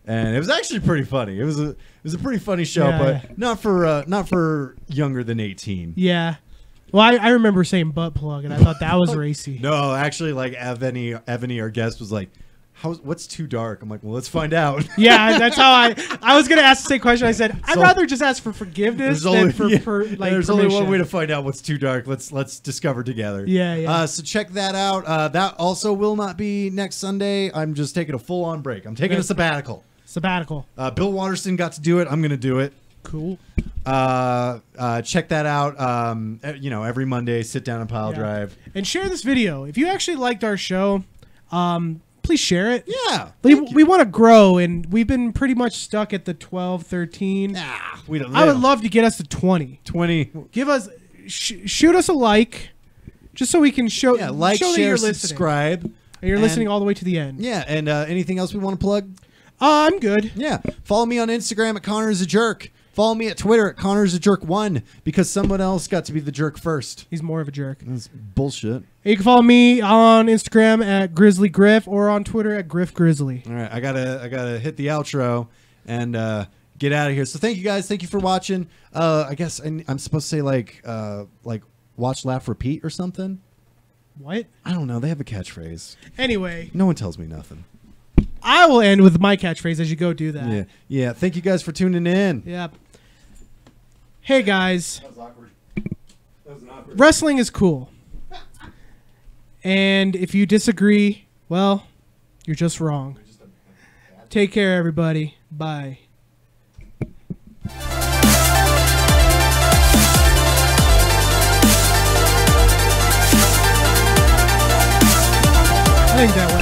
Speaker 2: and it was actually pretty funny. It was a pretty funny show, but not for younger than 18.
Speaker 1: Yeah. Well, I remember saying butt plug, and I thought that was racy.
Speaker 2: No, actually, like Evany, our guest, was like, what's too dark? I'm like, well, let's find out.
Speaker 1: Yeah, that's how I was gonna ask the same question. I said I'd rather just ask for forgiveness than for
Speaker 2: there's only one way to find out what's too dark. Let's discover together.
Speaker 1: Yeah.
Speaker 2: So check that out. That also will not be next Sunday. I'm just taking a full on break. I'm taking a sabbatical. Bill Watterson got to do it. I'm gonna do it.
Speaker 1: Cool.
Speaker 2: Check that out. Every Monday, sit down and pile drive
Speaker 1: and share this video if you actually liked our show. Please share it.
Speaker 2: Yeah.
Speaker 1: We want to grow, and we've been pretty much stuck at the 12, 13.
Speaker 2: I
Speaker 1: would love to get us to 20.
Speaker 2: 20.
Speaker 1: Give us, shoot us a like, just so we can show.
Speaker 2: Yeah, like,
Speaker 1: show
Speaker 2: share, subscribe.
Speaker 1: And you're listening all the way to the end.
Speaker 2: Yeah, and anything else we want to plug?
Speaker 1: I'm good.
Speaker 2: Yeah. Follow me on Instagram at Connor is a Jerk. Follow me at Twitter at Connor is a Jerk 1 because someone else got to be the jerk first.
Speaker 1: He's more of a jerk.
Speaker 2: That's bullshit.
Speaker 1: You can follow me on Instagram at Grizzly Griff or on Twitter at Griff Grizzly.
Speaker 2: All right, I gotta hit the outro and get out of here. So thank you guys. Thank you for watching. I guess I'm supposed to say like watch, laugh, repeat or something.
Speaker 1: What?
Speaker 2: I don't know. They have a catchphrase.
Speaker 1: Anyway,
Speaker 2: no one tells me nothing.
Speaker 1: I will end with my catchphrase as you go do that.
Speaker 2: Yeah. Thank you guys for tuning in.
Speaker 1: Yep. Hey guys.
Speaker 2: That was awkward. That was awkward.
Speaker 1: Wrestling is cool. And if you disagree, well, you're just wrong. Take care, everybody. Bye. I think that went